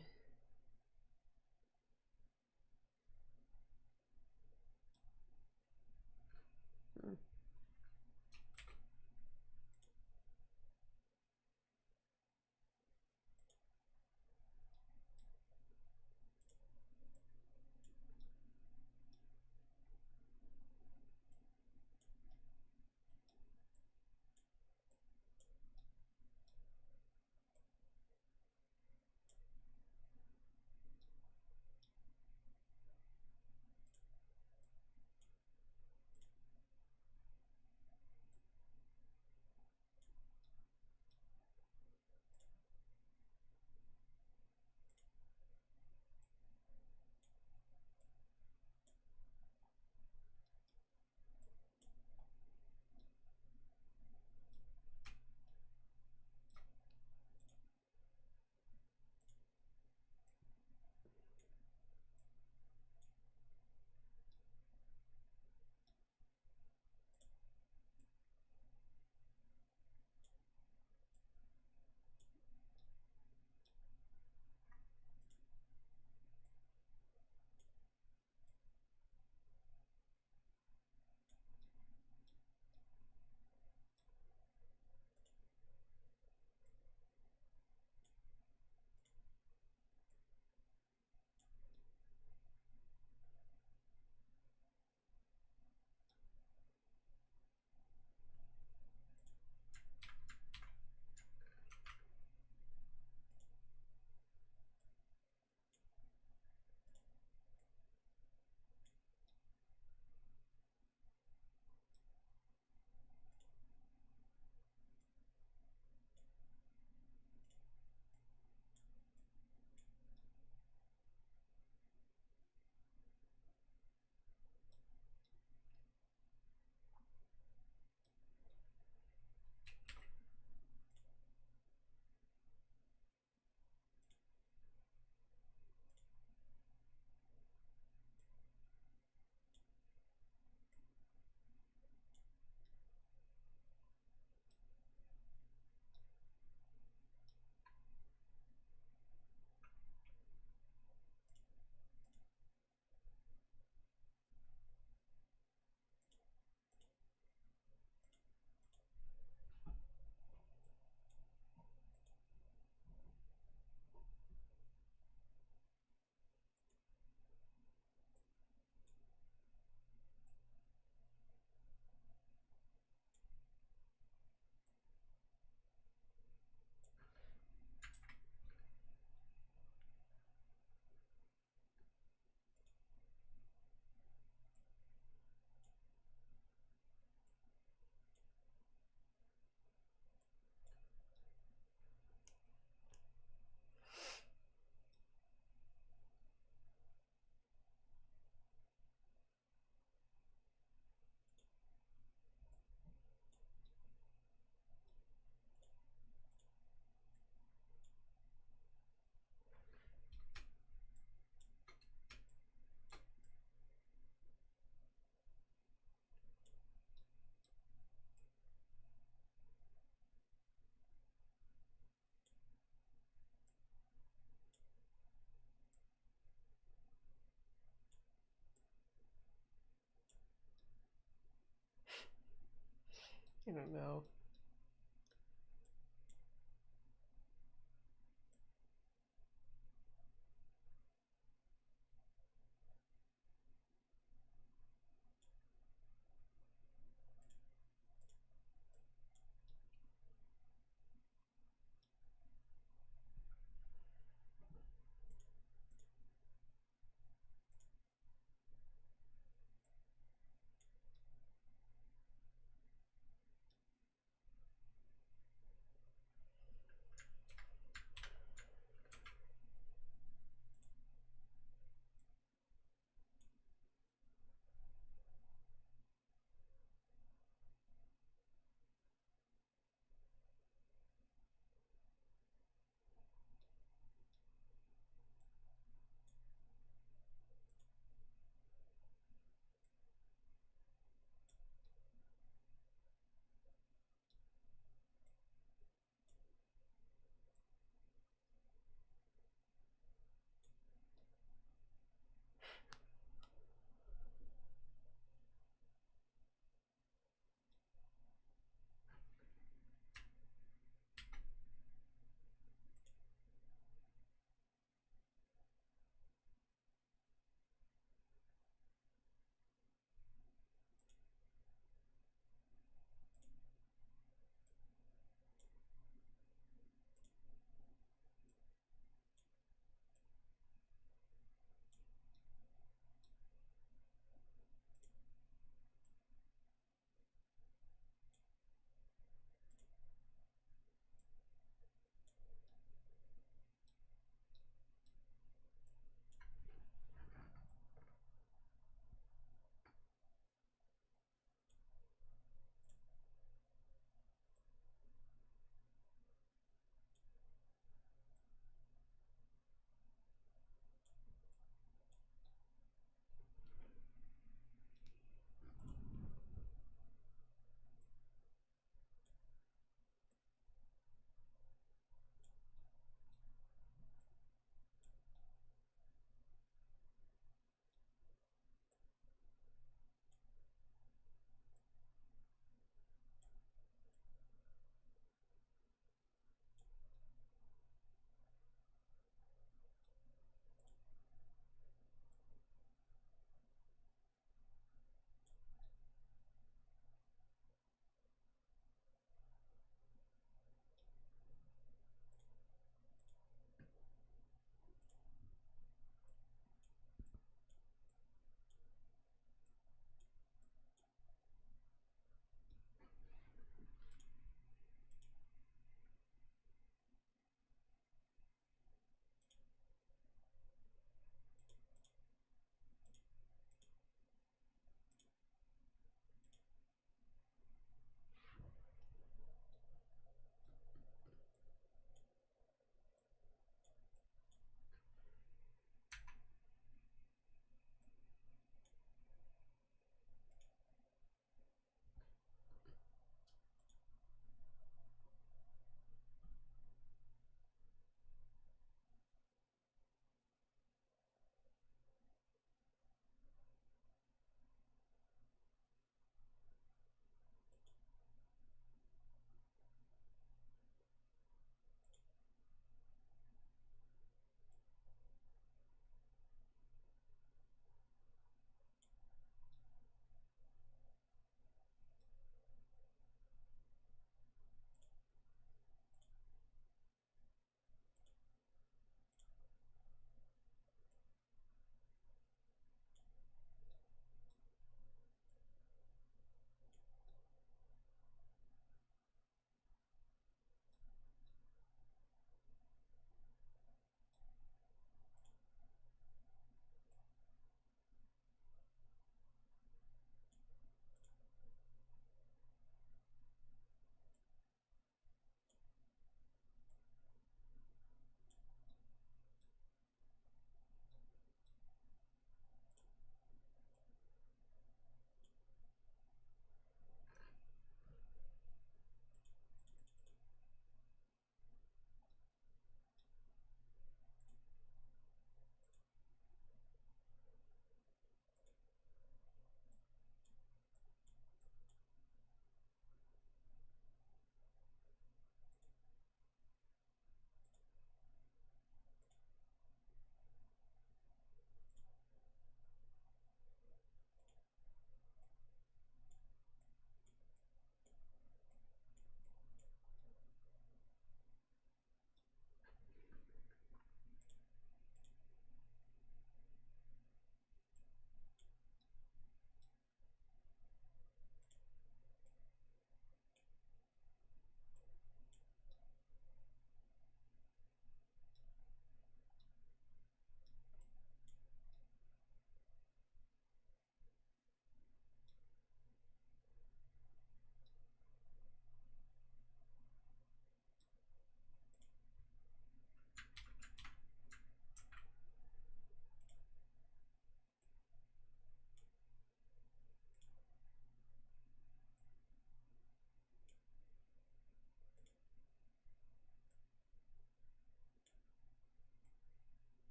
I don't know.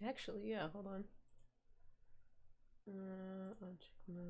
Actually, yeah, hold on. Object mode.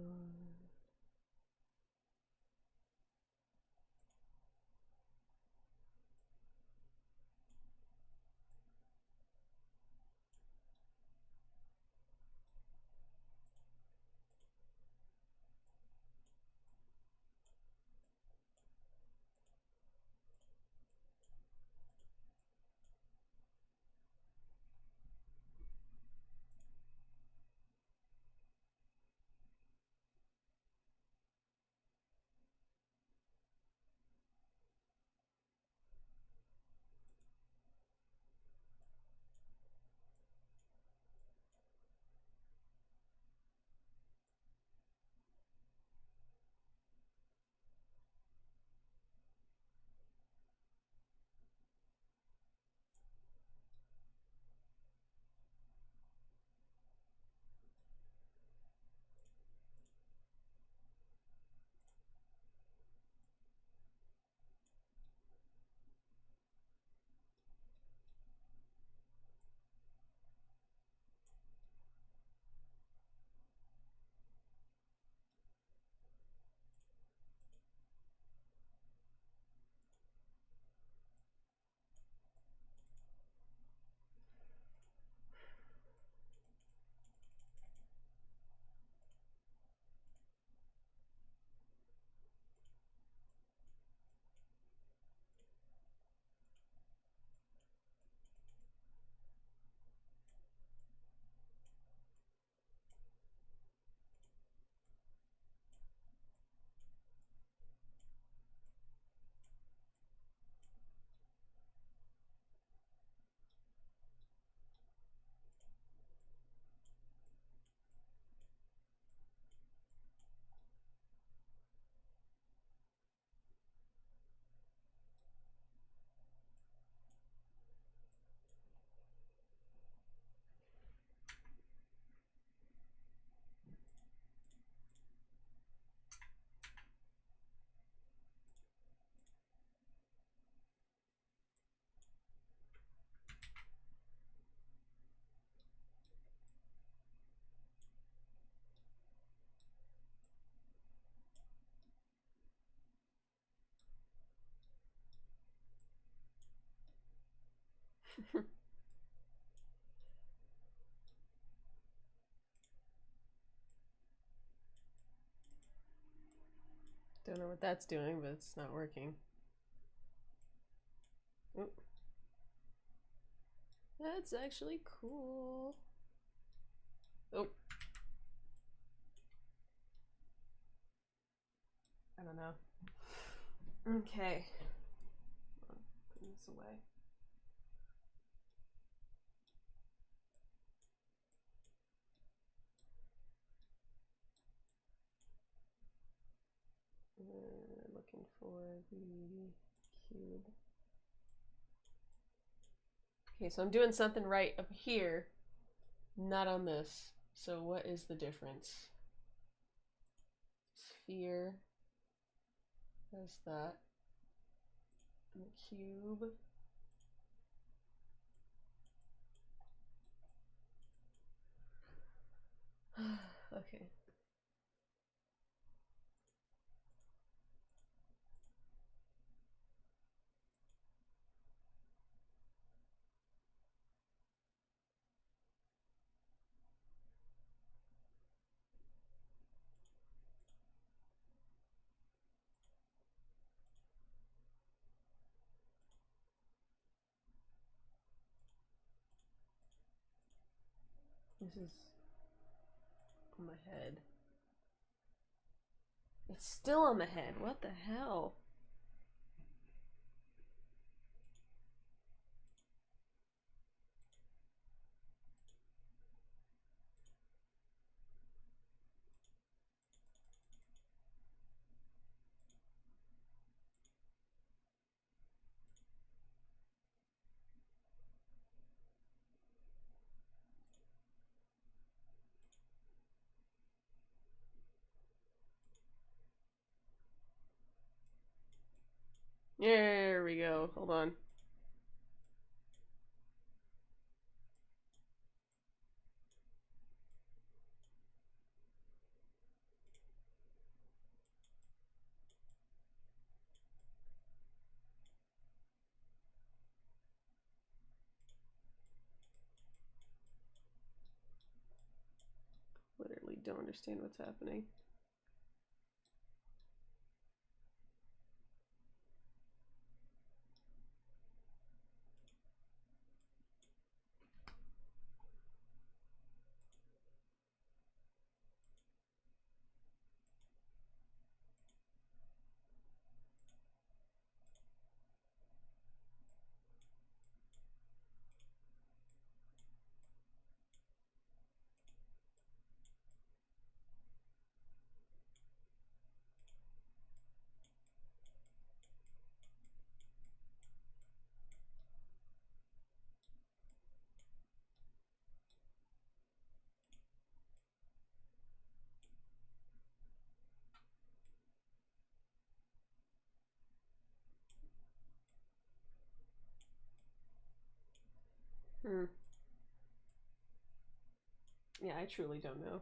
Don't know what that's doing, but it's not working. Oop. That's actually cool. Oh. I don't know. Okay. Put this away. Looking for the cube. Okay, so I'm doing something right up here, not on this. So what is the difference? Sphere. There's that. And the cube. Okay. This is on my head. It's still on the head. What the hell? There we go. Hold on. don't understand what's happening. Hmm. Yeah, I truly don't know.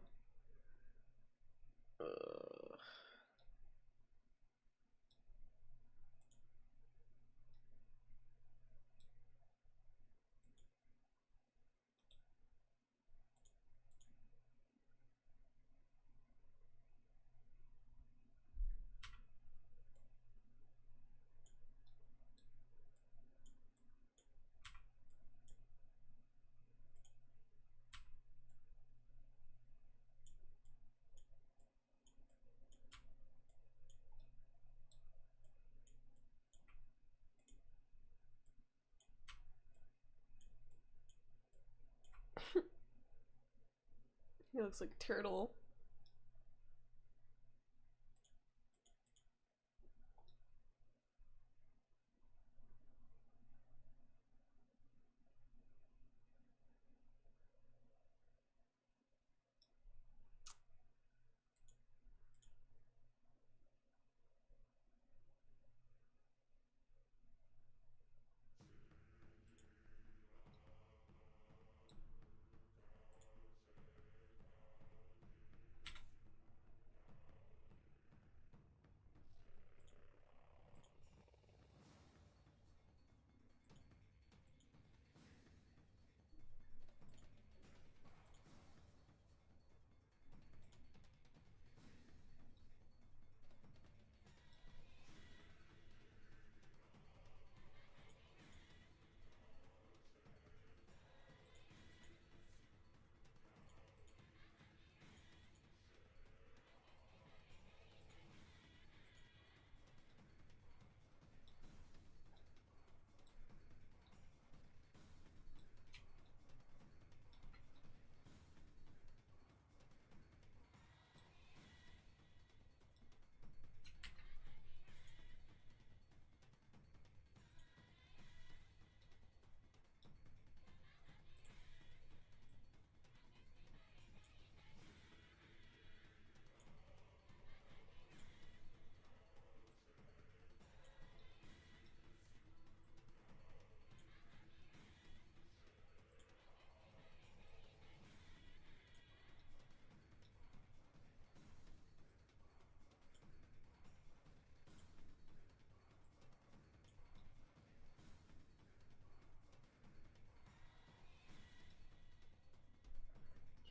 He looks like a turtle.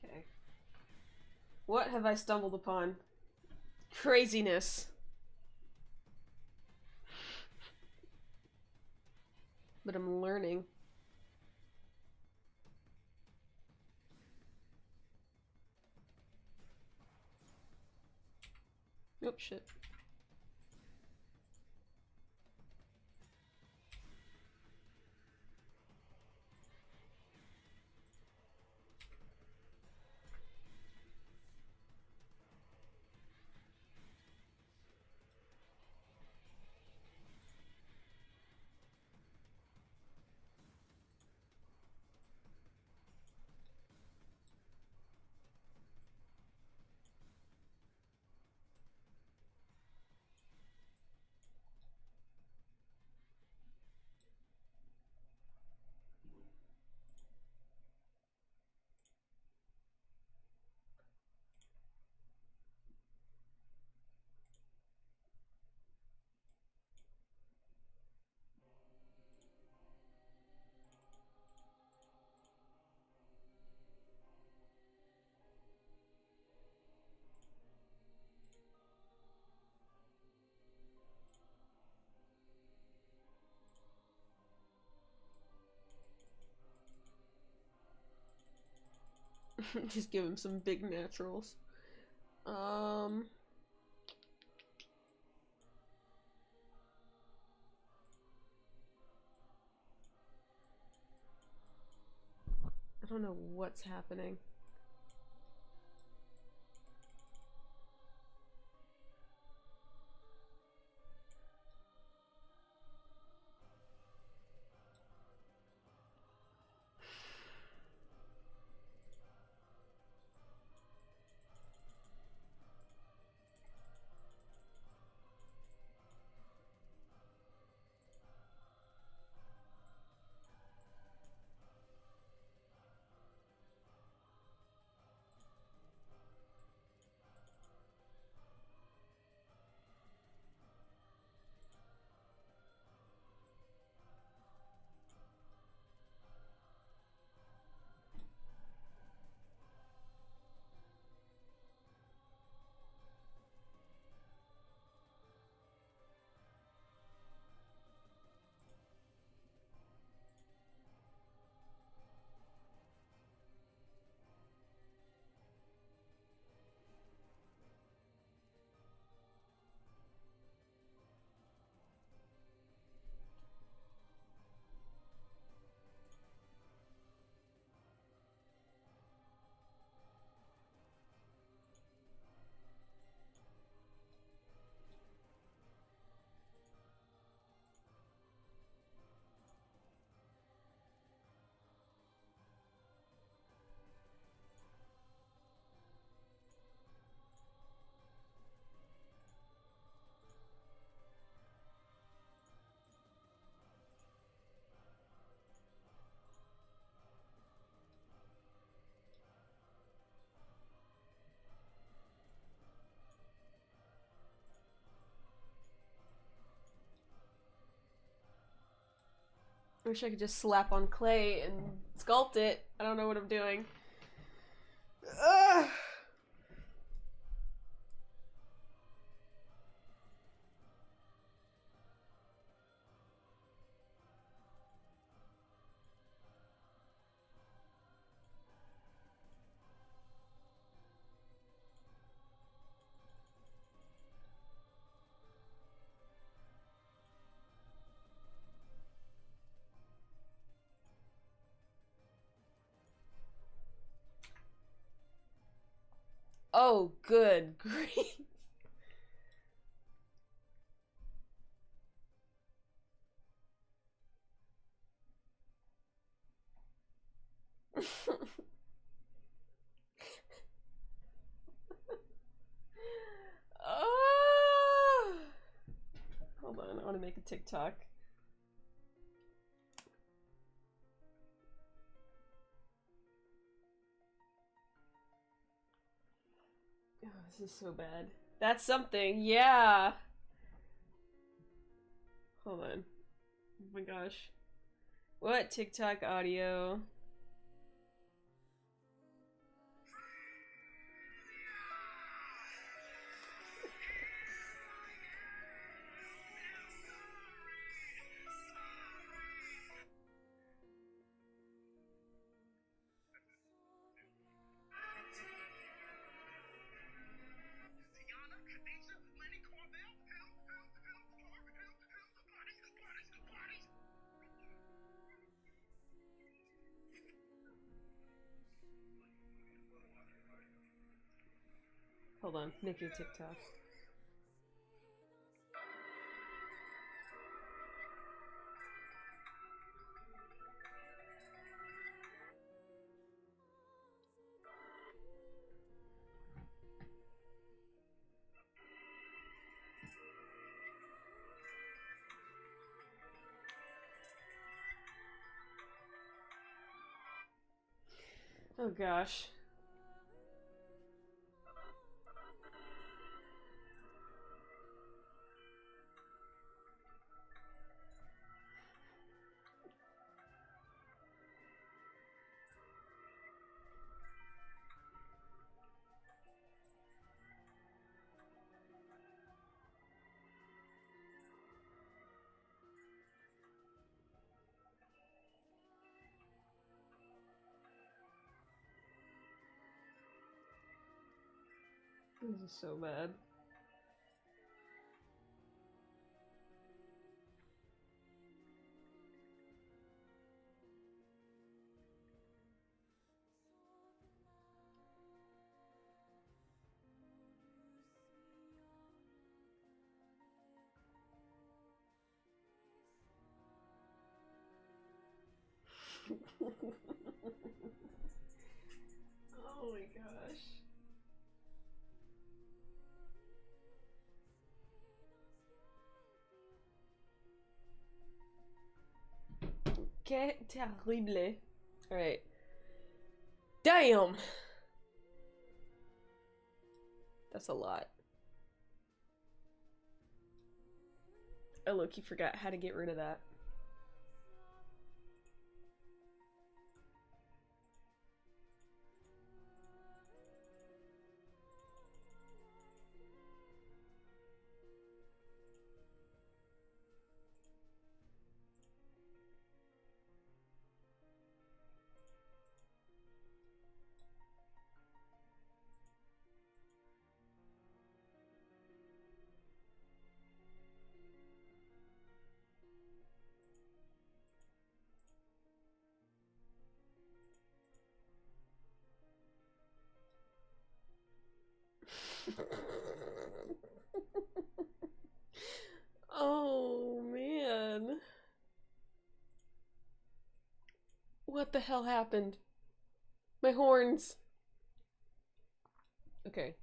Okay. What have I stumbled upon? Craziness. But I'm learning. Oh, shit. Just give him some big naturals. I don't know what's happening. I wish I could just slap on clay and sculpt it. I don't know what I'm doing. Ugh. Oh, good grief. Oh! Hold on, I want to make a TikTok. Oh, this is so bad. That's something, yeah! Hold on. Oh my gosh. What? TikTok audio? Hold on, making a TikTok. Oh gosh. This is so bad. Oh my gosh. Que terrible. Alright. Damn! That's a lot. I look, you forgot how to get rid of that. Oh man. What the hell happened? My horns. Okay.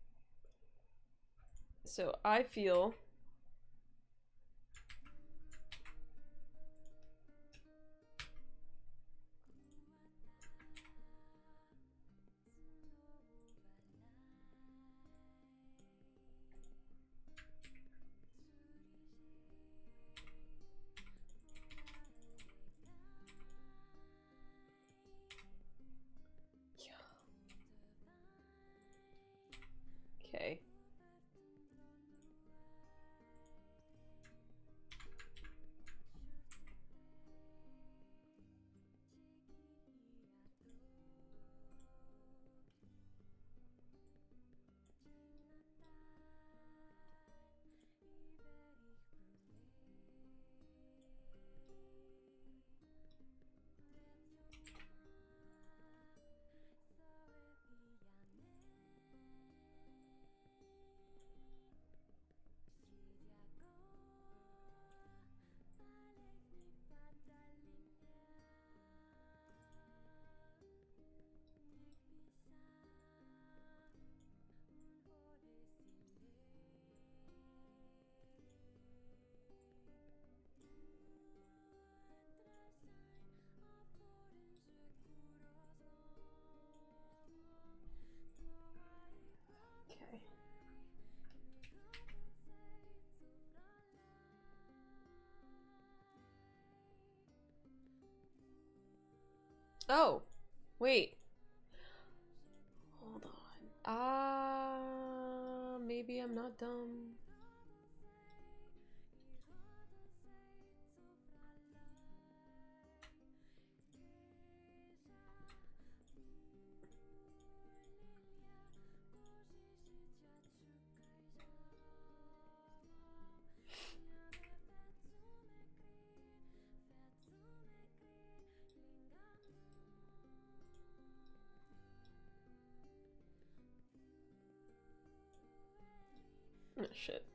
So I feel okay. Okay. Oh, wait. Hold on. Maybe I'm not dumb. Oh, shit.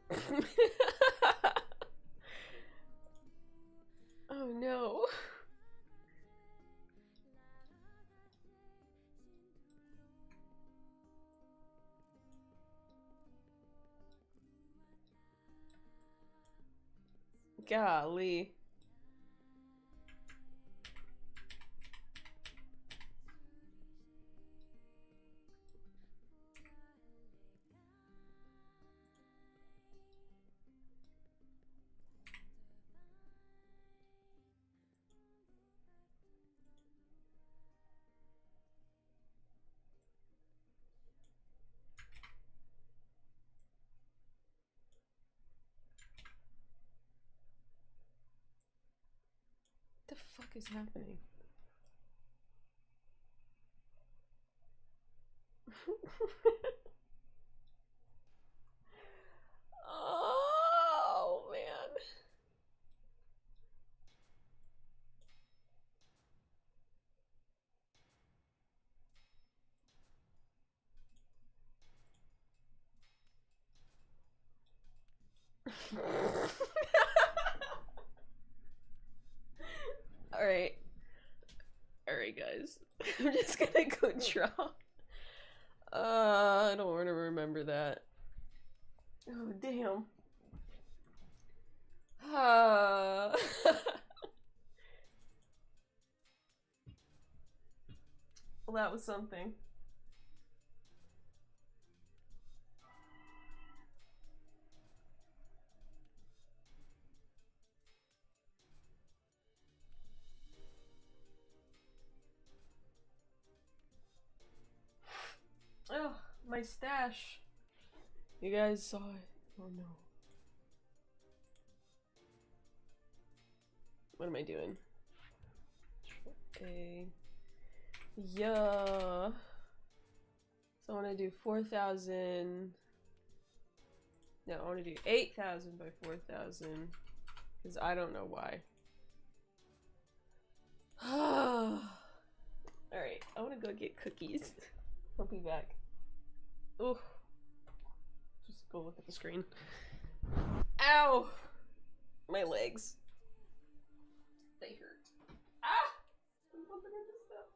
Oh no. Golly. What the fuck is happening? Alright. Alright, guys. I'm just gonna go draw. I don't want to remember that. Oh, damn. Well, that was something. Oh, my stash. You guys saw it. Oh no. What am I doing? Okay. Yeah. So I want to do 4,000. No, I want to do 8,000 by 4,000. Because I don't know why. Alright, I want to go get cookies. I'll be back. Ooh. Just go look at the screen. Ow! My legs. They hurt. Ah! I'm bumping into stuff.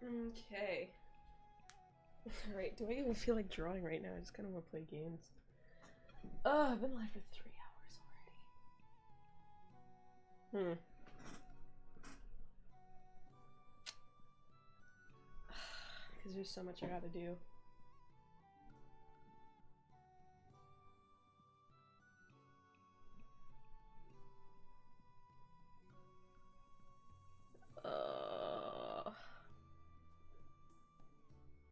Okay. Alright, do I even feel like drawing right now? I just kind of want to play games. Oh, I've been live for 3 hours already. Because there's so much I gotta do.